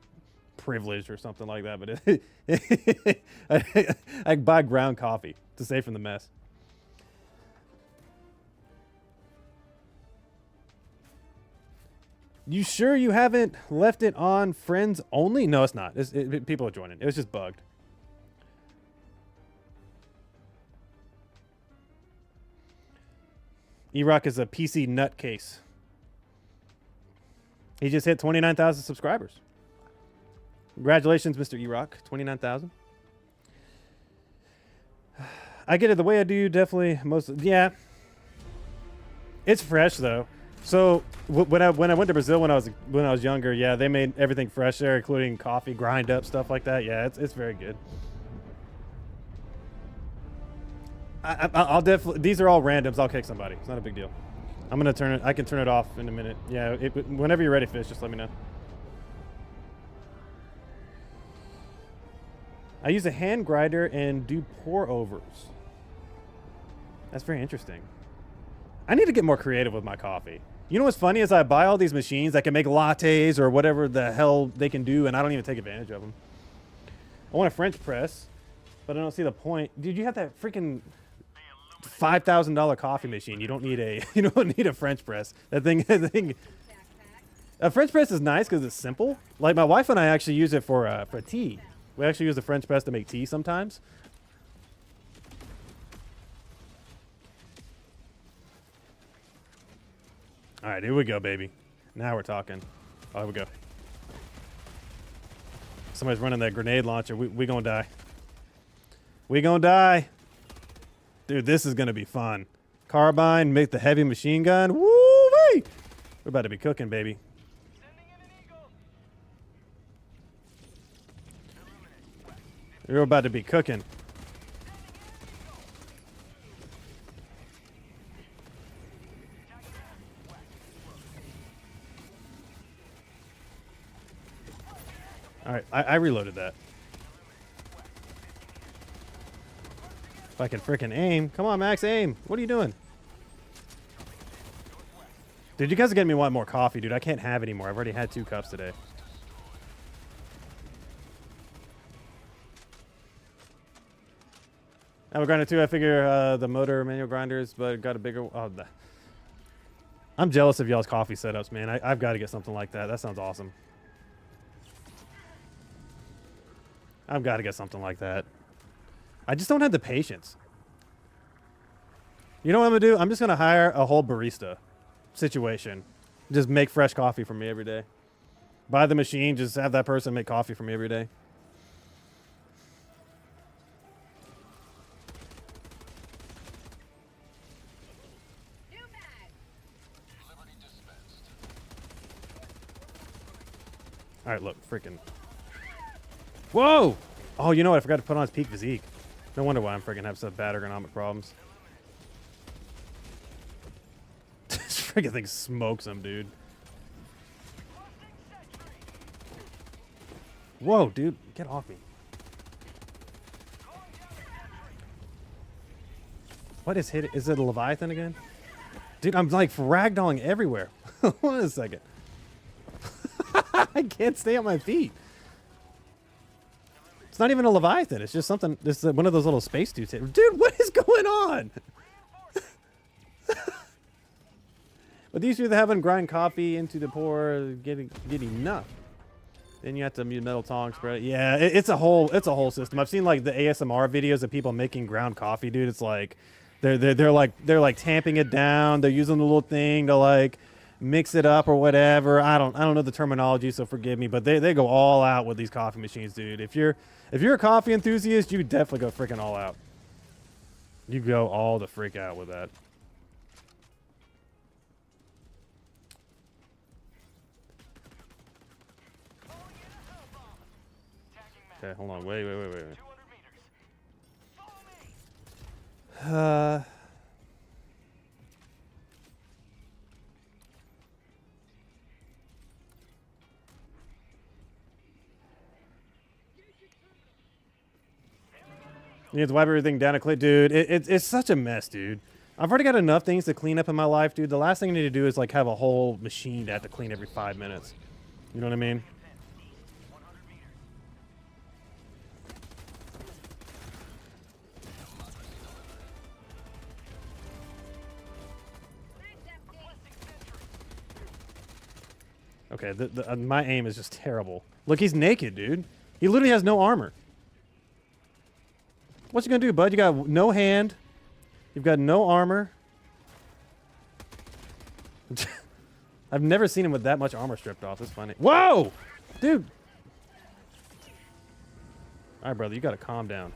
privileged or something like that, but I buy ground coffee to save from the mess. You sure you haven't left it on friends only? No, it's not. People are joining. It was just bugged. E-Rock is a PC nutcase. He just hit 29,000 subscribers. Congratulations, Mr. E-Rock. 29,000. I get it the way I do, definitely. Yeah. It's fresh though. So when I went to Brazil when I was younger, yeah, they made everything fresh there, including coffee, grind up stuff like that. Yeah, it's very good. I'll definitely. These are all randoms. I'll kick somebody. It's not a big deal. I'm gonna turn it. I can turn it off in a minute. Yeah. Whenever you're ready, Fish, just let me know. I use a hand grinder and do pour overs. That's very interesting. I need to get more creative with my coffee. You know what's funny is I buy all these machines that can make lattes or whatever the hell they can do, and I don't even take advantage of them. I want a French press, but I don't see the point. Dude, you have that freaking $5,000 coffee machine. You don't need a French press. That thing. A French press is nice because it's simple. Like my wife and I actually use it for tea. We actually use the French press to make tea sometimes. All right, here we go, baby. Now we're talking. Oh, here we go. Somebody's running that grenade launcher. We gonna die. We gonna die. Dude, this is gonna be fun. Carbine, make the heavy machine gun. Woo-wee! We're about to be cooking, baby. We're about to be cooking. All right, I reloaded that. If I can frickin' aim. Come on, Max, aim. What are you doing? Dude, you guys are getting me wanting more coffee, dude. I can't have any more. I've already had 2 cups today. Now we're grinder too. I figure the motor manual grinders, but got a bigger. Oh, I'm jealous of y'all's coffee setups, man. I've got to get something like that. That sounds awesome. I've got to get something like that. I just don't have the patience. You know what I'm gonna do? I'm just gonna hire a whole barista situation. Just make fresh coffee for me every day. Buy the machine. Just have that person make coffee for me every day. All right, look, freaking. Whoa! Oh, you know what? I forgot to put on his peak physique. No wonder why I'm freaking have such bad ergonomic problems. This freaking thing smokes him, dude. Whoa, dude, get off me. What is hit? Is it a Leviathan again? Dude, I'm like ragdolling everywhere. Hold on a second. I can't stay on my feet. It's not even a Leviathan. It's just something. This is one of those little space dudes. Dude, what is going on? But these two that haven't grind coffee into the pour, get enough. Then you have to use metal tongs, spread it. Yeah, it's a whole system. I've seen like the ASMR videos of people making ground coffee, dude. It's like they're like tamping it down. They're using the little thing to like mix it up or whatever. I don't know the terminology, so forgive me, but they go all out with these coffee machines, dude. If you're a coffee enthusiast, you definitely go freaking all out. You go all the freak out with that. Okay, hold on. Wait. You have to wipe everything down and clean. Dude, it's such a mess, dude. I've already got enough things to clean up in my life, dude. The last thing I need to do is like have a whole machine to have to clean every 5 minutes. You know what I mean? Okay, my aim is just terrible. Look, he's naked, dude. He literally has no armor. What you gonna do, bud? You got no hand. You've got no armor. I've never seen him with that much armor stripped off. That's funny. Whoa! Dude! Alright, brother, you gotta calm down.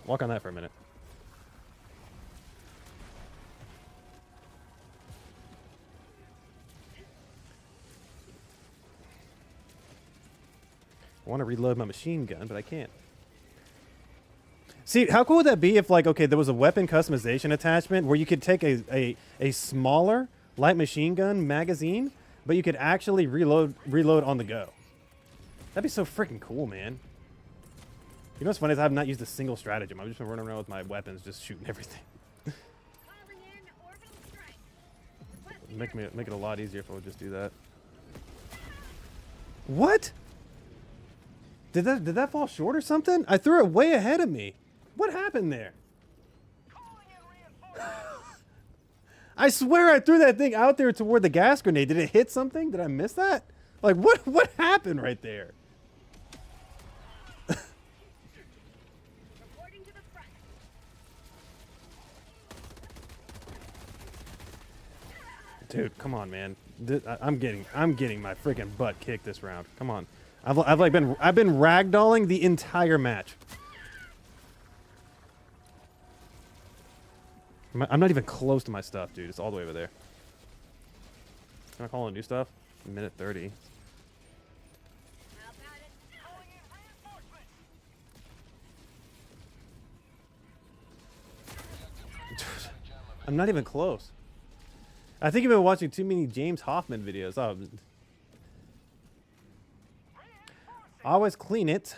Walk on that for a minute. I want to reload my machine gun, but I can't. See, how cool would that be if, like, okay, there was a weapon customization attachment where you could take a smaller light machine gun magazine, but you could actually reload on the go. That'd be so freaking cool, man. You know what's funny is I have not used a single stratagem. I've just been running around with my weapons, just shooting everything. Calling in orbital strike. Make it a lot easier if I would just do that. What? Did that fall short or something? I threw it way ahead of me. What happened there? I swear I threw that thing out there toward the gas grenade. Did it hit something? Did I miss that? Like, what happened right there? Reporting to the front. Dude, come on, man. I'm getting my freaking butt kicked this round. Come on. I've been ragdolling the entire match. I'm not even close to my stuff, dude. It's all the way over there. Can I call in new stuff? Minute 30. How about it? Calling in reinforcements. I'm not even close. I think you've been watching too many James Hoffman videos. Oh. Always clean it.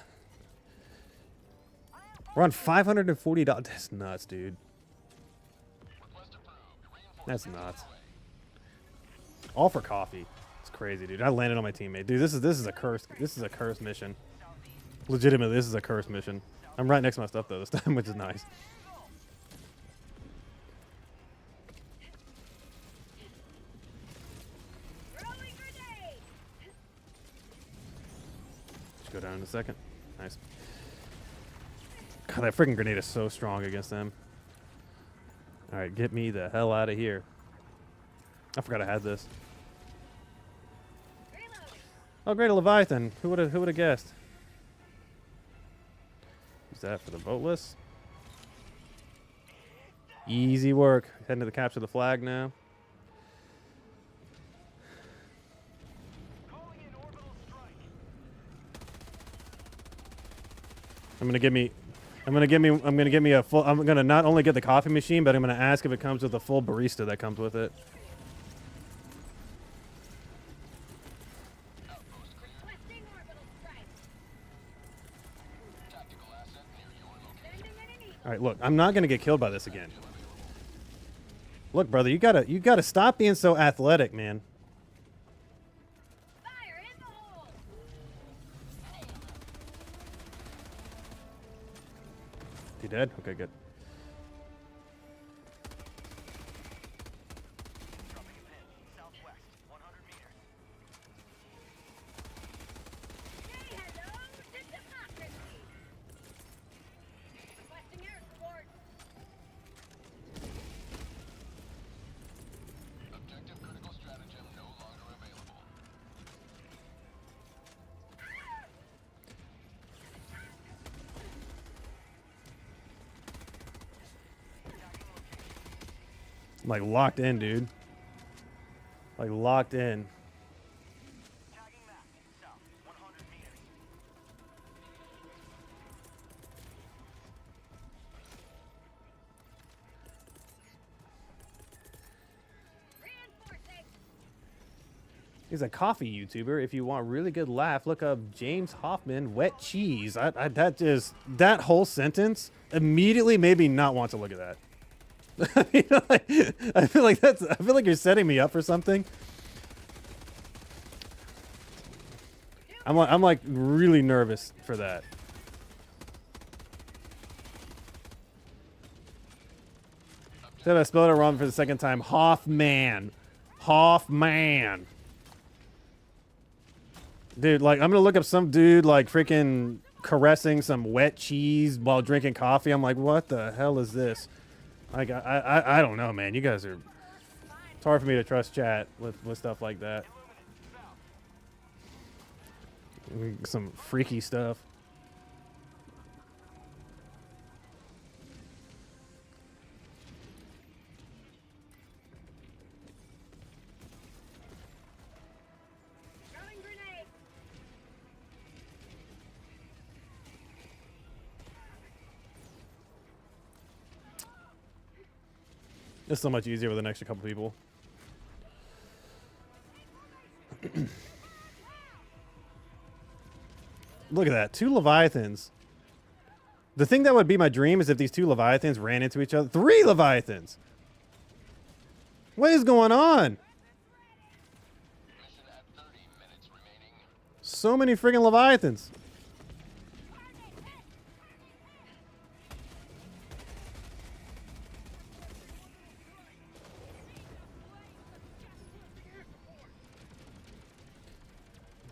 We're on $540. That's nuts, dude. That's nuts. All for coffee. It's crazy, dude. I landed on my teammate. Dude, this is a curse. This is a cursed mission. Legitimately, this is a cursed mission. I'm right next to my stuff though this time, which is nice. Throwing grenade. Just go down in a second. Nice. God, that freaking grenade is so strong against them. All right, get me the hell out of here. I forgot I had this. Reloading. Oh, great, a Leviathan. Who would have guessed? Use that for the boatless. Easy work. Heading to the capture the flag now. Calling in orbital strike. I'm gonna not only get the coffee machine, but I'm gonna ask if it comes with a full barista that comes with it. Requesting orbital strike. Sending enemy. All right, look, I'm not gonna get killed by this again. Look, brother, you gotta stop being so athletic, man. Fire in the hole. You dead? Okay, good. Dropping a pin. Southwest. 100 meters. Say hello to democracy. Requesting air support. Objective critical stratagem no longer available. Like locked in, dude. Like locked in. Tagging map. South. 100 meters. Reinforcing. He's a coffee YouTuber. If you want a really good laugh, look up James Hoffman wet cheese. That whole sentence immediately made me not want to look at that. I feel like you're setting me up for something. I'm like really nervous for that. Said I spelled it wrong for the second time. Hoffman. Hoffman. Dude, like, I'm gonna look up some dude, like, freaking caressing some wet cheese while drinking coffee. I'm like, what the hell is this? Like, I don't know, man. You guys are... It's hard for me to trust chat with stuff like that. Some freaky stuff. Throwing grenade. It's so much easier with an extra couple people. Look at that. 2 Leviathans. The thing that would be my dream is if these 2 Leviathans ran into each other. 3 Leviathans! What is going on? Mission at 30 minutes remaining. So many friggin' Leviathans.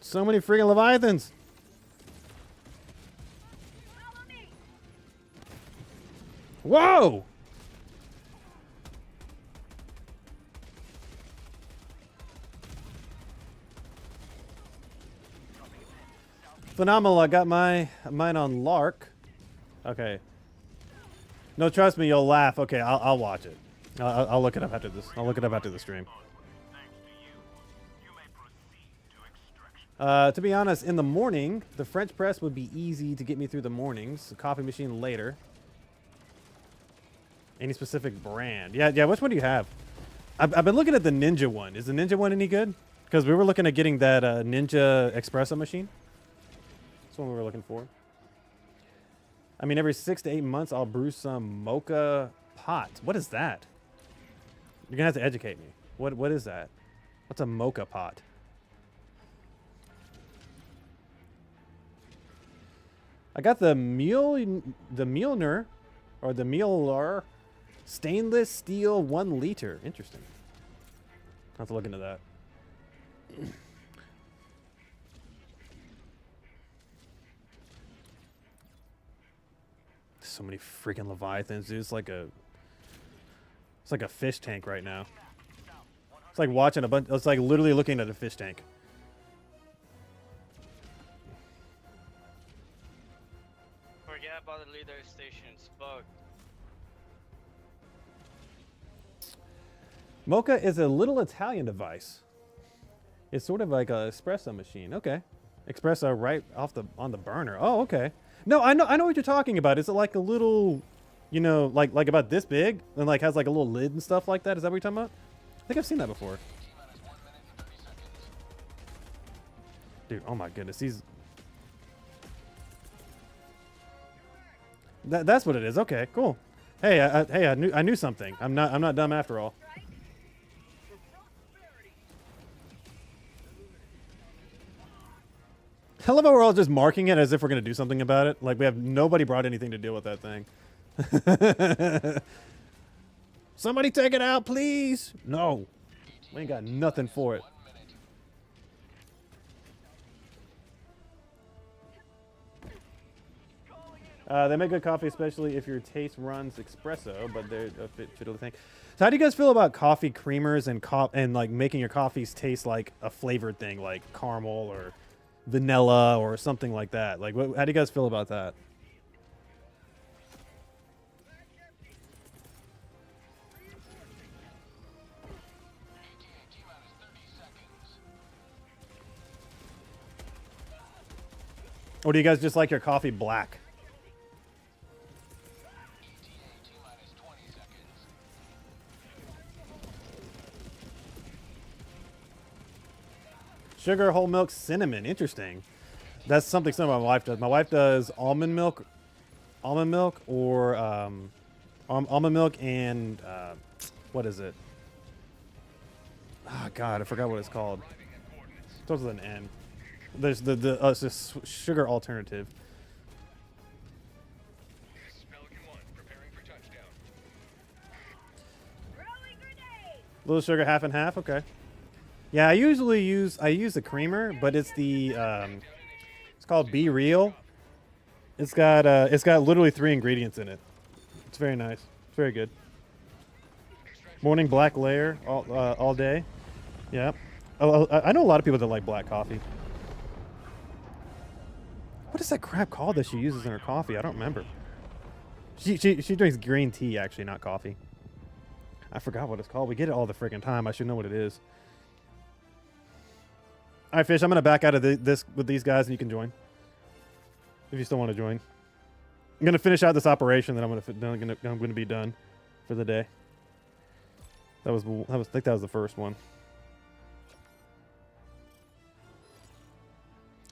So many friggin' Leviathans. Follow me. Whoa! Phenomenal. I got mine on Lark. Okay. No, trust me, you'll laugh. Okay, I'll watch it. I'll look it up after this. I'll look it up after the stream. Thanks to you. You may proceed to extraction. To be honest, in the morning, the French press would be easy to get me through the mornings. The coffee machine later. Any specific brand? Yeah. Which one do you have? I've been looking at the Ninja one. Is the Ninja one any good? Because we were looking at getting that Ninja espresso machine. That's what we were looking for. I mean, every 6 to 8 months, I'll brew some mocha pot. What is that? You're gonna have to educate me. What is that? What's a mocha pot? I got the Mueller stainless steel 1 liter. Interesting. I'll have to look into that. So many freaking Leviathans, dude. It's like a fish tank right now. It's like watching a bunch. It's like literally looking at a fish tank. Forget about the leader stations. Bug. Mocha is a little Italian device. It's sort of like a espresso machine. Okay, espresso right on the burner. Oh, okay. No, I know what you're talking about. Is it like a little, you know, like about this big and like has like a little lid and stuff like that? Is that what you're talking about? I think I've seen that before. Dude, oh my goodness, these. That's what it is. Okay, cool. Hey, I knew something. I'm not dumb after all. I love how we're all just marking it as if we're going to do something about it. Like, we have nobody brought anything to deal with that thing. Somebody take it out, please. No. We ain't got nothing for it. They make good coffee, especially if your taste runs espresso, but they're a bit fiddly thing. So how do you guys feel about coffee creamers and like making your coffees taste like a flavored thing, like caramel or vanilla or something like that? Like, how do you guys feel about that? Or do you guys just like your coffee black? Sugar, whole milk, cinnamon. Interesting. That's something my wife does. My wife does almond milk or almond milk and what is it? Oh God, I forgot what it's called. It starts with an N. There's it's this sugar alternative. Pelican 1, preparing for touchdown. Throwing grenade. Little sugar, half and half. Okay. Yeah, I usually use the creamer, but it's the it's called Be Real. It's got literally 3 ingredients in it. It's very nice. It's very good. Morning black layer all day. Yeah. Oh, I know a lot of people that like black coffee. What is that crap called that she uses in her coffee? I don't remember. She drinks green tea, actually, not coffee. I forgot what it's called. We get it all the friggin' time. I should know what it is. All right, Fish, I'm going to back out of this with these guys, and you can join. If you still want to join. I'm going to finish out this operation, then I'm going to be done for the day. I think that was the first one.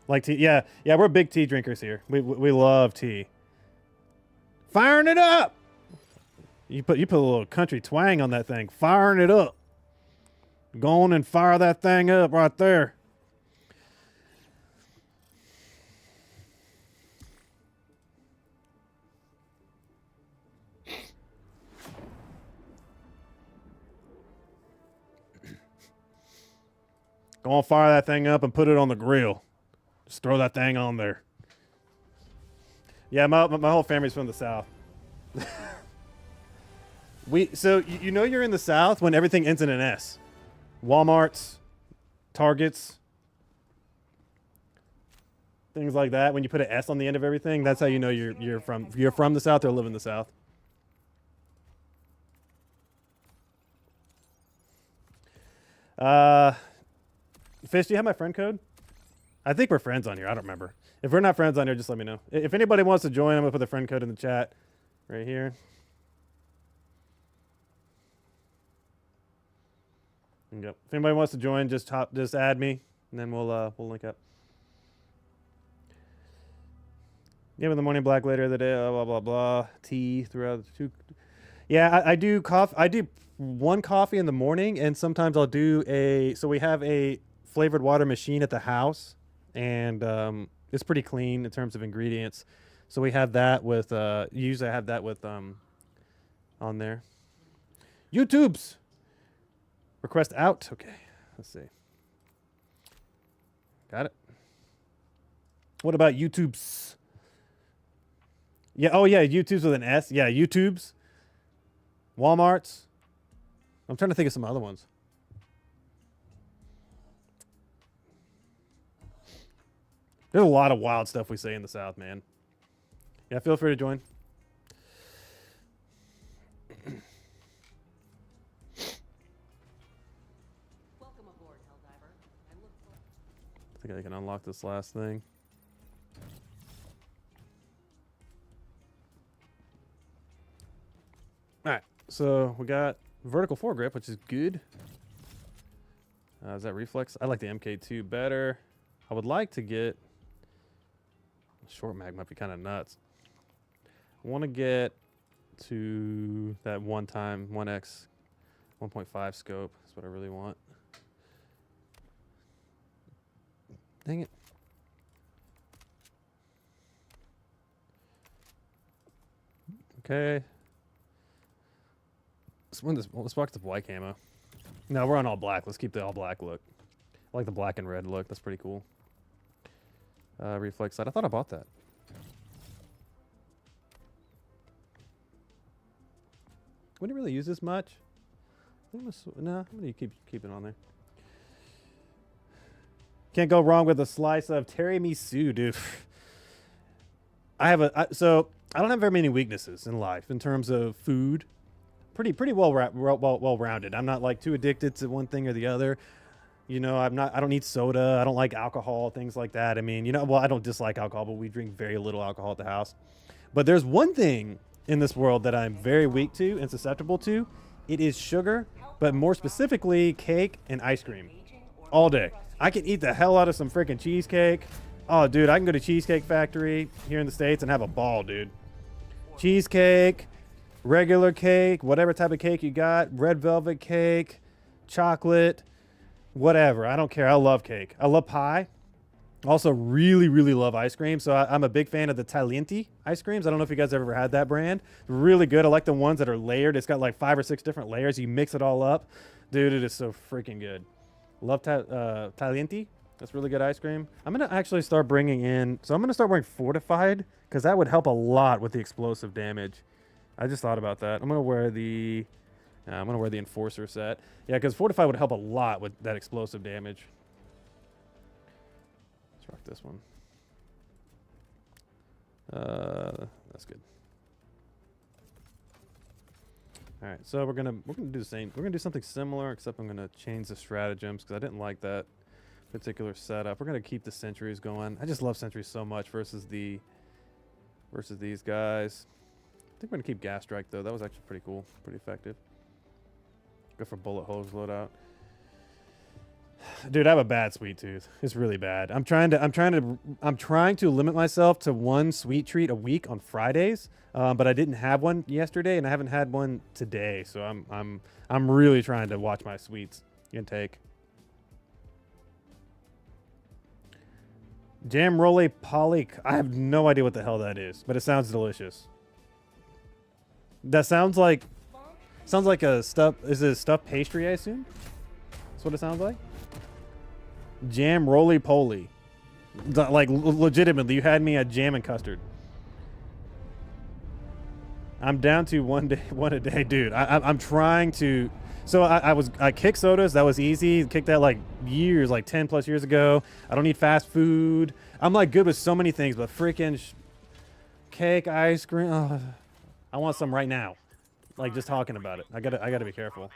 Like tea, yeah, we're big tea drinkers here. We love tea. Firing it up. You put a little country twang on that thing. Firing it up. Go on and fire that thing up right there. Go on, fire that thing up and put it on the grill. Just throw that thing on there. Yeah, my whole family's from the South. So you know you're in the South when everything ends in an S. Walmarts, Targets, things like that. When you put an S on the end of everything, that's how you know you're from the South or live in the South. Fish, do you have my friend code? I think we're friends on here. I don't remember. If we're not friends on here, just let me know. If anybody wants to join, I'm gonna put the friend code in the chat right here. If anybody wants to join, just add me, and then we'll link up. Yeah, in the morning, black later of the day, blah blah blah. Tea throughout the two. Yeah, I do coffee. I do one coffee in the morning, and sometimes I'll do a. So we have a flavored water machine at the house, and it's pretty clean in terms of ingredients. So we have that with. Usually I have that with on there. YouTube's. Request out. Okay, let's see. Got it. What about YouTube's? Yeah. Oh yeah, YouTube's with an S. Yeah, YouTube's. Walmart's. I'm trying to think of some other ones. There's a lot of wild stuff we say in the South, man. Yeah, feel free to join. I think I can unlock this last thing. Alright, so we got vertical foregrip, which is good. Is that reflex? I like the MK2 better. I would like to get... Short mag might be kind of nuts. I want to get to that 1x 1.5 scope. That's what I really want. Dang it. Okay. Let's box the white camo. No, we're on all black. Let's keep the all black look. I like the black and red look. That's pretty cool. Reflex sight. I thought I bought that. Wouldn't really use this much. I think I'm gonna keep it on there. Can't go wrong with a slice of tiramisu, dude. So I don't have very many weaknesses in life in terms of food. Pretty well rounded. I'm not like too addicted to one thing or the other. You know, I don't need soda. I don't like alcohol, things like that. I mean, I don't dislike alcohol, but we drink very little alcohol at the house. But there's one thing in this world that I'm very weak to and susceptible to. It is sugar, but more specifically cake and ice cream all day. I can eat the hell out of some freaking cheesecake. Oh, dude, I can go to Cheesecake Factory here in the States and have a ball, dude. Cheesecake, regular cake, whatever type of cake you got, red velvet cake, chocolate, whatever. I don't care. I love cake. I love pie. Also really, really love ice cream. So I'm a big fan of the Taglienti ice creams. I don't know if you guys have ever had that brand. Really good. I like the ones that are layered. It's got like 5 or 6 different layers. You mix it all up. Dude, it is so freaking good. Love Taglienti. That's really good ice cream. I'm going to actually start bringing in... So I'm going to start wearing Fortified because that would help a lot with the explosive damage. I just thought about that. I'm going to wear the... I'm going to wear the Enforcer set. Yeah, because Fortified would help a lot with that explosive damage. Let's rock this one. That's good. All right, so we're gonna do the same. We're gonna do something similar, except I'm gonna change the stratagems because I didn't like that particular setup. We're gonna keep the sentries going. I just love sentries so much versus these guys. I think we're gonna keep gas strike though. That was actually pretty cool, pretty effective. Go for bullet holes loadout. Dude, I have a bad sweet tooth. It's really bad. I'm trying to limit myself to one sweet treat a week on Fridays. But I didn't have one yesterday, and I haven't had one today. So I'm really trying to watch my sweets intake. Jam rolle poly. I have no idea what the hell that is, but it sounds delicious. That sounds like a stuff. Is it a stuffed pastry? I assume. That's what it sounds like. Jam roly poly. Like legitimately, you had me at jam and custard. I'm down to one a day, dude. I'm trying to. So I kicked sodas. That was easy. Kicked that like years, like 10 plus years ago. I don't need fast food. I'm like good with so many things, but freaking cake, ice cream. Oh, I want some right now. Like just talking about it. I gotta be careful.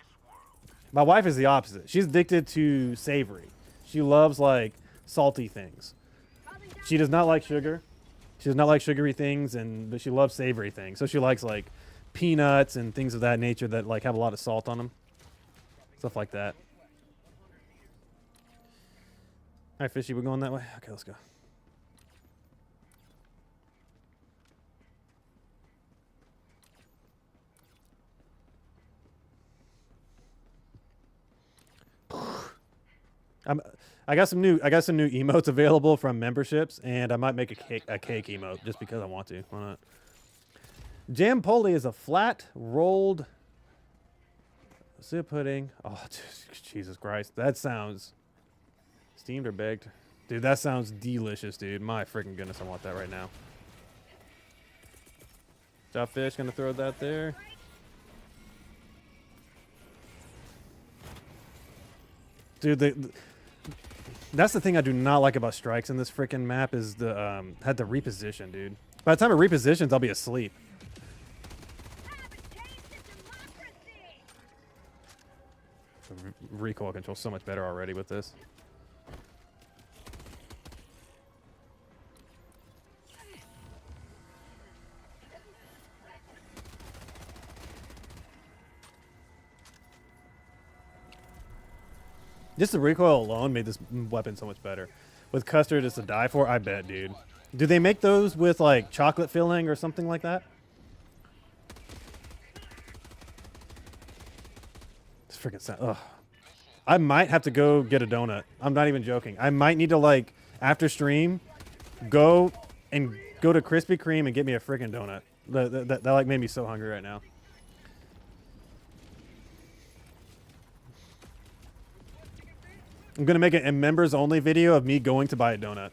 My wife is the opposite. She's addicted to savory. She loves like salty things. She does not like sugar. She does not like sugary things, but she loves savory things. So she likes like peanuts and things of that nature that like have a lot of salt on them. Stuff like that. All right, Fishy, we're going that way? Okay, let's go. I got some new emotes available from memberships, and I might make a cake emote just because I want to. Why not? Jam poli is a flat rolled soup pudding. Oh, Jesus Christ, that sounds steamed or baked, dude. That sounds delicious, dude. My freaking goodness, I want that right now. Job fish, gonna throw that there. Dude, that's the thing I do not like about strikes in this freaking map is the had to reposition, dude. By the time it repositions, I'll be asleep. Recoil control so much better already with this. Just the recoil alone made this weapon so much better. With custard, it's to die for, I bet, dude. Do they make those with like chocolate filling or something like that? This freaking sound. Ugh. I might have to go get a donut. I'm not even joking. I might need to like after stream, go to Krispy Kreme and get me a freaking donut. That like made me so hungry right now. I'm gonna make a members only video of me going to buy a donut.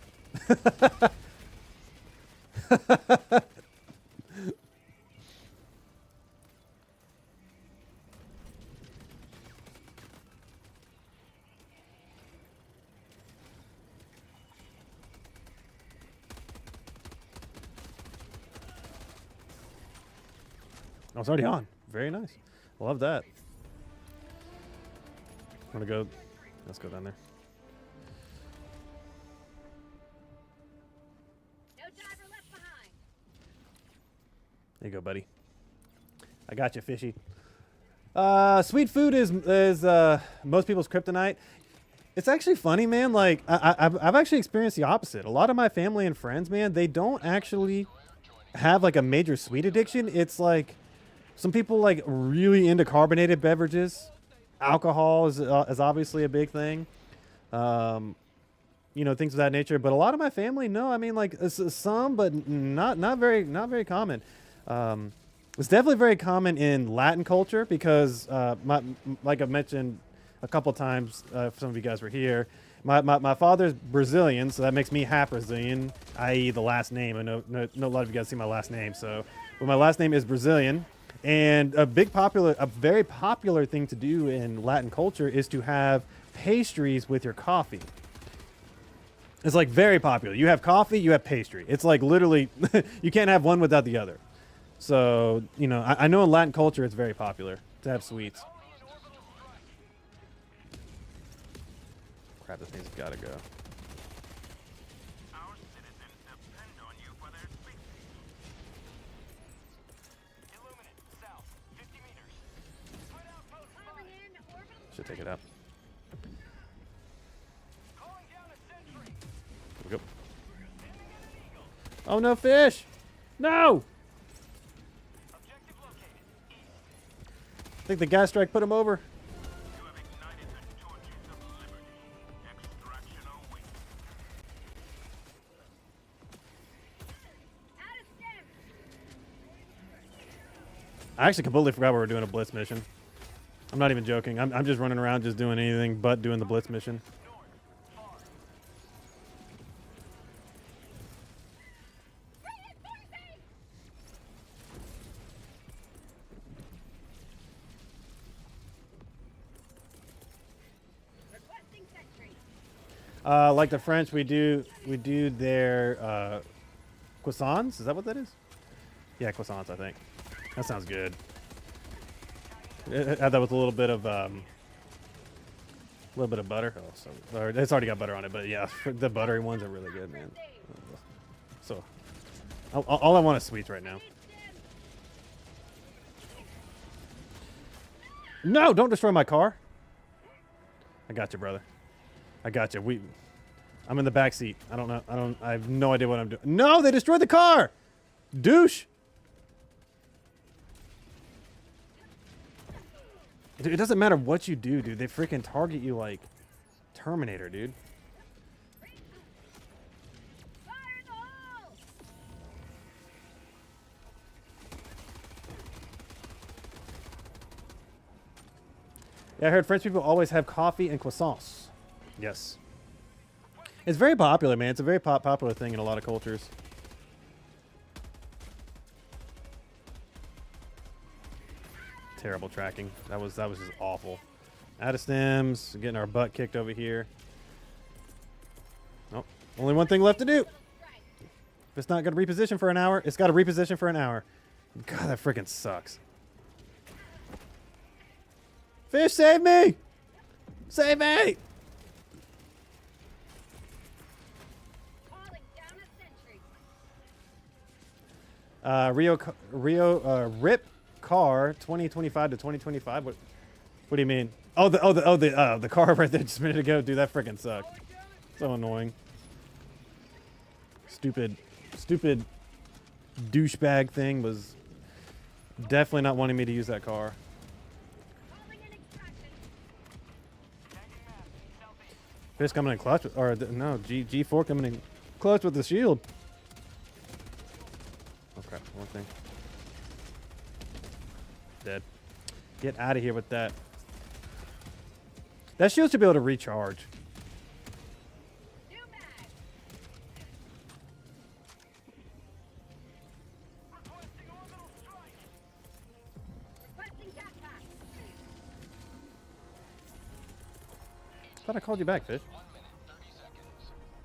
Oh, it's already on. Very nice. Love that. Wanna go? Let's go down there. No diver left behind. There you go, buddy. I got you, Fishy. Sweet food is most people's kryptonite. It's actually funny, man. Like I've actually experienced the opposite. A lot of my family and friends, man, they don't actually have like a major sweet addiction. It's like some people like really into carbonated beverages. Alcohol is obviously a big thing. You know, things of that nature. But a lot of my family, no. I mean, like some, but not very common. It's definitely very common in Latin culture because, like I've mentioned a couple times, if some of you guys were here, my father's Brazilian, so that makes me half Brazilian, i.e. the last name. I know a lot of you guys see my last name, so but my last name is Brazilian. And a very popular thing to do in Latin culture is to have pastries with your coffee. It's like very popular. You have coffee, you have pastry. It's like literally, you can't have one without the other. So, you know, I know in Latin culture it's very popular to have sweets. Crap, this thing's gotta go. Our citizens depend on you for their safety. Illuminate, south, 50 meters. Spread out post Calling in take it out. Calling down a sentry. Here we go. Oh no, fish! No! Objective located. I think the gas strike put him over. You have ignited the torches of liberty. Extraction awaits. Out of stem. I actually completely forgot we were doing a blitz mission. I'm not even joking. I'm just running around just doing anything but doing the blitz mission. Reinforcing. Requesting sentry. Like the French, we do their croissants. Is that what that is? Yeah, croissants. I think that sounds good. Add that with a little bit of butter. Oh, so or it's already got butter on it, but yeah, the buttery ones are really good, man. So, all I want is sweets right now. No, don't destroy my car. I got you, brother. I got you. I'm in the back seat. I don't know. I have no idea what I'm doing. No, they destroyed the car. Douche. Dude, it doesn't matter what you do, dude. They freaking target you like Terminator, dude. Fire in the hole. Yeah, I heard French people always have coffee and croissants. Yes. It's very popular, man. It's a very popular thing in a lot of cultures. Terrible tracking. That was just awful. Out of stems, getting our butt kicked over here. Nope. Only one thing left to do. If it's not going to reposition for an hour, it's got to reposition for an hour. God, that freaking sucks. Fish, save me! Save me! Calling down a sentry. RIP car 2025 to 2025. What do you mean? The car right there just a minute ago. Dude, that freaking sucked. So annoying. Stupid douchebag thing was definitely not wanting me to use that car. Calling in extraction. Fish coming in clutch, or no, G4 coming in clutch with the shield. Oh crap, one thing. Dead. Get out of here with that. That shield should be able to recharge. New mag. Requesting orbital strike. Requesting gas pack. Thought I called you back, Fish.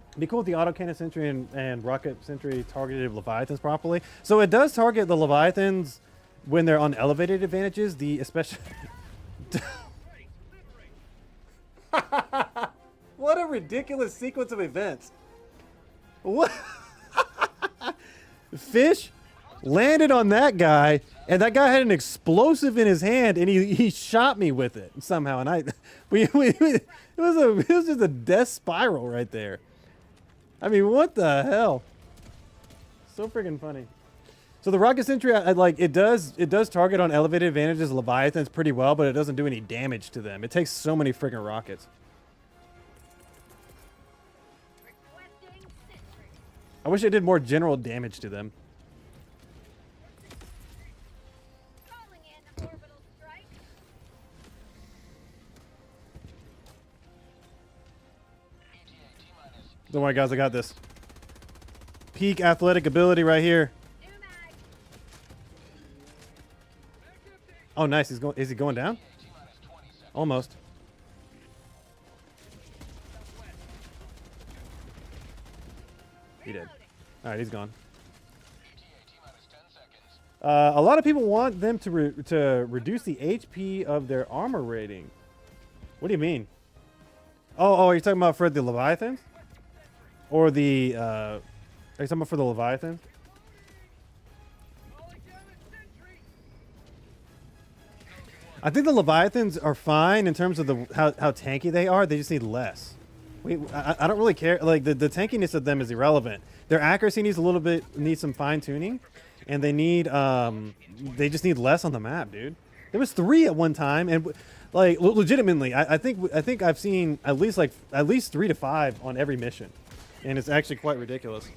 It'd be cool if the autocannon sentry and rocket sentry targeted Leviathans properly. So it does target the Leviathans when they're on elevated advantages. The especially. What a ridiculous sequence of events. What? Fish landed on that guy, and that guy had an explosive in his hand, and he shot me with it somehow. And it was just a death spiral right there. I mean, what the hell? So freaking funny. So the rocket sentry, it does target on elevated advantages Leviathans pretty well, but it doesn't do any damage to them. It takes so many freaking rockets. Requesting sentry. I wish it did more general damage to them. Calling in orbital strike. Don't worry, guys. I got this. Peak athletic ability right here. New mag. Oh, nice. Is he going down? Almost. He did. All right, he's gone. A lot of people want them to reduce the HP of their armor rating. What do you mean? Oh, are you talking about for the Leviathans? Or the, are you talking about for the Leviathans? I think the Leviathans are fine in terms of how tanky they are. They just need less. I don't really care. Like the tankiness of them is irrelevant. Their accuracy needs some fine tuning, and they just need less on the map, dude. There was 3 at one time, and like legitimately, I think I've seen at least 3 to 5 on every mission, and it's actually quite ridiculous.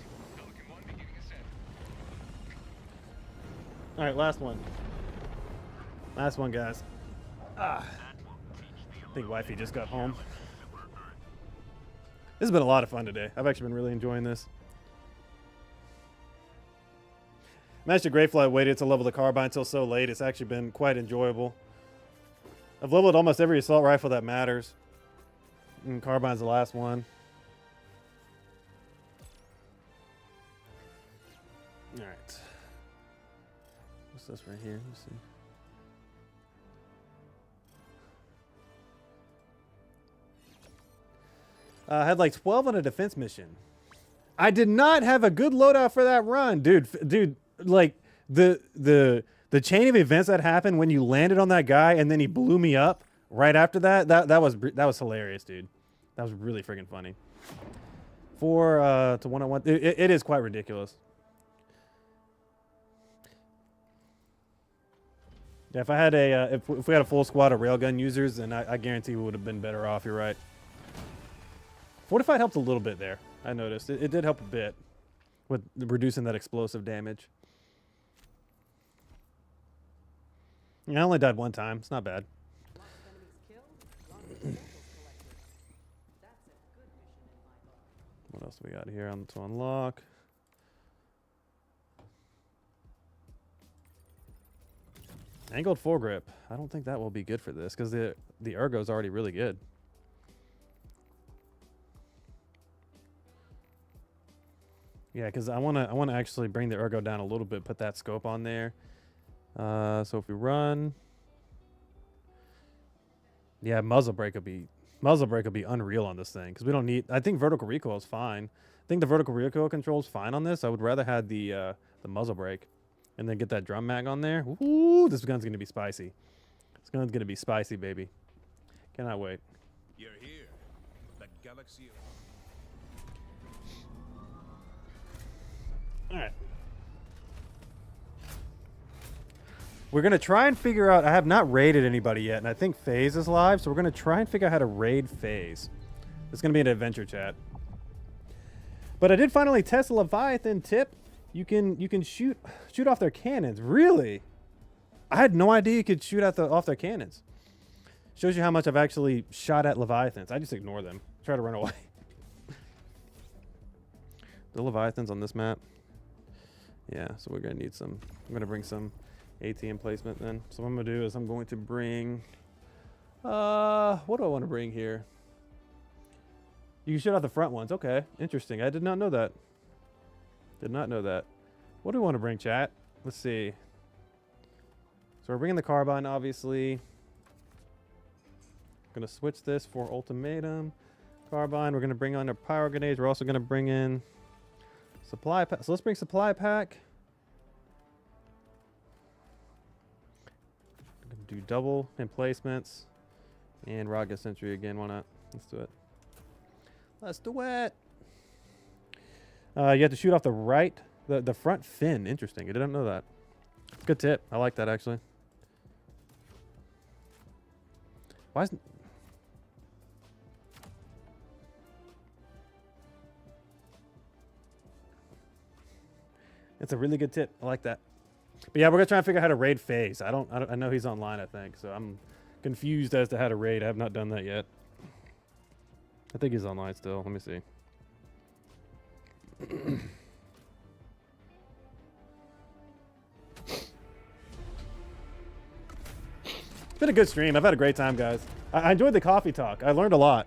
All right, last one. Last one, guys. I think wifey just got home. This has been a lot of fun today. I've actually been really enjoying this. Master Greyfly waited to level the carbine until so late. It's actually been quite enjoyable. I've leveled almost every assault rifle that matters. And carbine's the last one. Alright. What's this right here? Let's see. I had like 12 on a defense mission. I did not have a good loadout for that run, dude. Like the chain of events that happened when you landed on that guy and then he blew me up right after that. That was hilarious, dude. That was really freaking funny. 4 to 1-on-1. It is quite ridiculous. Yeah, if I had if we had a full squad of railgun users, then I guarantee we would have been better off. You're right. Fortified helped a little bit there. I noticed it did help a bit with reducing that explosive damage. Yeah, I only died 1 time. It's not bad. What else do we got here to unlock? Angled foregrip. I don't think that will be good for this because the ergo is already really good. Yeah, because I wanna actually bring the ergo down a little bit, put that scope on there. So if we run, yeah, muzzle brake will be unreal on this thing because we don't need. I think vertical recoil is fine. I think the vertical recoil control is fine on this. I would rather have the muzzle brake, and then get that drum mag on there. Ooh, this gun's gonna be spicy. This gun's gonna be spicy, baby. Cannot wait. You're here. The galaxy. All right. We're going to try and figure out... I have not raided anybody yet, and I think FaZe is live, so we're going to try and figure out how to raid FaZe. It's going to be an adventure chat. But I did finally test the Leviathan tip. You can shoot off their cannons. Really? I had no idea you could shoot off their cannons. Shows you how much I've actually shot at Leviathans. I just ignore them. Try to run away. The Leviathans on this map. Yeah, so we're going to need some... I'm going to bring some ATM placement then. So what I'm going to do is I'm going to bring... what do I want to bring here? You can shoot out the front ones. Okay, interesting. I did not know that. Did not know that. What do we want to bring, chat? Let's see. So we're bringing the carbine, obviously. Going to switch this for ultimatum. Carbine. We're going to bring on our pyro grenades. We're also going to bring in... supply pack. So let's bring supply pack. I'm gonna do double emplacements and rocket sentry again. Why not? Let's do it. Let's do it. You have to shoot off the right, the front fin. Interesting. I didn't know that. Good tip. I like that actually. Why isn't... It's a really good tip. I like that. But yeah, we're gonna try and figure out how to raid FaZe. I know he's online, I think, so I'm confused as to how to raid. I have not done that yet. I think he's online still. Let me see. It's been a good stream. I've had a great time, guys. I enjoyed the coffee talk. I learned a lot.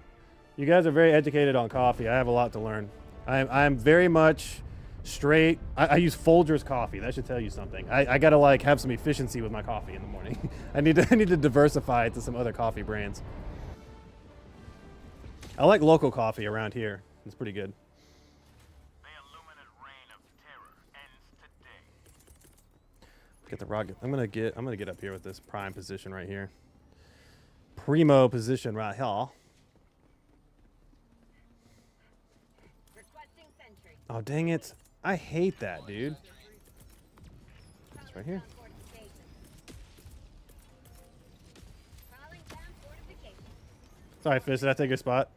You guys are very educated on coffee. I have a lot to learn. I'm very much straight. I use Folgers coffee. That should tell you something. I gotta like have some efficiency with my coffee in the morning. I need to diversify it to some other coffee brands. I like local coffee around here. It's pretty good. The Illuminate reign of terror ends today. Get the rocket. I'm gonna get up here with this prime position right here. primo position right here. Requesting sentry. Oh, dang it. I hate that, dude. It's right here. Calling down fortifications. Calling down fortifications. Sorry, Fish. Did I take your spot?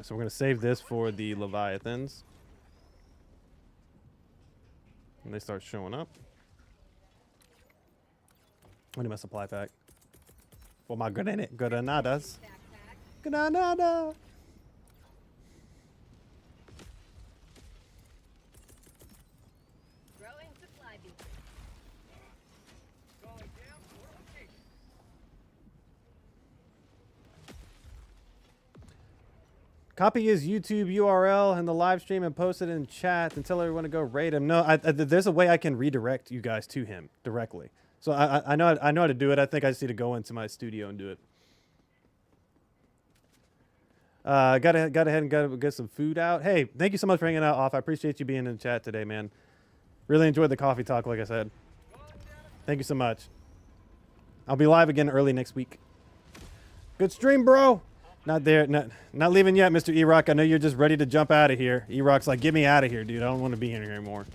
So we're going to save this for the Leviathans. When they start showing up. I need my supply pack. For my granadas. Backpack. Granada. Growing supply beacon. Calling down fortification. Copy his YouTube URL and the live stream and post it in chat and tell everyone to go raid him. No, there's a way I can redirect you guys to him directly. So I know how to do it. I think I just need to go into my studio and do it. Got ahead and get some food out. Hey, thank you so much for hanging out, Off. I appreciate you being in the chat today, man. Really enjoyed the coffee talk, like I said. Thank you so much. I'll be live again early next week. Good stream, bro. Not there. Not leaving yet, Mr. E-Rock. I know you're just ready to jump out of here. E-Rock's like, get me out of here, dude. I don't want to be in here anymore.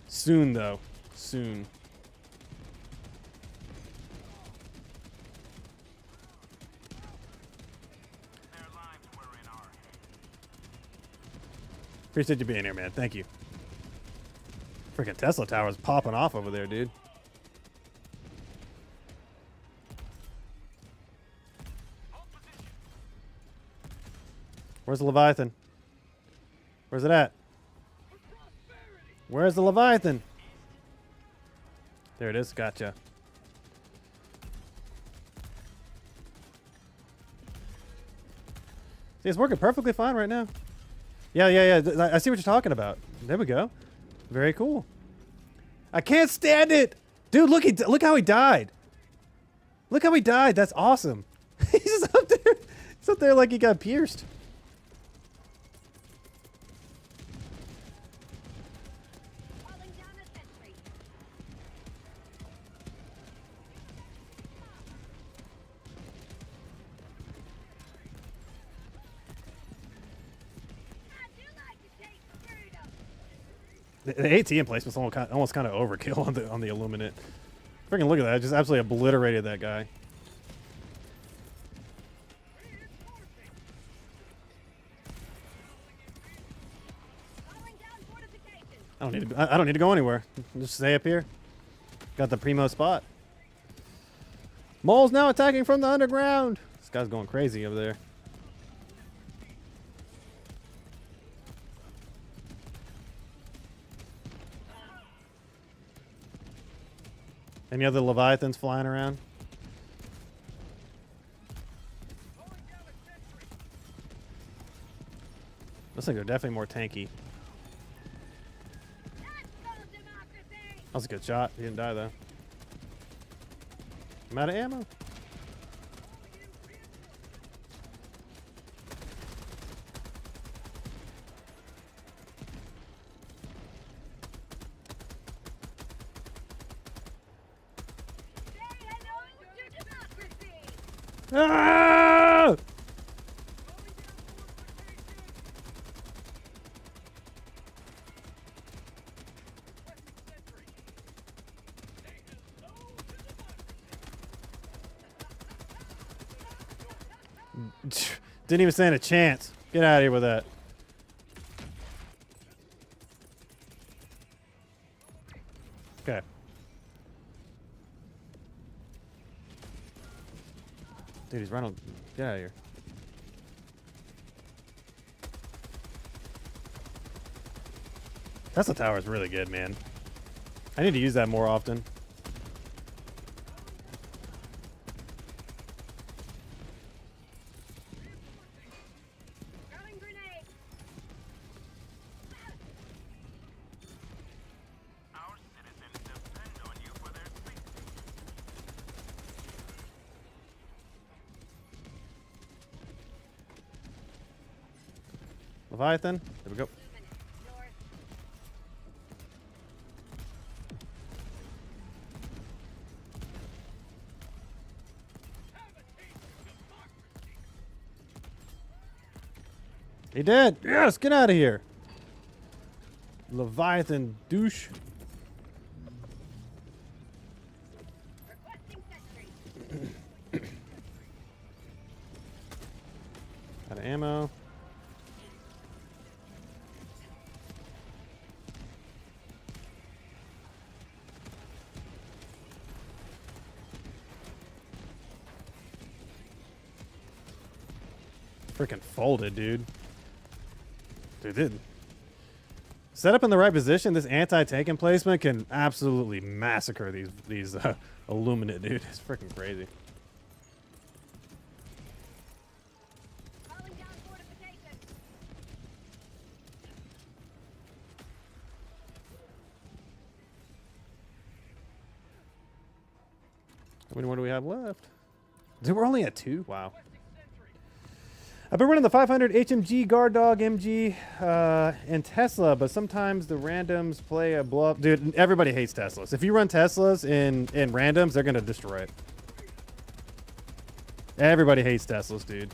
Soon, though. Soon. Their lives were in our hands. Appreciate you being here, man. Thank you. Freaking Tesla tower's popping off over there, dude. Where's the Leviathan? Where's it at? Where's the Leviathan? There it is. Gotcha. See, it's working perfectly fine right now. Yeah. I see what you're talking about. There we go. Very cool. I can't stand it, dude. Look how he died. Look how he died. That's awesome. He's just up there. He's up there like he got pierced. Calling down a sentry. I do like to take freedom. The AT emplacement was almost kind of overkill on the Illuminate. Freaking look at that! It just absolutely obliterated that guy. Calling down fortifications. I don't need to go anywhere. Just stay up here. Got the primo spot. Mole's now attacking from the underground. This guy's going crazy over there. Any other Leviathans flying around? Looks like they're definitely more tanky. That's called democracy. That was a good shot. He didn't die though. I'm out of ammo. Say hello to democracy. Ah! Didn't even stand a chance. Get out of here with that. Okay. Dude, he's running. Get out of here. Tesla tower is really good, man. I need to use that more often. Throwing grenade. Our citizens depend on you for their safety. Leviathan. There we go. North. He did. Yes, get out of here. Leviathan douche. Requesting sentry. Out of ammo. Freaking folded, dude. Dude, set up in the right position, this anti-tank emplacement can absolutely massacre these Illuminate, dude. It's freaking crazy. Calling down fortification. How many more do we have left? Dude, we're only at 2? Wow. I've been running the 500 HMG, Guard Dog, MG, and Tesla, but sometimes the randoms play a blow up. Dude, everybody hates Teslas. If you run Teslas in randoms, they're going to destroy it. Everybody hates Teslas, dude.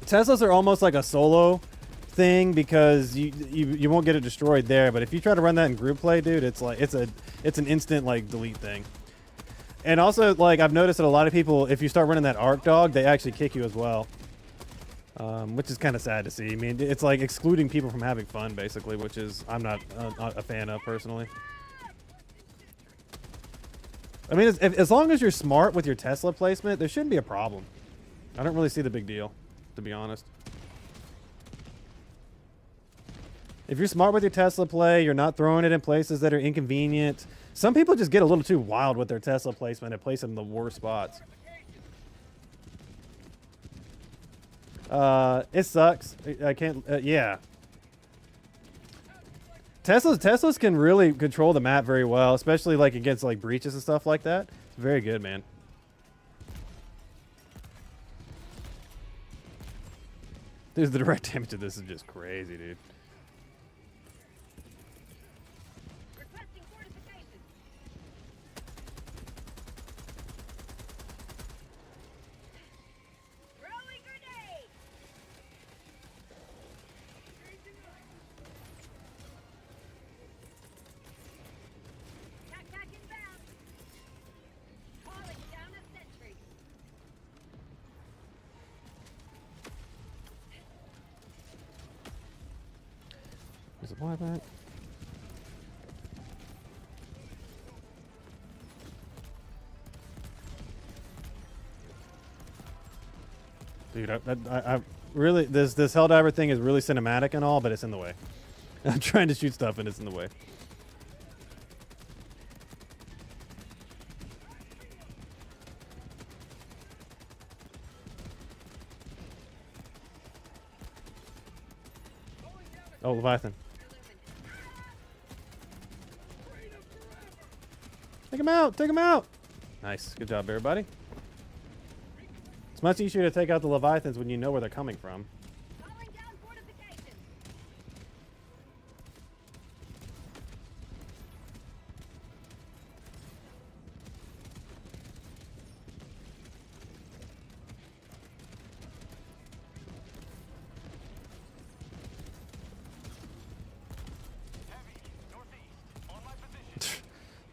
Teslas are almost like a solo thing because you won't get it destroyed there, but if you try to run that in group play, dude, it's like it's an instant like delete thing. And also, like, I've noticed that a lot of people, if you start running that Arc Dog, they actually kick you as well. Which is kind of sad to see. I mean, it's like excluding people from having fun, basically, which is I'm not a fan of personally. I mean, as long as you're smart with your Tesla placement, there shouldn't be a problem. I don't really see the big deal, to be honest. If you're smart with your Tesla play, you're not throwing it in places that are inconvenient. Some people just get a little too wild with their Tesla placement and place it in the worst spots. It sucks. I can't, yeah. Teslas can really control the map very well, especially like against like breaches and stuff like that. It's very good, man. Dude, the direct damage of this is just crazy, dude. Requesting fortification. Throwing grenade. Tac inbound. Calling down a sentry. There's a buyback. Dude, I really this Helldiver thing is really cinematic and all, but it's in the way. I'm trying to shoot stuff and it's in the way. Oh, Leviathan. Take him out! Take him out! Nice. Good job, everybody. It's much easier to take out the Leviathans when you know where they're coming from. Calling down fortification.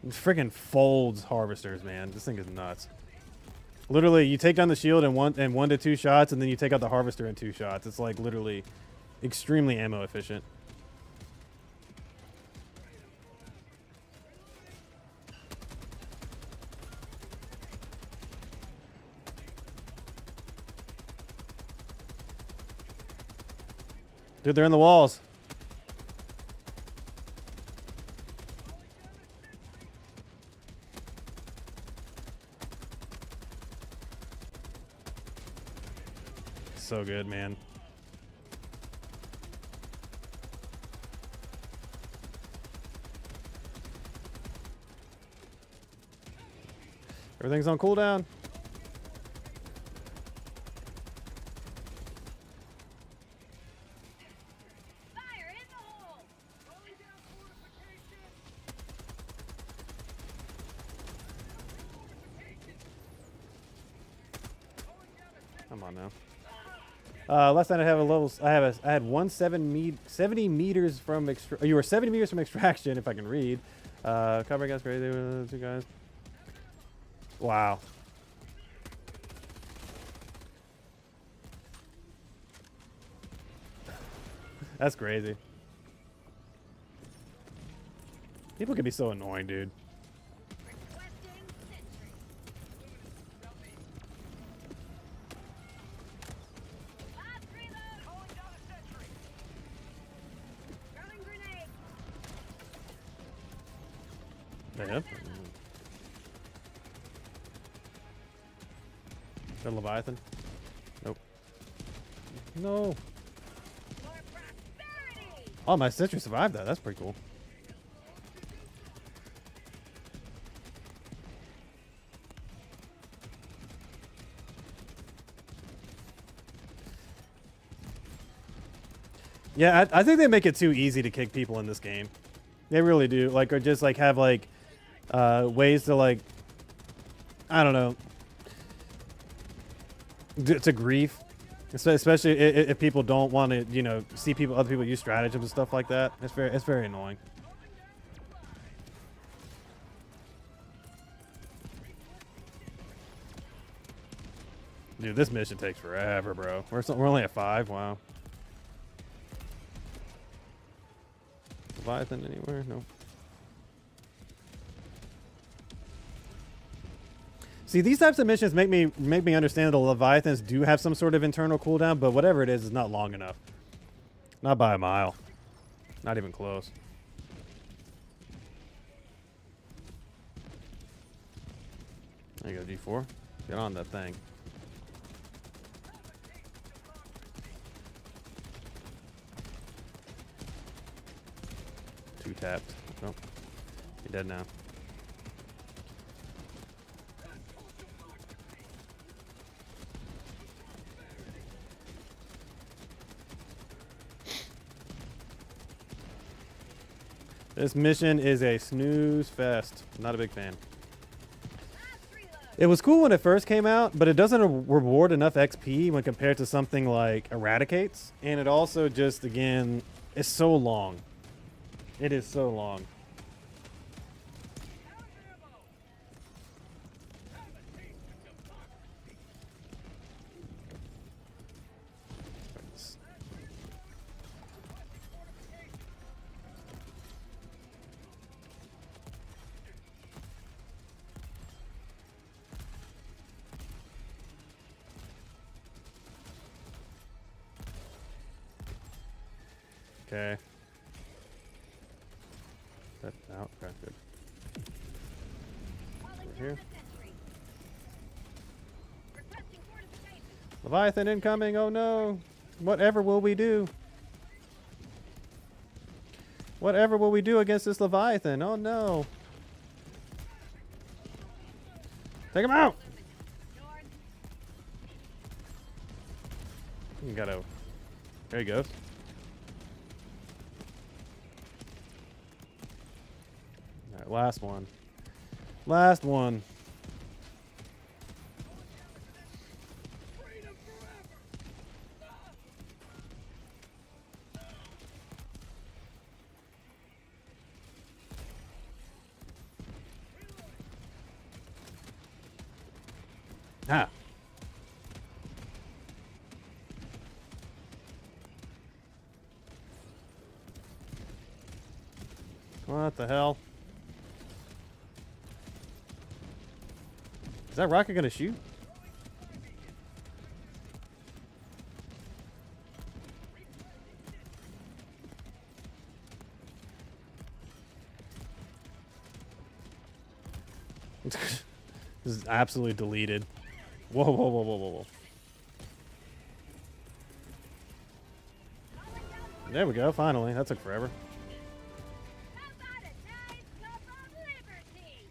Friggin' folds harvesters, man. This thing is nuts. Literally, you take down the shield in one to two shots, and then you take out the harvester in 2 shots. It's like literally extremely ammo efficient. Dude, they're in the walls. So good, man. Everything's on cooldown. Come on now. Last night I have a level. I had 70 meters from you were 70 meters from extraction. If I can read. Cover guys crazy. Two guys. Wow. That's crazy. People can be so annoying, dude. Requesting sentry. Last reload. Calling down a sentry. Throwing grenade. Yeah. Got a Leviathan? Nope. No. More prosperity. Oh, my sentry survived that. That's pretty cool. Yeah, I think they make it too easy to kick people in this game. They really do. Like, or just like have like ways to like, I don't know, to grief, especially if people don't want to, you know, see other people use stratagems and stuff like that. It's very annoying. Dude, this mission takes forever, bro. We're only at 5. Wow. Leviathan anywhere? No. See, these types of missions make me understand that the Leviathans do have some sort of internal cooldown, but whatever it is not long enough. Not by a mile. Not even close. There you go, G4. Get on that thing. Two tapped. Nope. You're dead now. This mission is a snooze fest. Not a big fan. It was cool when it first came out, but it doesn't reward enough XP when compared to something like Eradicates. And it also just, again, is so long. It is so long. Okay. That out. Okay, good. Over here. Leviathan incoming. Oh no. Whatever will we do? Whatever will we do against this Leviathan? Oh no. Take him out. You gotta. There he goes. Alright, last one. Last one. Ah. What the hell? Is that rocket gonna shoot? This is absolutely deleted. Whoa, whoa, whoa, whoa, whoa, whoa. There we go, finally. That took forever. How about a nice cup of liberty?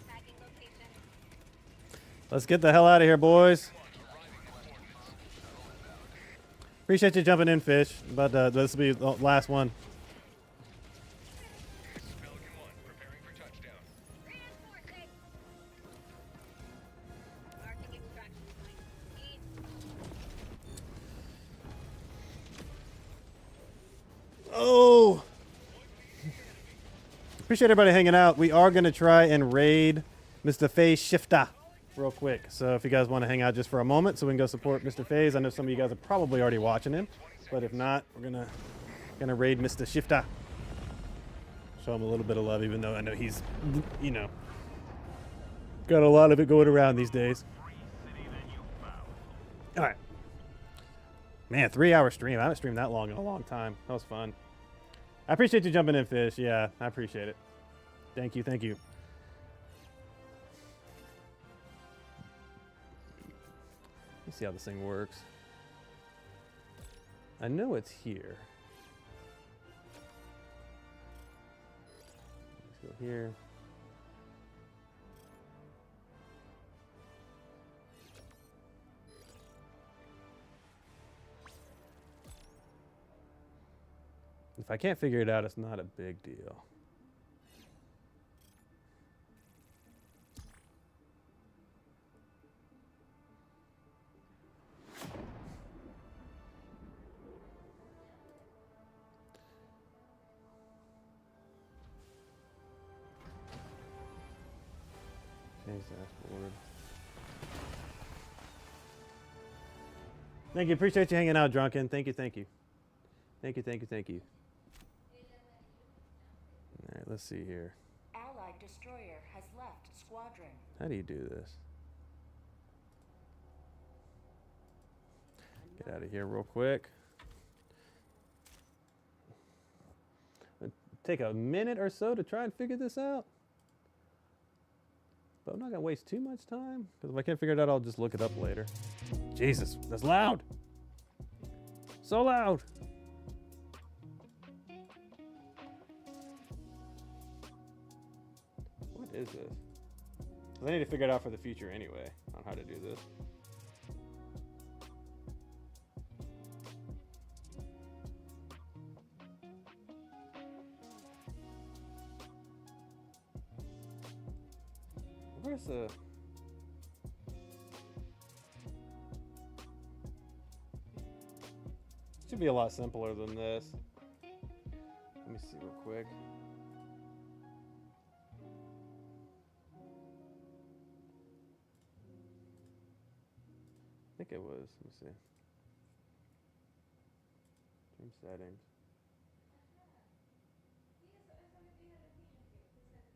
Tagging location. Let's get the hell out of here, boys. Appreciate you jumping in, Fish. But this will be the last one. Pelican 1, preparing for touchdown. Reinforcing. Marking Oh. Appreciate everybody hanging out. We are going to try and raid Mr. Phase Shifter real quick. So if you guys want to hang out just for a moment so we can go support Mr. Phase. I know some of you guys are probably already watching him. But if not, we're gonna raid Mr. Shifter. Show him a little bit of love, even though I know he's, you know, got a lot of it going around these days. All right. Man, 3-hour stream. I haven't streamed that long in a long time. That was fun. I appreciate you jumping in, Fish. Yeah, I appreciate it. Thank you, thank you. Let's see how this thing works. I know it's here. Let's go here. If I can't figure it out, it's not a big deal. Change dashboard. Thank you. Appreciate you hanging out, Drunken. Thank you, thank you. Thank you, thank you, thank you. All right, let's see here. Allied destroyer has left squadron. How do you do this? Get out of here real quick. It'll take a minute or so to try and figure this out. But I'm not gonna waste too much time, because if I can't figure it out, I'll just look it up later. Jesus, that's loud. So loud. What is this? I need to figure it out for the future anyway, on how to do this. Where's the... Should be a lot simpler than this. Let me see real quick. I think it was. Let me see. Stream settings.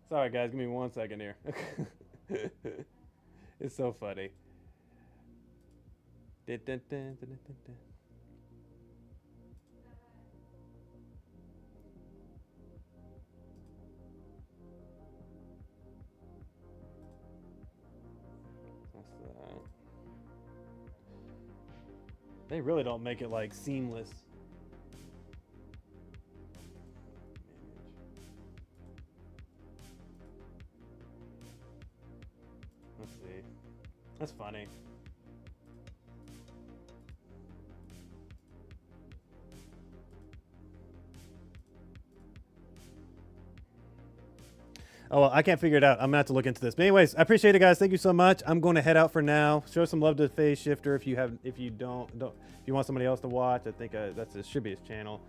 Sorry guys, give me 1 second here. It's so funny. That's that. They really don't make it like seamless. Let's see. That's funny. Oh, well, I can't figure it out. I'm gonna have to look into this. But anyways, I appreciate it, guys. Thank you so much. I'm going to head out for now. Show some love to Phase Shifter if you want somebody else to watch. I think should be his channel.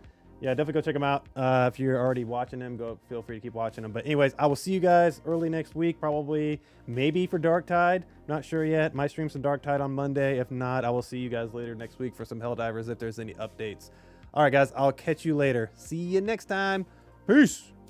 Yeah, definitely go check him out. If you're already watching him, feel free to keep watching him. But anyways, I will see you guys early next week, probably, maybe for Dark Tide. Not sure yet. Might stream some Dark Tide on Monday. If not, I will see you guys later next week for some Helldivers if there's any updates. All right, guys, I'll catch you later. See you next time. Peace.